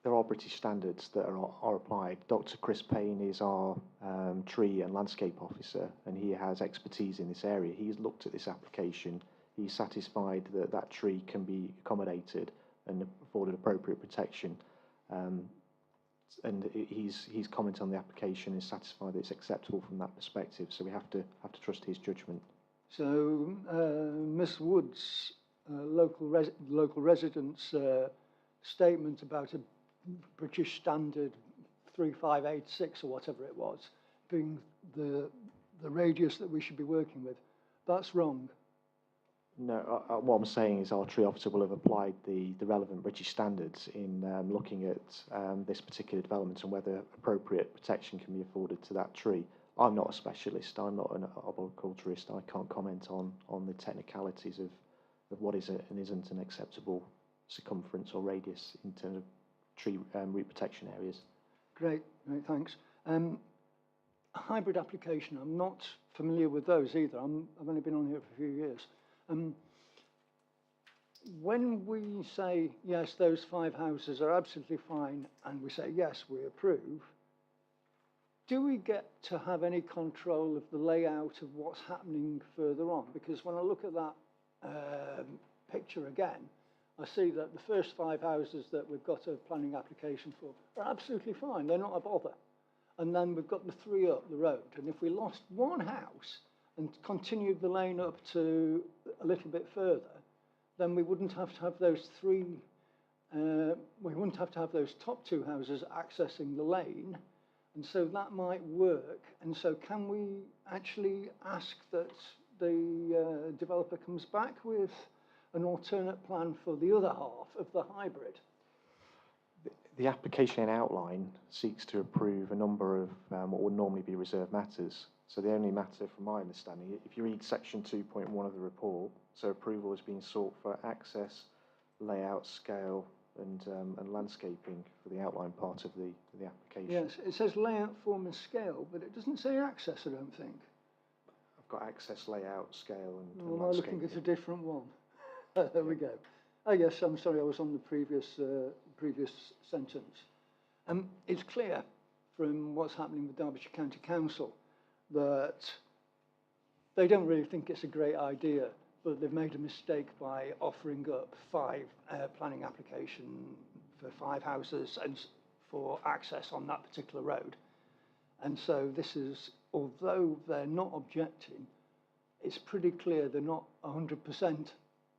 There are British standards that are applied. Dr. Chris Payne is our tree and landscape officer, and he has expertise in this area. He's looked at this application. He's satisfied that that tree can be accommodated and afforded appropriate protection. And he's commented on the application and is satisfied that it's acceptable from that perspective. So we have to trust his judgment. So Miss Wood's local resident's statement about a British standard 3586 or whatever it was being the radius that we should be working with, that's wrong. No, what I'm saying is our tree officer will have applied the relevant British standards in looking at this particular development and whether appropriate protection can be afforded to that tree. I'm not a specialist, I'm not an arboriculturist, I can't comment on the technicalities of what is and isn't an acceptable circumference or radius in terms of tree root protection areas. Great, thanks. A hybrid application, I'm not familiar with those either. I've only been on here for a few years. When we say, yes, those 5 houses are absolutely fine, and we say, yes, we approve, do we get to have any control of the layout of what's happening further on? Because when I look at that picture again, I see that the first 5 houses that we've got a planning application for are absolutely fine. They're not a bother. And then we've got the 3 up the road. And if we lost one house and continued the lane up to a little bit further, then we wouldn't have to have those 3, we wouldn't have to have those top 2 houses accessing the lane. And so that might work. And so can we actually ask that the developer comes back with an alternate plan for the other half of the hybrid? The application in outline seeks to approve a number of what would normally be reserved matters. So the only matter, from my understanding, if you read section 2.1 of the report, so approval is being sought for access, layout, scale, and landscaping for the outline part of the application. Yes, it says layout, form and scale, but it doesn't say access, I don't think. I've got access, layout, scale and Or am I looking at a different one? There we go. Oh yes, I'm sorry, I was on the previous sentence. It's clear from what's happening with Derbyshire County Council that they don't really think it's a great idea, but they've made a mistake by offering up 5 planning application for 5 houses and for access on that particular road. And so this is, although they're not objecting, it's pretty clear they're not 100%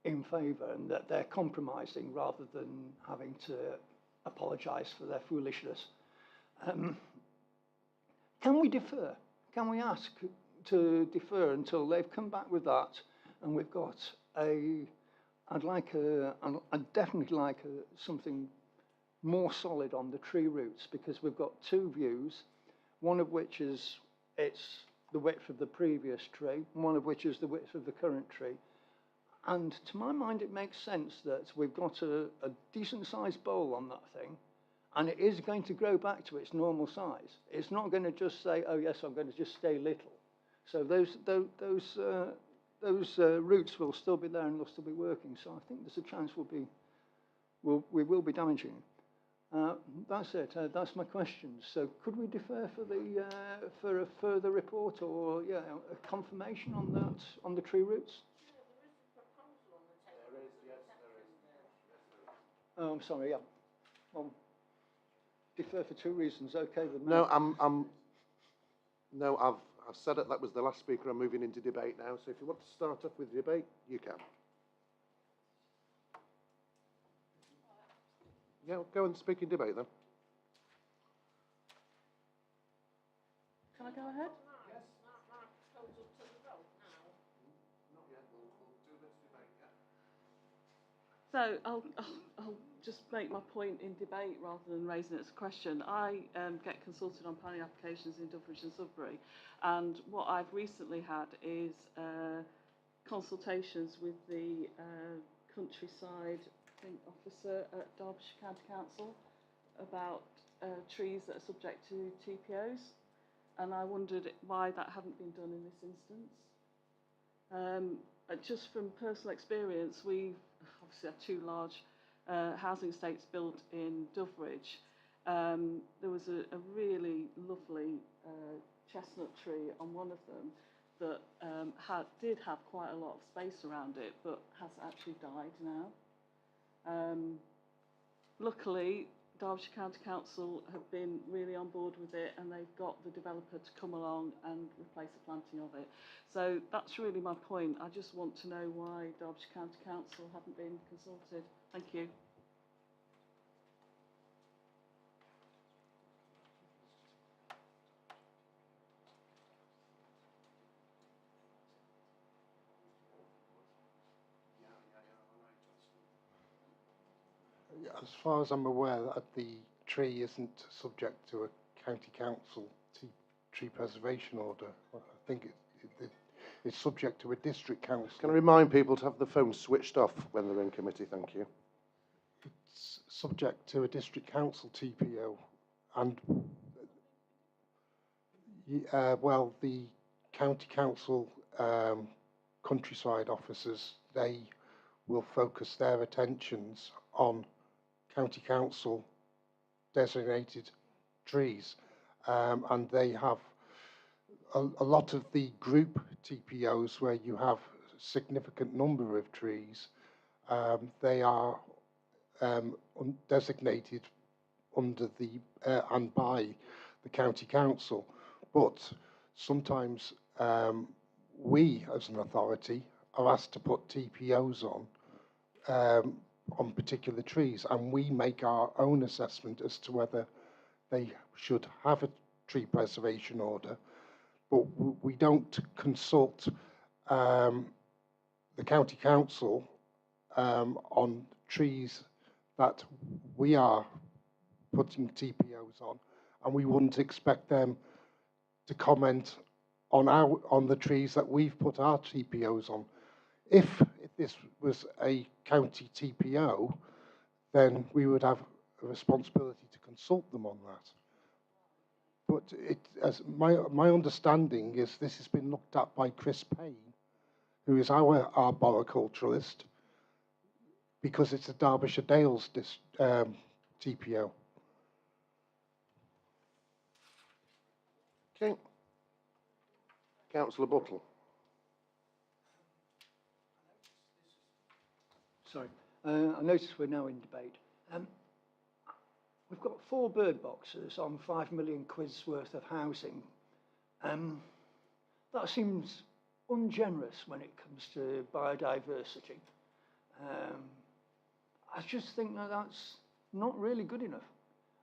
in favour and that they're compromising rather than having to apologise for their foolishness. Can we defer? Can we ask to defer until they've come back with that and we've got I'd definitely like something more solid on the tree roots, because we've got 2 views, one of which is it's the width of the previous tree, and one of which is the width of the current tree. And to my mind, it makes sense that we've got a decent sized bole on that thing, and it is going to grow back to its normal size. It's not going to just say, oh yes, I'm going to just stay little. So those roots will still be there and they'll still be working. So I think there's a chance we will be damaging them. That's it. That's my question. So could we defer for a further report or a confirmation on that, on the tree roots? Oh, I'm sorry. Yeah. Well, defer for 2 reasons. Okay. No, no, I've said it. That was the last speaker. I'm moving into debate now. So if you want to start off with debate, you can. Yeah, go and speak in debate then. Can I go ahead? Yes. Not yet. We'll do this debate. Yeah. So I'll just make my point in debate rather than raising it as a question. I get consulted on planning applications in Derbyshire and Sudbury, and what I've recently had is consultations with the countryside officer at Derbyshire County Council about trees that are subject to TPOs, and I wondered why that hadn't been done in this instance. Just from personal experience, we've obviously had 2 large housing estates built in Doveridge. There was a really lovely chestnut tree on one of them that did have quite a lot of space around it, but has actually died now. Luckily, Derbyshire County Council have been really on board with it, and they've got the developer to come along and replace the planting of it. So that's really my point. I just want to know why Derbyshire County Council haven't been consulted. Thank you. As far as I'm aware, the tree isn't subject to a county council tree preservation order. I think it's subject to a district council. Can I remind people to have the phone switched off when they're in committee? Thank you. It's subject to a district council TPO, and well, the county council countryside officers, they will focus their attentions on county council designated trees. and they have a lot of the group TPOs where you have a significant number of trees. They are designated under the and by the county council, but sometimes we as an authority are asked to put TPOs on particular trees, and we make our own assessment as to whether they should have a tree preservation order, but we don't consult the county council on trees that we are putting TPOs on, and we wouldn't expect them to comment on the trees that we've put our TPOs on. If this was a county TPO, then we would have a responsibility to consult them on that. But as my understanding is, this has been looked at by Chris Payne, who is our arboriculturalist, because it's a Derbyshire Dales TPO. Okay. Councillor Buttle. Sorry, I notice we're now in debate. We've got 4 bird boxes on 5 million quid's worth of housing. That seems ungenerous when it comes to biodiversity. I just think that that's not really good enough.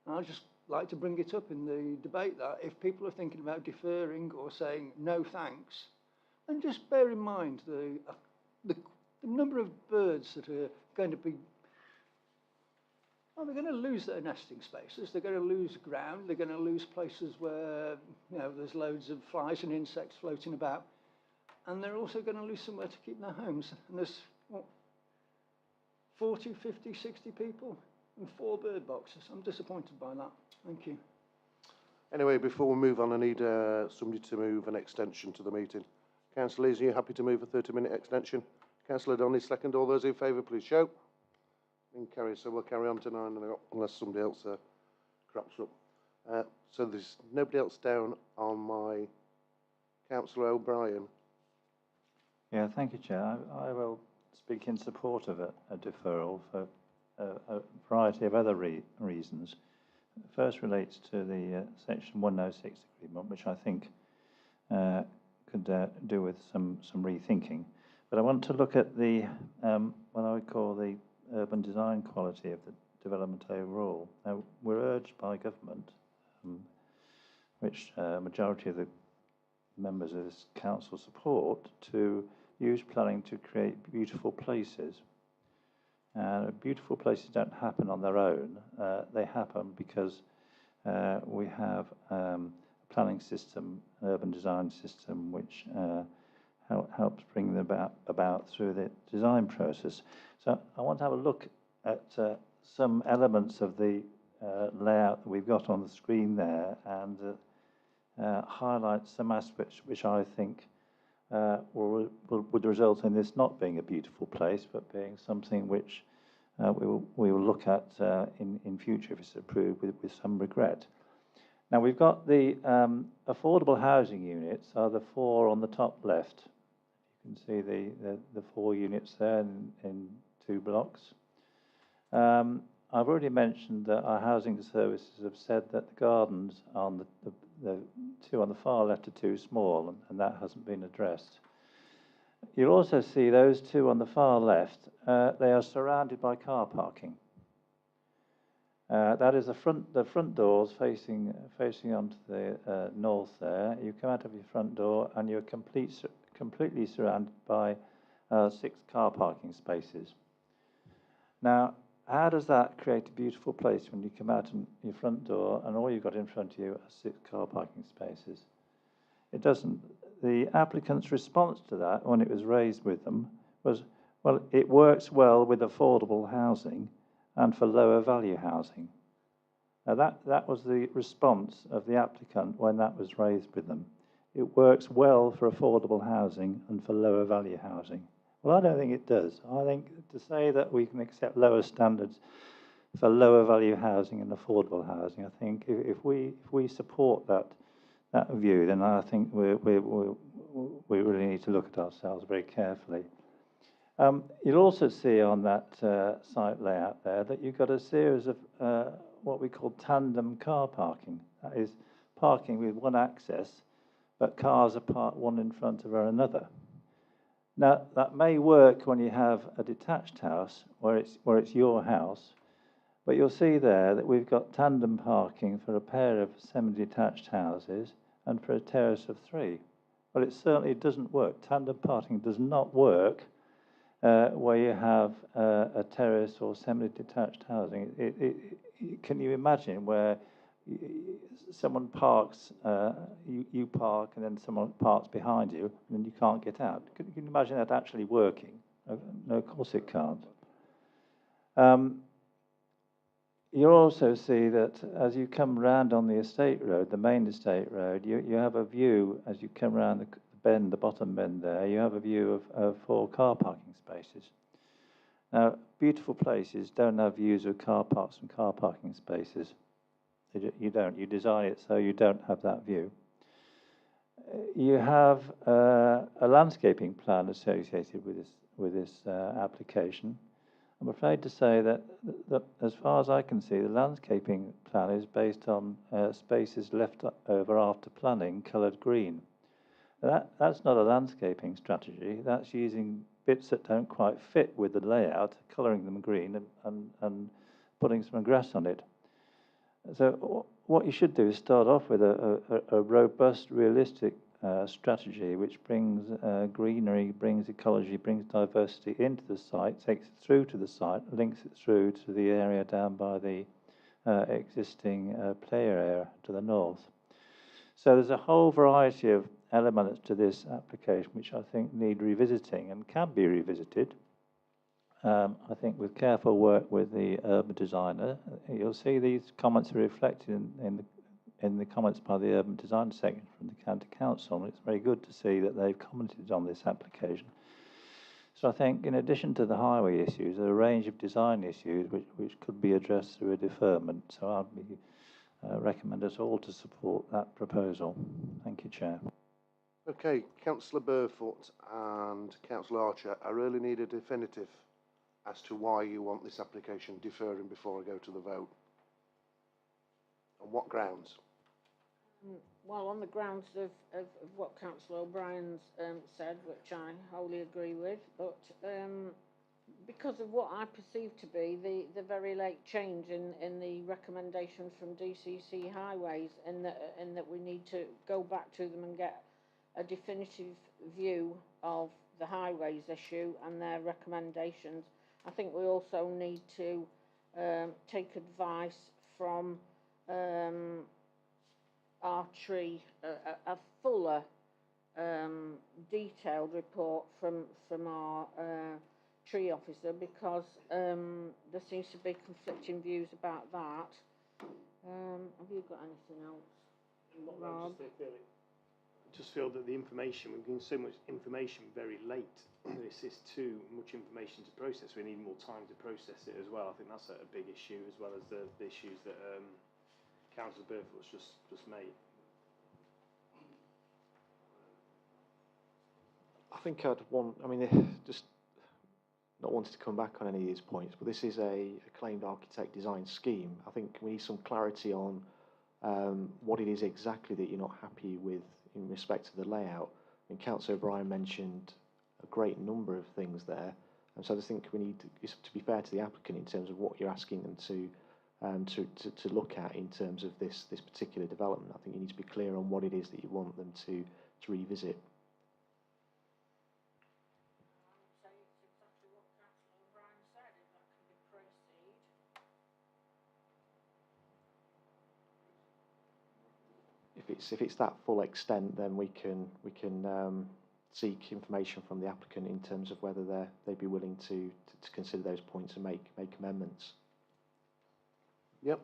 And I'd just like to bring it up in the debate that if people are thinking about deferring or saying no thanks, then just bear in mind the number of birds that are going to be, well, they're going to lose their nesting spaces, they're going to lose ground, they're going to lose places where, you know, there's loads of flies and insects floating about, and they're also going to lose somewhere to keep their homes. And there's, what, 40, 50, 60 people and 4 bird boxes. I'm disappointed by that. Thank you. Anyway, before we move on, I need somebody to move an extension to the meeting. Councillor Lees, are you happy to move a 30-minute extension? Councillor Donnelly, second. All those in favour, please show. And carry. So we'll carry on to 9 unless somebody else crops up. So there's nobody else down on my Councillor O'Brien. Yeah, thank you, Chair. I will speak in support of a deferral for a variety of other reasons. The first relates to the Section 106 agreement, which I think could do with some rethinking. But I want to look at the what I would call the urban design quality of the development overall. Now, we're urged by government, which a majority of the members of this council support, to use planning to create beautiful places. Beautiful places don't happen on their own. They happen because we have a planning system, an urban design system, which helps bring them about through the design process. So I want to have a look at some elements of the layout that we've got on the screen there, and highlight some aspects which I think would result in this not being a beautiful place, but being something which we will look at in future if it's approved with some regret. Now, we've got the affordable housing units are the 4 on the top left. You can see the 4 units there in 2 blocks. I've already mentioned that our housing services have said that the gardens on the 2 on the far left are too small, and that hasn't been addressed. You'll also see those 2 on the far left, they are surrounded by car parking. That is the front doors facing onto the north there. You come out of your front door and you're completely surrounded by 6 car parking spaces. Now, how does that create a beautiful place when you come out your front door and all you've got in front of you are 6 car parking spaces? It doesn't. The applicant's response to that, when it was raised with them, was, well, it works well with affordable housing and for lower value housing. Now that was the response of the applicant when that was raised with them. It works well for affordable housing and for lower value housing. Well, I don't think it does. I think to say that we can accept lower standards for lower value housing and affordable housing. I think if we support that view, then I think we really need to look at ourselves very carefully. You'll also see on that site layout there that you've got a series of what we call tandem car parking. That is parking with one access, but cars are parked one in front of another. Now, that may work when you have a detached house where it's your house, but you'll see there that we've got tandem parking for a pair of semi-detached houses and for a terrace of 3. Well, it certainly doesn't work. Tandem parking does not work where you have a terrace or semi-detached housing. Can you imagine where someone parks, you park, and then someone parks behind you, and then you can't get out? Can you imagine that actually working? No, of course it can't. You'll also see that as you come round on the estate road, the main estate road, you have a view, as you come round the bend, the bottom bend there, you have a view of 4 car parking spaces. Now, beautiful places don't have views of car parks and car parking spaces. You don't. You design it so you don't have that view. You have a landscaping plan associated with this application. I'm afraid to say that as far as I can see, the landscaping plan is based on spaces left over after planning, coloured green. That's not a landscaping strategy. That's using bits that don't quite fit with the layout, colouring them green and putting some grass on it. So what you should do is start off with a robust, realistic strategy which brings greenery, brings ecology, brings diversity into the site, takes it through to the site, links it through to the area down by the existing player area to the north. So there's a whole variety of elements to this application which I think need revisiting and can be revisited. I think with careful work with the urban designer, you'll see these comments are reflected in the comments by the urban design section from the County Council, and it's very good to see that they've commented on this application. So I think in addition to the highway issues, there are a range of design issues which could be addressed through a deferment. So I'd recommend us all to support that proposal. Thank you, Chair. Okay, Councillor Burfoot and Councillor Archer, I really need a definitive as to why you want this application deferring before I go to the vote. On what grounds? Well, on the grounds of what Councillor O'Brien's said, which I wholly agree with, but because of what I perceive to be the very late change in the recommendations from DCC Highways, in that we need to go back to them and get a definitive view of the highways issue and their recommendations. I think we also need to take advice from our tree, a fuller detailed report from our tree officer, because there seems to be conflicting views about that. Have you got anything else, Rob? I just feel that the information, we've given so much information very late. This is too much information to process. We need more time to process it as well. I think that's a big issue, as well as the issues that Councillor Burfoot's just made. I think just not wanting to come back on any of these points, but this is a acclaimed architect design scheme. I think we need some clarity on what it is exactly that you're not happy with in respect to the layout. I mean, Councillor O'Brien mentioned a great number of things there, and so I just think we need to be fair to the applicant in terms of what you're asking them to look at in terms of this particular development. I think you need to be clear on what it is that you want them to revisit. If it's that full extent, then we can seek information from the applicant in terms of whether they'd be willing to consider those points and make amendments. Yep.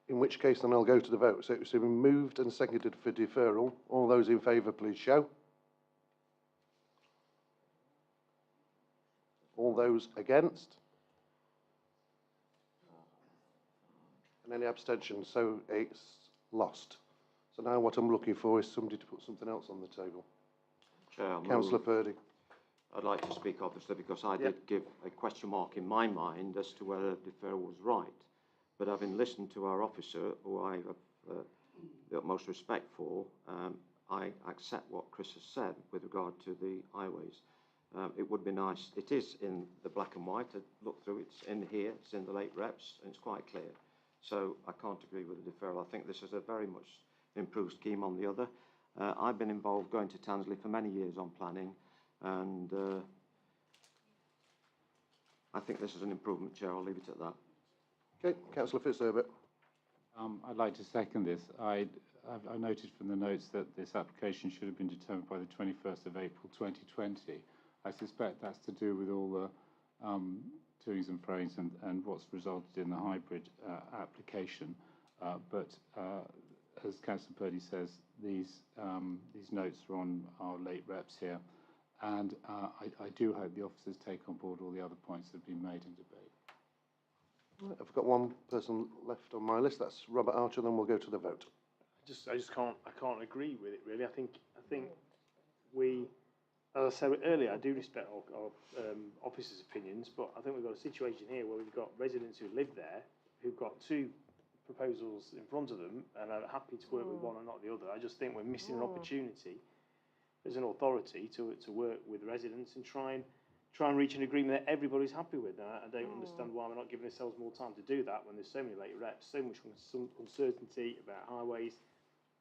In which case, then I'll go to the vote. So it's been moved and seconded for deferral. All those in favour, please show. All those against? And any abstentions? So it's lost. So now what I'm looking for is somebody to put something else on the table. Chair, Councillor Purdy. I'd like to speak, obviously, because I did give a question mark in my mind as to whether deferral was right. But having listened to our officer, who I have the utmost respect for, I accept what Chris has said with regard to the highways. It would be nice. It is in the black and white. I looked through. It's in here. It's in the late reps, and it's quite clear. So I can't agree with the deferral. I think this is a very much improved scheme on the other. I've been involved going to Tansley for many years on planning, and I think this is an improvement, Chair. I'll leave it at that. Okay, Councillor Fitzherbert. I'd like to second this. I noted from the notes that this application should have been determined by the 21st of April 2020. I suspect that's to do with all the toings and froings and what's resulted in the hybrid application. But as Councillor Purdy says, these notes are on our late reps here, and I do hope the officers take on board all the other points that have been made in debate. I've got one person left on my list. That's Robert Archer. Then we'll go to the vote. I just can't agree with it really. I think we, as I said earlier, I do respect our officers' opinions, but I think we've got a situation here where we've got residents who live there who've got two proposals in front of them and are happy to work with one and not the other. I just think we're missing an opportunity as an authority to work with residents and try and reach an agreement that everybody's happy with. And I don't understand why we're not giving ourselves more time to do that when there's so many late reps, so much uncertainty about highways,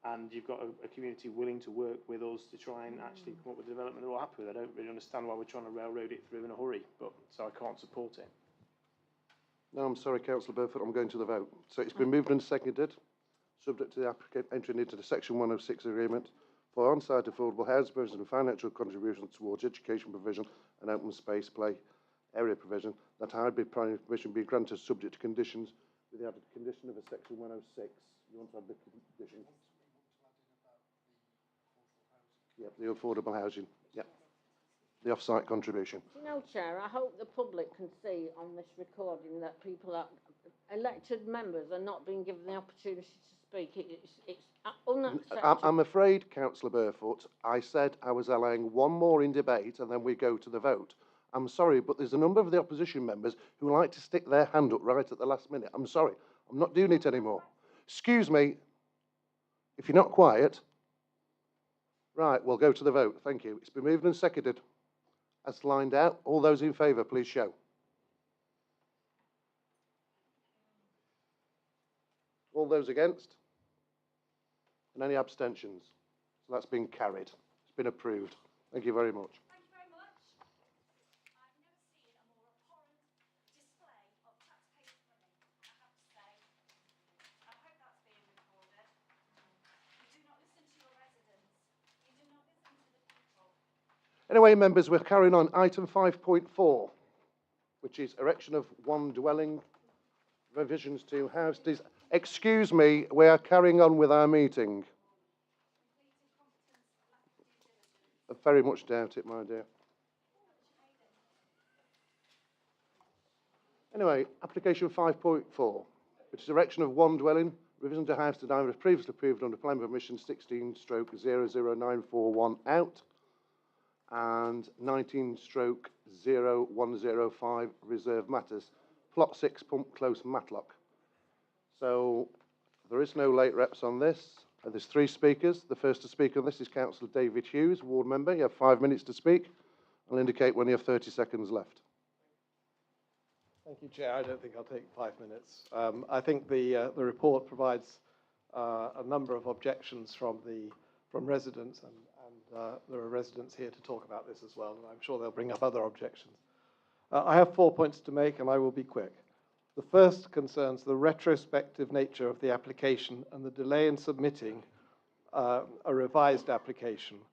and you've got a community willing to work with us to try and actually come up with a development they're all happy with. I don't really understand why we're trying to railroad it through in a hurry, but so I can't support it. No, I'm sorry, Councillor Burford, I'm going to the vote. So it's been moved and seconded, subject to the applicant entering into the Section 106 agreement for on-site affordable housing provision and financial contributions towards education provision and open space play area provision, that hybrid planning permission be granted subject to conditions with the added condition of a Section 106. You want to add the condition? Yep, the affordable housing. Yep. The off-site contribution. You know, Chair, I hope the public can see on this recording that people are elected members are not being given the opportunity to speak. It's unacceptable. I'm afraid, Councillor Burfoot, I said I was allowing one more in debate and then we go to the vote. I'm sorry, but there's a number of the opposition members who like to stick their hand up right at the last minute. I'm sorry, I'm not doing it anymore. Excuse me, if you're not quiet. Right, we'll go to the vote. Thank you. It's been moved and seconded. As lined out, all those in favour, please show. All those against? And any abstentions? So that's been carried. It's been approved. Thank you very much. Thank you very much. I've never seen a more abhorrent display of taxpayers' money, I have to say. I hope that's being recorded. You do not listen to your residents. You do not listen to the people. Anyway, members, we're carrying on. Item 5.4, which is erection of one dwelling, revisions to house. Excuse me, we are carrying on with our meeting. I very much doubt it, my dear. Anyway, application 5.4, which is erection of one dwelling, revision to house design was previously approved under plan permission 16/00941 out and 19/0105 reserve matters. Plot 6, Pump Close, Matlock. So there is no late reps on this. There's three speakers. The first to speak on this is Councillor David Hughes, ward member. You have 5 minutes to speak. I'll indicate when you have 30 seconds left. Thank you, Chair. I don't think I'll take 5 minutes. I think the report provides a number of objections from residents, and there are residents here to talk about this as well, and I'm sure they'll bring up other objections. I have 4 points to make, and I will be quick. The first concerns the retrospective nature of the application and the delay in submitting a revised application.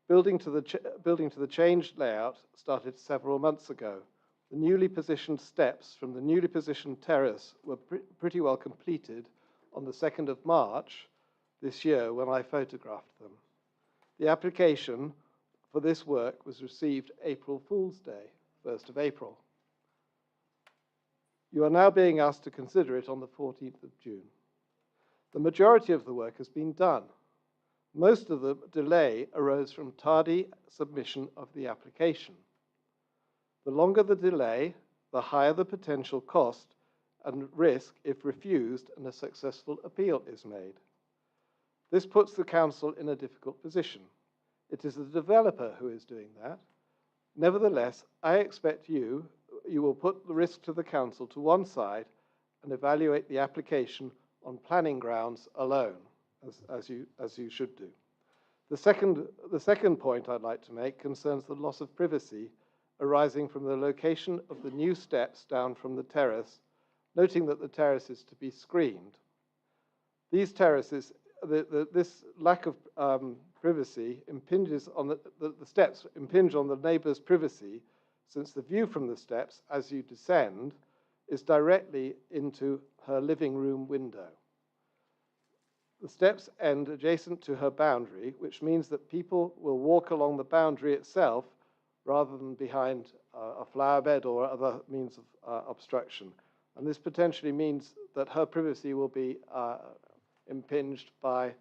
Building to the changed layout started several months ago. The newly positioned steps from the newly positioned terrace were pretty well completed on the 2nd of March this year when I photographed them. The application for this work was received April Fool's Day, 1st of April. You are now being asked to consider it on the 14th of June. The majority of the work has been done. Most of the delay arose from tardy submission of the application. The longer the delay, the higher the potential cost and risk if refused and a successful appeal is made. This puts the council in a difficult position. It is the developer who is doing that. Nevertheless, I expect you will put the risk to the council to one side and evaluate the application on planning grounds alone, as you should do. The second point I'd like to make concerns the loss of privacy arising from the location of the new steps down from the terrace, noting that the terrace is to be screened. These terraces, this lack of privacy impinges on the steps impinge on the neighbour's privacy, since the view from the steps as you descend is directly into her living room window. The steps end adjacent to her boundary, which means that people will walk along the boundary itself rather than behind a flower bed or other means of obstruction. And this potentially means that her privacy will be impinged by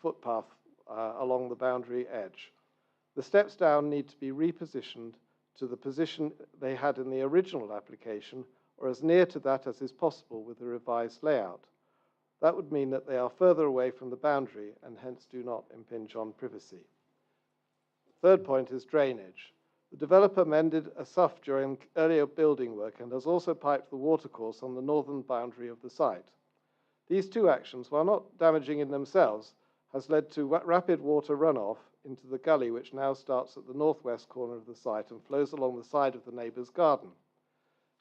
footpath along the boundary edge. The steps down need to be repositioned to the position they had in the original application, or as near to that as is possible with the revised layout. That would mean that they are further away from the boundary and hence do not impinge on privacy. Third point is drainage. The developer mended a sough during earlier building work and has also piped the watercourse on the northern boundary of the site. These two actions, while not damaging in themselves, has led to rapid water runoff into the gully, which now starts at the northwest corner of the site and flows along the side of the neighbour's garden.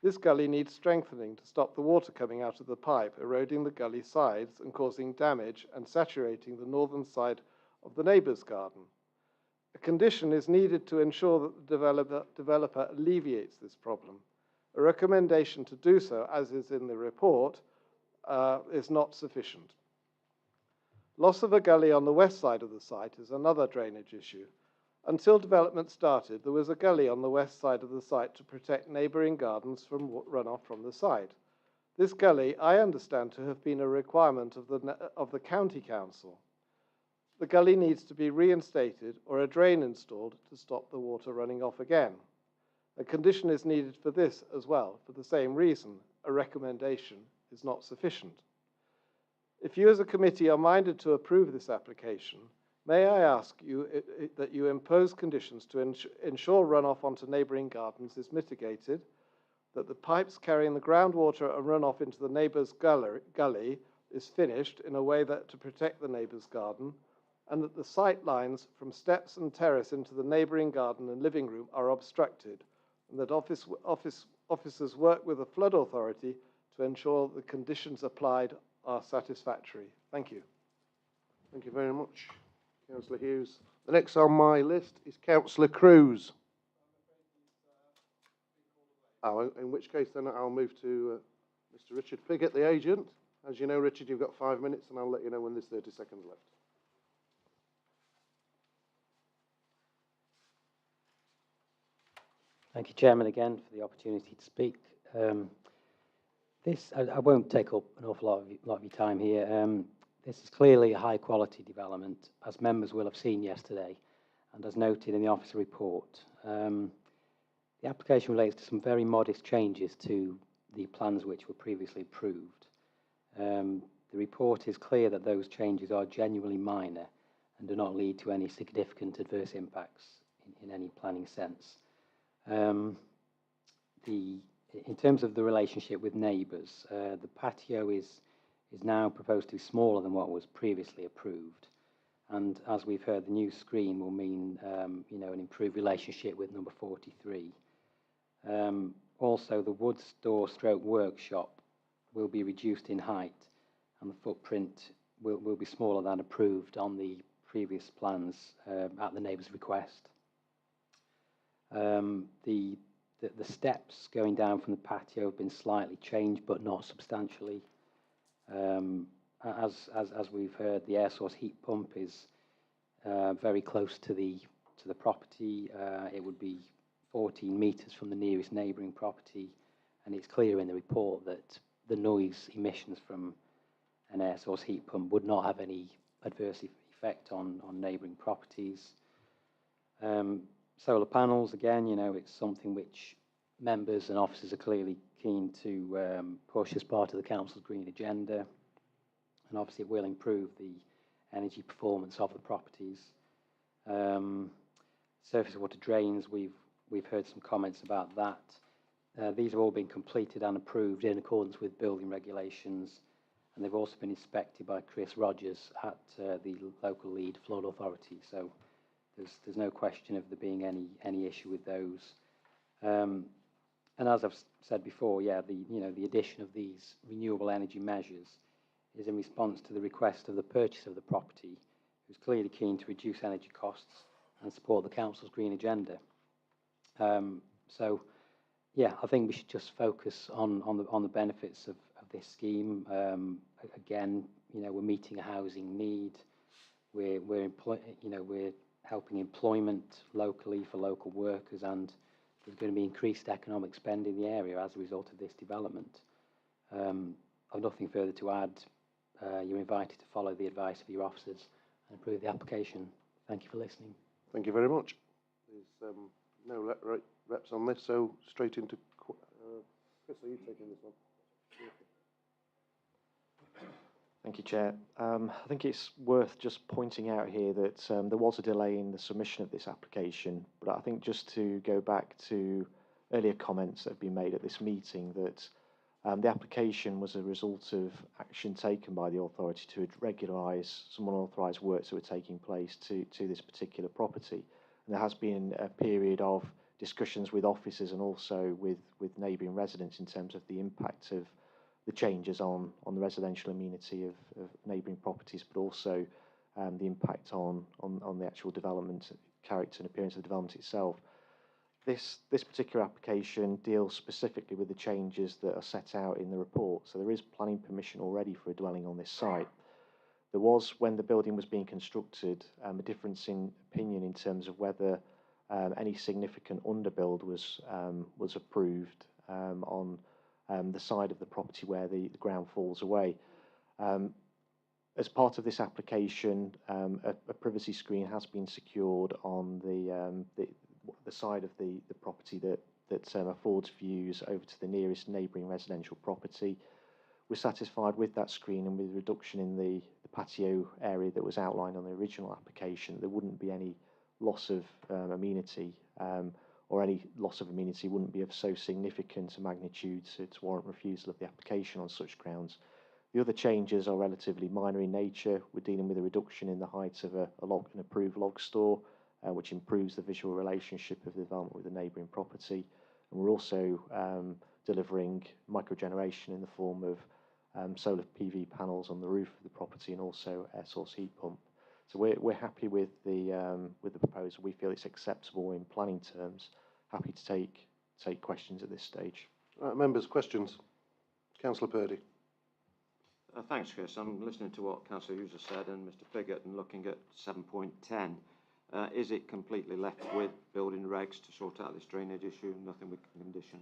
This gully needs strengthening to stop the water coming out of the pipe, eroding the gully sides and causing damage and saturating the northern side of the neighbour's garden. A condition is needed to ensure that the developer alleviates this problem. A recommendation to do so, as is in the report, is not sufficient. Loss of a gully on the west side of the site is another drainage issue. Until development started, there was a gully on the west side of the site to protect neighbouring gardens from runoff from the site. This gully, I understand to have been a requirement of the county council. The gully needs to be reinstated or a drain installed to stop the water running off again. A condition is needed for this as well, for the same reason. A recommendation is not sufficient. If you as a committee are minded to approve this application, may I ask you that you impose conditions to ensure runoff onto neighbouring gardens is mitigated, that the pipes carrying the groundwater and runoff into the neighbour's gully is finished in a way that to protect the neighbour's garden, and that the sight lines from steps and terrace into the neighbouring garden and living room are obstructed, and that officers work with the flood authority to ensure the conditions applied are satisfactory. Thank you. Thank you very much, Councillor Hughes. The next on my list is Councillor Cruz. Oh, in which case then I'll move to Mr. Richard Piggott, the agent. As you know, Richard, you've got 5 minutes and I'll let you know when there's 30 seconds left. Thank you, Chairman, again for the opportunity to speak. I won't take up an awful lot of your time here. This is clearly a high-quality development, as members will have seen yesterday, and as noted in the officer report. The application relates to some very modest changes to the plans which were previously approved. The report is clear that those changes are genuinely minor and do not lead to any significant adverse impacts in any planning sense. In terms of the relationship with neighbours, the patio is now proposed to be smaller than what was previously approved, and as we've heard, the new screen will mean an improved relationship with number 43. Also, the wood store stroke workshop will be reduced in height, and the footprint will be smaller than approved on the previous plans at the neighbour's request. The steps going down from the patio have been slightly changed, but not substantially. As we've heard, the air source heat pump is very close to the property. It would be 14 metres from the nearest neighbouring property, and it's clear in the report that the noise emissions from an air source heat pump would not have any adverse effect on neighbouring properties. Solar panels, again, you know, it's something which members and officers are clearly keen to push as part of the council's green agenda, and obviously it will improve the energy performance of the properties. Surface water drains, we've heard some comments about that. These have all been completed and approved in accordance with building regulations, and they've also been inspected by Chris Rogers at the local lead flood authority. So there's no question of there being any issue with those. And as I've said before, yeah, the addition of these renewable energy measures is in response to the request of the purchaser of the property, who's clearly keen to reduce energy costs and support the council's green agenda. So, yeah, I think we should just focus on the benefits of this scheme. Again, you know, we're meeting a housing need. We're helping employment locally for local workers, and there's going to be increased economic spend in the area as a result of this development. I've nothing further to add. You're invited to follow the advice of your officers and approve the application. Thank you for listening. Thank you very much. There's no reps on this, so straight into Chris, are you taking this one? Thank you, Chair. I think it's worth just pointing out here that there was a delay in the submission of this application, but I think just to go back to earlier comments that have been made at this meeting, that the application was a result of action taken by the authority to regularise some unauthorised works that were taking place to this particular property. And there has been a period of discussions with officers and also with neighbouring residents in terms of the impact of the changes on the residential amenity of neighbouring properties, but also the impact on the actual development, character and appearance of the development itself. This particular application deals specifically with the changes that are set out in the report. So there is planning permission already for a dwelling on this site. There was, when the building was being constructed, a difference in opinion in terms of whether any significant underbuild was approved on the side of the property where the ground falls away. As part of this application, a privacy screen has been secured on the side of the property that affords views over to the nearest neighbouring residential property. We're satisfied with that screen and with the reduction in the patio area that was outlined on the original application. There wouldn't be any loss of amenity, or any loss of amenity wouldn't be of so significant a magnitude to warrant refusal of the application on such grounds. The other changes are relatively minor in nature. We're dealing with a reduction in the height of an approved log store, which improves the visual relationship of the development with the neighbouring property. And we're also delivering microgeneration in the form of solar PV panels on the roof of the property and also air source heat pump. So we're happy with the proposal. We feel it's acceptable in planning terms. Happy to take questions at this stage. Members, questions? Councillor Purdy. Thanks, Chris. I'm listening to what Councillor Hughes has said and Mr. Piggott and looking at 7.10. Is it completely left with building regs to sort out this drainage issue, nothing we can condition?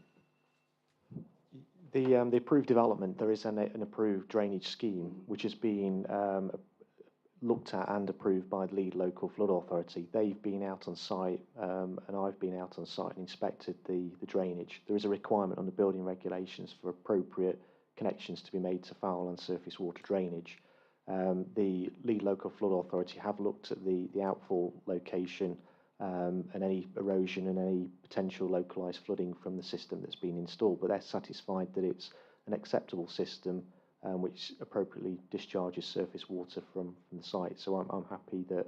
The approved development, there is an approved drainage scheme which has been looked at and approved by the lead local flood authority. They've been out on site and I've been out on site and inspected the drainage. There is a requirement under building regulations for appropriate connections to be made to foul and surface water drainage. The lead local flood authority have looked at the outfall location and any erosion and any potential localised flooding from the system that's been installed, but they're satisfied that it's an acceptable system which appropriately discharges surface water from the site. So I'm happy that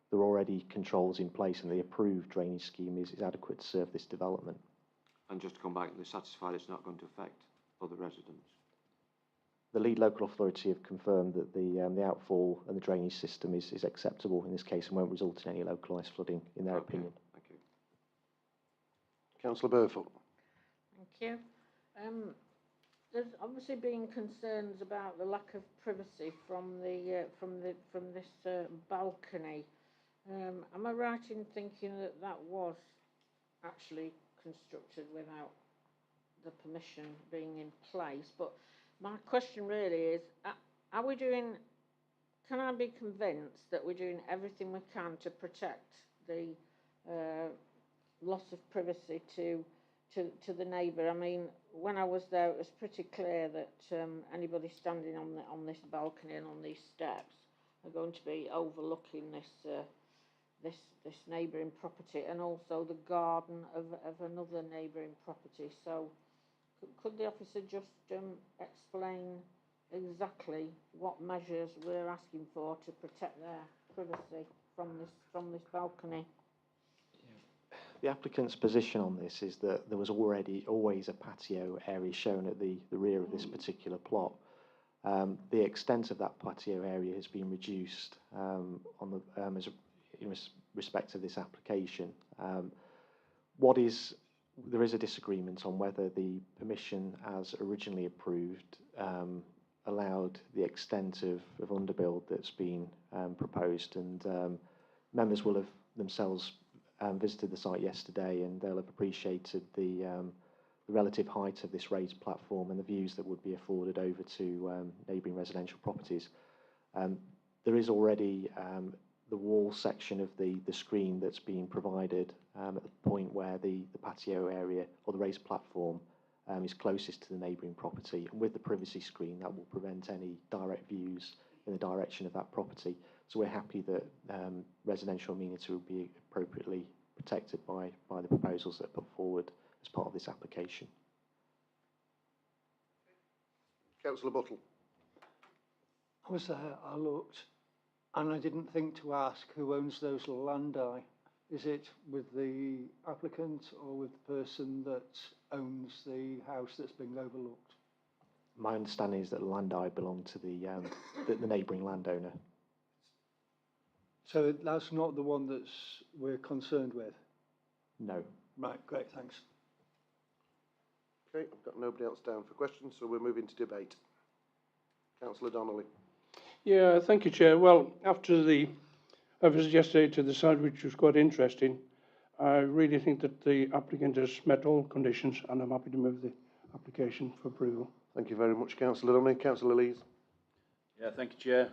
there are already controls in place and the approved drainage scheme is adequate to serve this development. And just to come back, they're satisfied it's not going to affect other residents? The lead local authority have confirmed that the outfall and the drainage system is acceptable in this case and won't result in any localised flooding, in their opinion. Thank you. Councillor Burfoot. Thank you. There's obviously been concerns about the lack of privacy from this balcony. Am I right in thinking that was actually constructed without the permission being in place. But my question really is, are we doing, can I be convinced that we're doing everything we can to protect the loss of privacy to the neighbour? I mean, when I was there, it was pretty clear that anybody standing on this balcony and on these steps are going to be overlooking this neighbouring property, and also the garden of another neighbouring property. So could the officer just explain exactly what measures we're asking for to protect their privacy from this balcony? The applicant's position on this is that there was always a patio area shown at the rear of this particular plot. The extent of that patio area has been reduced in respect of this application. There is a disagreement on whether the permission as originally approved allowed the extent of underbuild that's been proposed, and members will have themselves visited the site yesterday, and they'll have appreciated the relative height of this raised platform and the views that would be afforded over to neighbouring residential properties. There is already the wall section of the screen that's being provided at the point where the patio area or the raised platform is closest to the neighbouring property, and with the privacy screen that will prevent any direct views in the direction of that property. So we're happy that residential amenity will be appropriately protected by the proposals that are put forward as part of this application. Councillor Buttle. I was there, I looked, and I didn't think to ask who owns those landi. Is it with the applicant or with the person that owns the house that's being overlooked? My understanding is that the landi belong to the neighbouring landowner. So that's not the one that we're concerned with? No. Right, great, thanks. Okay, I've got nobody else down for questions, so we're moving to debate. Councillor Donnelly. Yeah, thank you, Chair. Well, after the visit yesterday to the site, which was quite interesting, I really think that the applicant has met all conditions, and I'm happy to move the application for approval. Thank you very much, Councillor Donnelly. Councillor Lees. Yeah, thank you, Chair.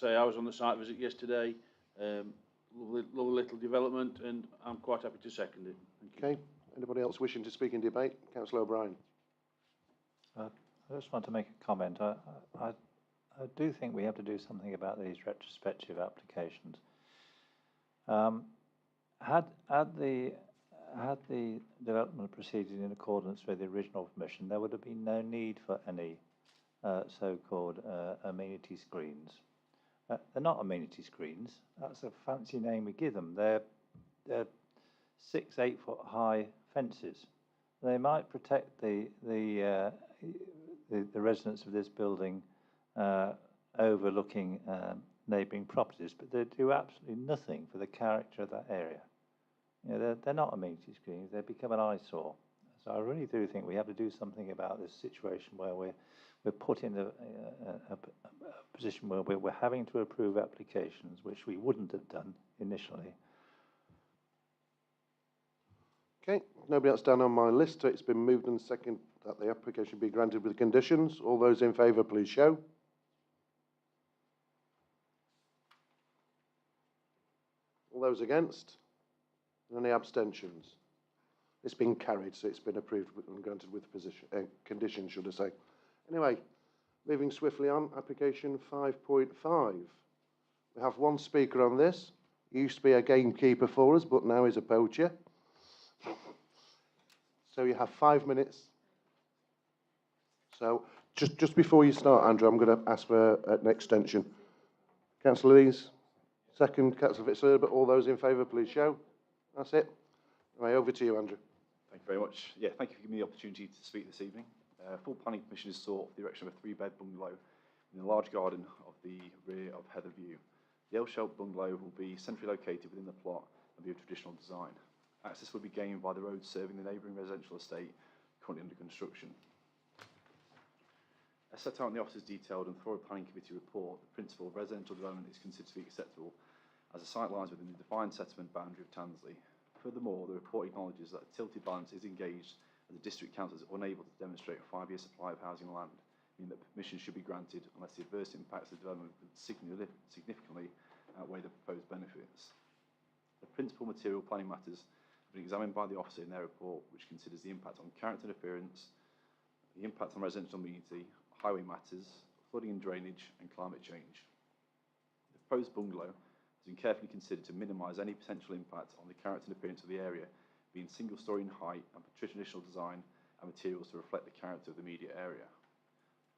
I was on the site visit yesterday. Lovely little development, and I'm quite happy to second it. Thank you. Okay. Anybody else wishing to speak in debate? Councillor O'Brien. I just want to make a comment. I do think we have to do something about these retrospective applications. Had the development proceeded in accordance with the original permission, there would have been no need for any so-called amenity screens. They're not amenity screens. That's a fancy name we give them. They're 6-8 foot high fences. They might protect the residents of this building overlooking neighbouring properties, but they do absolutely nothing for the character of that area. You know, they're not amenity screens. They become an eyesore. So I really do think we have to do something about this situation where we're put in a position where we're having to approve applications which we wouldn't have done initially. Okay, nobody else down on my list, so it's been moved and seconded that the application be granted with conditions. All those in favour, please show. All those against? Any abstentions? It's been carried, so it's been approved and granted with conditions, should I say. Anyway, moving swiftly on, application 5.5. We have one speaker on this. He used to be a gamekeeper for us, but now he's a poacher. So you have 5 minutes. So just before you start, Andrew, I'm going to ask for an extension. Councillor Lees, second, Councillor Fitzherbert, all those in favour, please show. That's it. Right, over to you, Andrew. Thank you very much. Yeah, thank you for giving me the opportunity to speak this evening. Full planning permission is sought for the erection of a 3-bed bungalow in the large garden of the rear of Heather View. The L-shaped bungalow will be centrally located within the plot and be of traditional design. Access will be gained by the road serving the neighbouring residential estate currently under construction. As set out in the officer's detailed and thorough planning committee report, the principle of residential development is considered to be acceptable as the site lies within the defined settlement boundary of Tansley. Furthermore, the report acknowledges that a tilted balance is engaged as the District Council is unable to demonstrate a 5-year supply of housing land, meaning that permission should be granted unless the adverse impacts of the development would significantly outweigh the proposed benefits. The principal material planning matters have been examined by the officer in their report, which considers the impact on character and appearance, the impact on residential amenity, highway matters, flooding and drainage, and climate change. The proposed bungalow has been carefully considered to minimise any potential impact on the character and appearance of the area, being single-storey in height and traditional design and materials to reflect the character of the immediate area.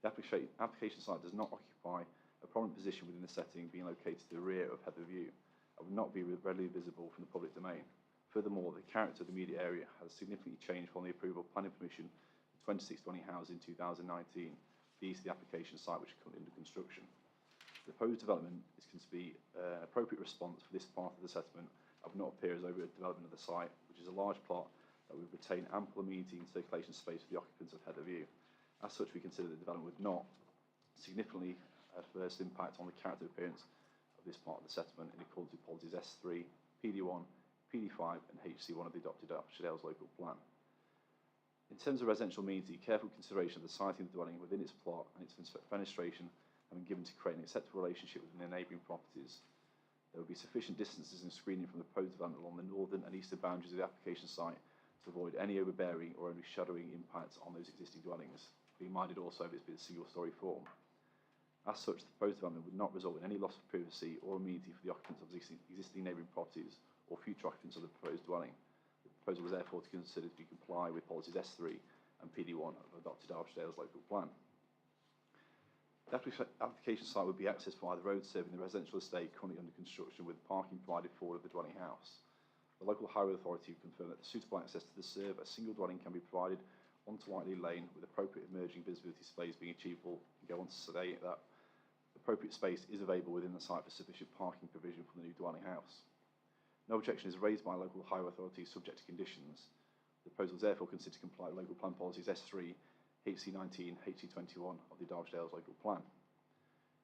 The application site does not occupy a prominent position within the setting, being located to the rear of Heather View, and will not be readily visible from the public domain. Furthermore, the character of the immediate area has significantly changed following the approval of planning permission for 26 dwelling houses in 2019, the east of the application site, which is currently under construction. The proposed development is considered to be an appropriate response for this part of the settlement and would not appear as overdevelopment of the site, which is a large plot that would retain ample amenity and circulation space for the occupants of Heather View. As such, we consider the development would not significantly adverse impact on the character and appearance of this part of the settlement in accordance with policies S3, PD1, PD5 and HC1 of the adopted Derbyshire local plan. In terms of residential amenity, careful consideration of the siting of the dwelling within its plot and its fenestration have been given to create an acceptable relationship within the neighbouring properties. There will be sufficient distances and screening from the proposed development along the northern and eastern boundaries of the application site to avoid any overbearing or only shadowing impacts on those existing dwellings, being minded also of its being a single-storey form. As such, the proposed development would not result in any loss of privacy or amenity for the occupants of existing neighbouring properties or future occupants of the proposed dwelling. The proposal is therefore to consider to be comply with policies S3 and PD1 of adopted Derbyshire local plan. The application site would be accessed via the road serving the residential estate currently under construction, with parking provided forward of the dwelling house. The local highway authority confirmed that the suitable access to the serve a single dwelling can be provided onto Whiteley Lane, with appropriate emerging visibility space being achievable, and go on to say that appropriate space is available within the site for sufficient parking provision for the new dwelling house. No objection is raised by local highway authorities subject to conditions. The proposal is therefore considered to comply with local plan policies S3, HC19, HC21 of the Derbyshire local plan.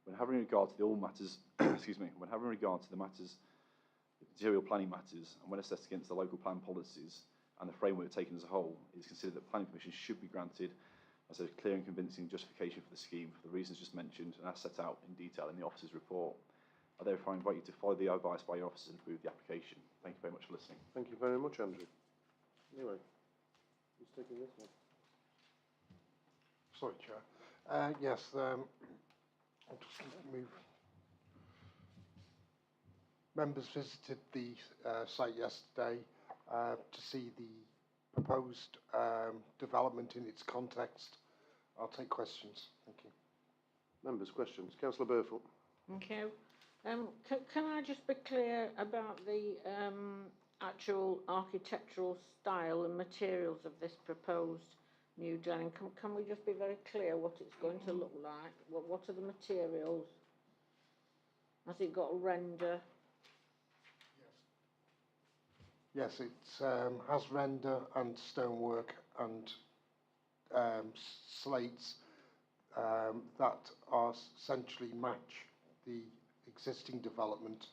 When having regard to all matters, when having regard to the matters, the material planning matters, and when assessed against the local plan policies and the framework taken as a whole, it is considered that planning permission should be granted as a clear and convincing justification for the scheme for the reasons just mentioned and as set out in detail in the officer's report. I therefore invite you to follow the advice by your officers and approve the application. Thank you very much for listening. Thank you very much, Andrew. Anyway, who's taking this one? Sorry, Chair. Yes, I'll just move. Members visited the site yesterday to see the proposed development in its context. I'll take questions. Thank you. Members, questions. Councillor Burfoot. Thank you. Can I just be clear about the actual architectural style and materials of this proposed new dwelling? Can we just be very clear what it's going to look like? What are the materials? Has it got a render? Yes, it has render and stonework and slates that are essentially match the existing development.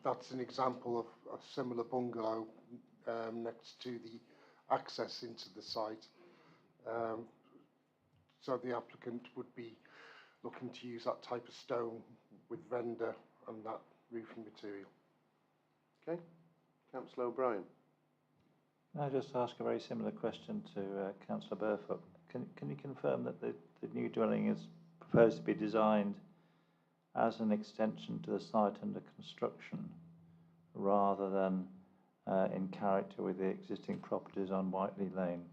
That's an example of a similar bungalow next to the access into the site. So the applicant would be looking to use that type of stone with render and that roofing material. Okay. Councillor O'Brien. Can I just ask a very similar question to Councillor Burfoot? Can you confirm that the new dwelling is proposed to be designed as an extension to the site under construction rather than in character with the existing properties on Whiteley Lane?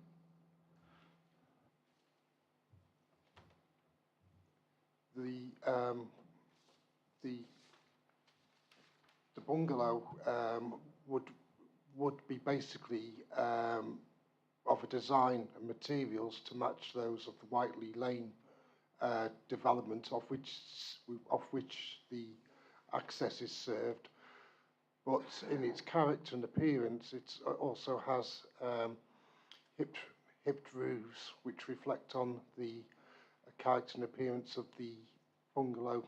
The bungalow would be basically of a design and materials to match those of the Whiteley Lane development, of which the access is served. But in its character and appearance, it also has hipped roofs which reflect on the character and appearance of the bungalow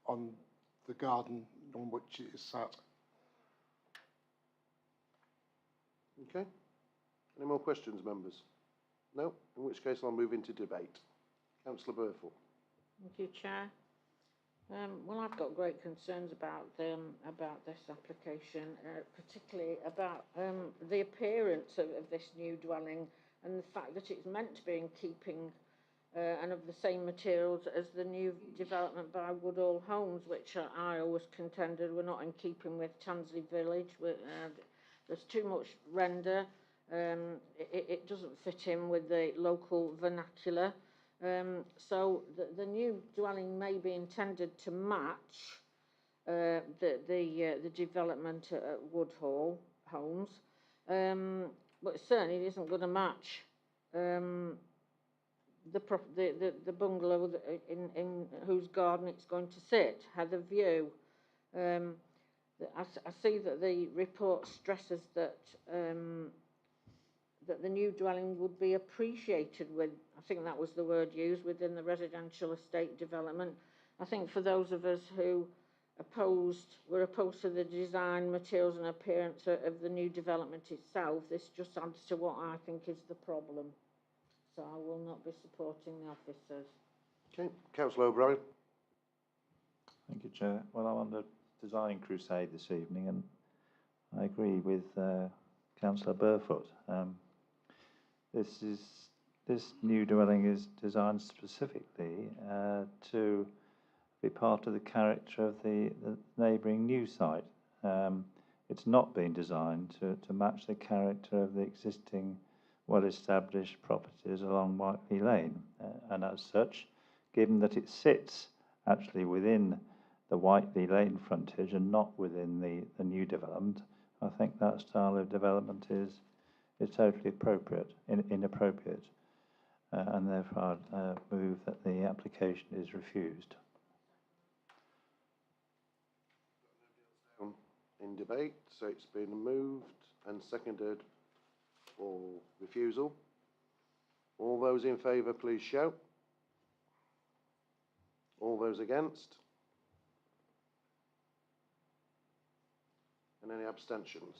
on the garden on which it is sat. Okay. Any more questions, members? No? In which case I'll move into debate. Councillor Burford. Thank you, Chair. Well, I've got great concerns about this application, particularly about the appearance of this new dwelling and the fact that it's meant to be in keeping and of the same materials as the new development by Woodall Homes, which I always contended were not in keeping with Tansley Village. There's too much render. It doesn't fit in with the local vernacular. So the new dwelling may be intended to match the development at Woodhall Homes, but certainly it isn't going to match the bungalow in whose garden it's going to sit, Heather View. I see that the report stresses that that the new dwelling would be appreciated with, I think that was the word used, within the residential estate development. I think for those of us who were opposed to the design, materials and appearance of the new development itself, this just adds to what I think is the problem. So I will not be supporting the officers. Okay, Councillor O'Brien. Thank you, Chair. Well, I'm on the design crusade this evening, and I agree with Councillor Burfoot. This new dwelling is designed specifically to be part of the character of the neighbouring new site. It's not been designed to match the character of the existing well-established properties along Whiteley Lane, and as such, given that it sits actually within the Whiteley Lane frontage and not within the new development, I think that style of development is totally inappropriate, and therefore I move that the application is refused. In debate, so it's been moved and seconded for refusal. All those in favour, please shout. All those against? And any abstentions?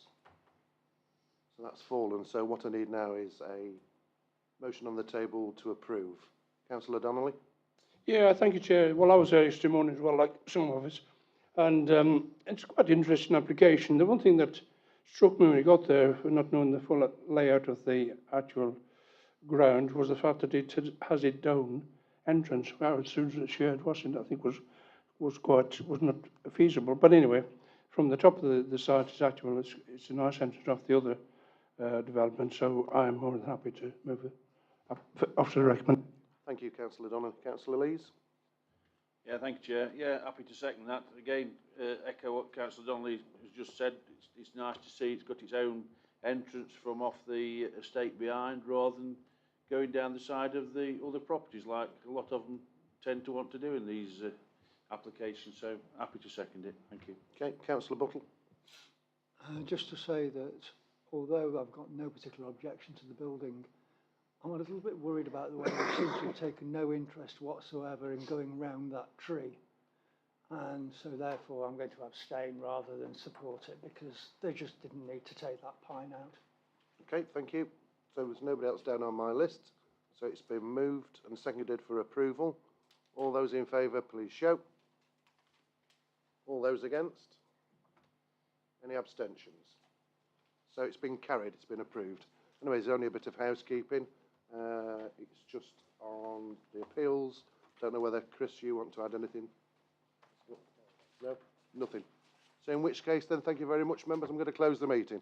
So that's fallen. So what I need now is a motion on the table to approve. Councillor Donnelly? Yeah, thank you, Chair. Well, I was there yesterday morning as well, like some of us. And it's quite an interesting application. The one thing that struck me when we got there, not knowing the full layout of the actual ground, was the fact that it has its own entrance. Well, as soon as it shared wasn't, I think was not feasible. But anyway, from the top of the site, it's a nice entrance off the other development. So I'm more than happy to move it off to the recommend. Thank you, Councillor Donnelly. Councillor Lees? Yeah, thank you, Chair. Yeah, happy to second that. Again, echo what Councillor Donnelly has just said. It's nice to see it's got its own entrance from off the estate behind, rather than going down the side of the other properties, like a lot of them tend to want to do in these applications. So happy to second it. Thank you. Okay, Councillor Buttle. Just to say that although I've got no particular objection to the building, I'm a little bit worried about the way they seem to have taken no interest whatsoever in going round that tree. And so therefore I'm going to abstain rather than support it, because they just didn't need to take that pine out. Okay, thank you. So there's nobody else down on my list. So it's been moved and seconded for approval. All those in favour, please shout. All those against? Any abstentions? So it's been carried, it's been approved. Anyway, there's only a bit of housekeeping. It's just on the appeals. Don't know whether, Chris, you want to add anything? No? Nothing. So in which case then, thank you very much, members. I'm going to close the meeting.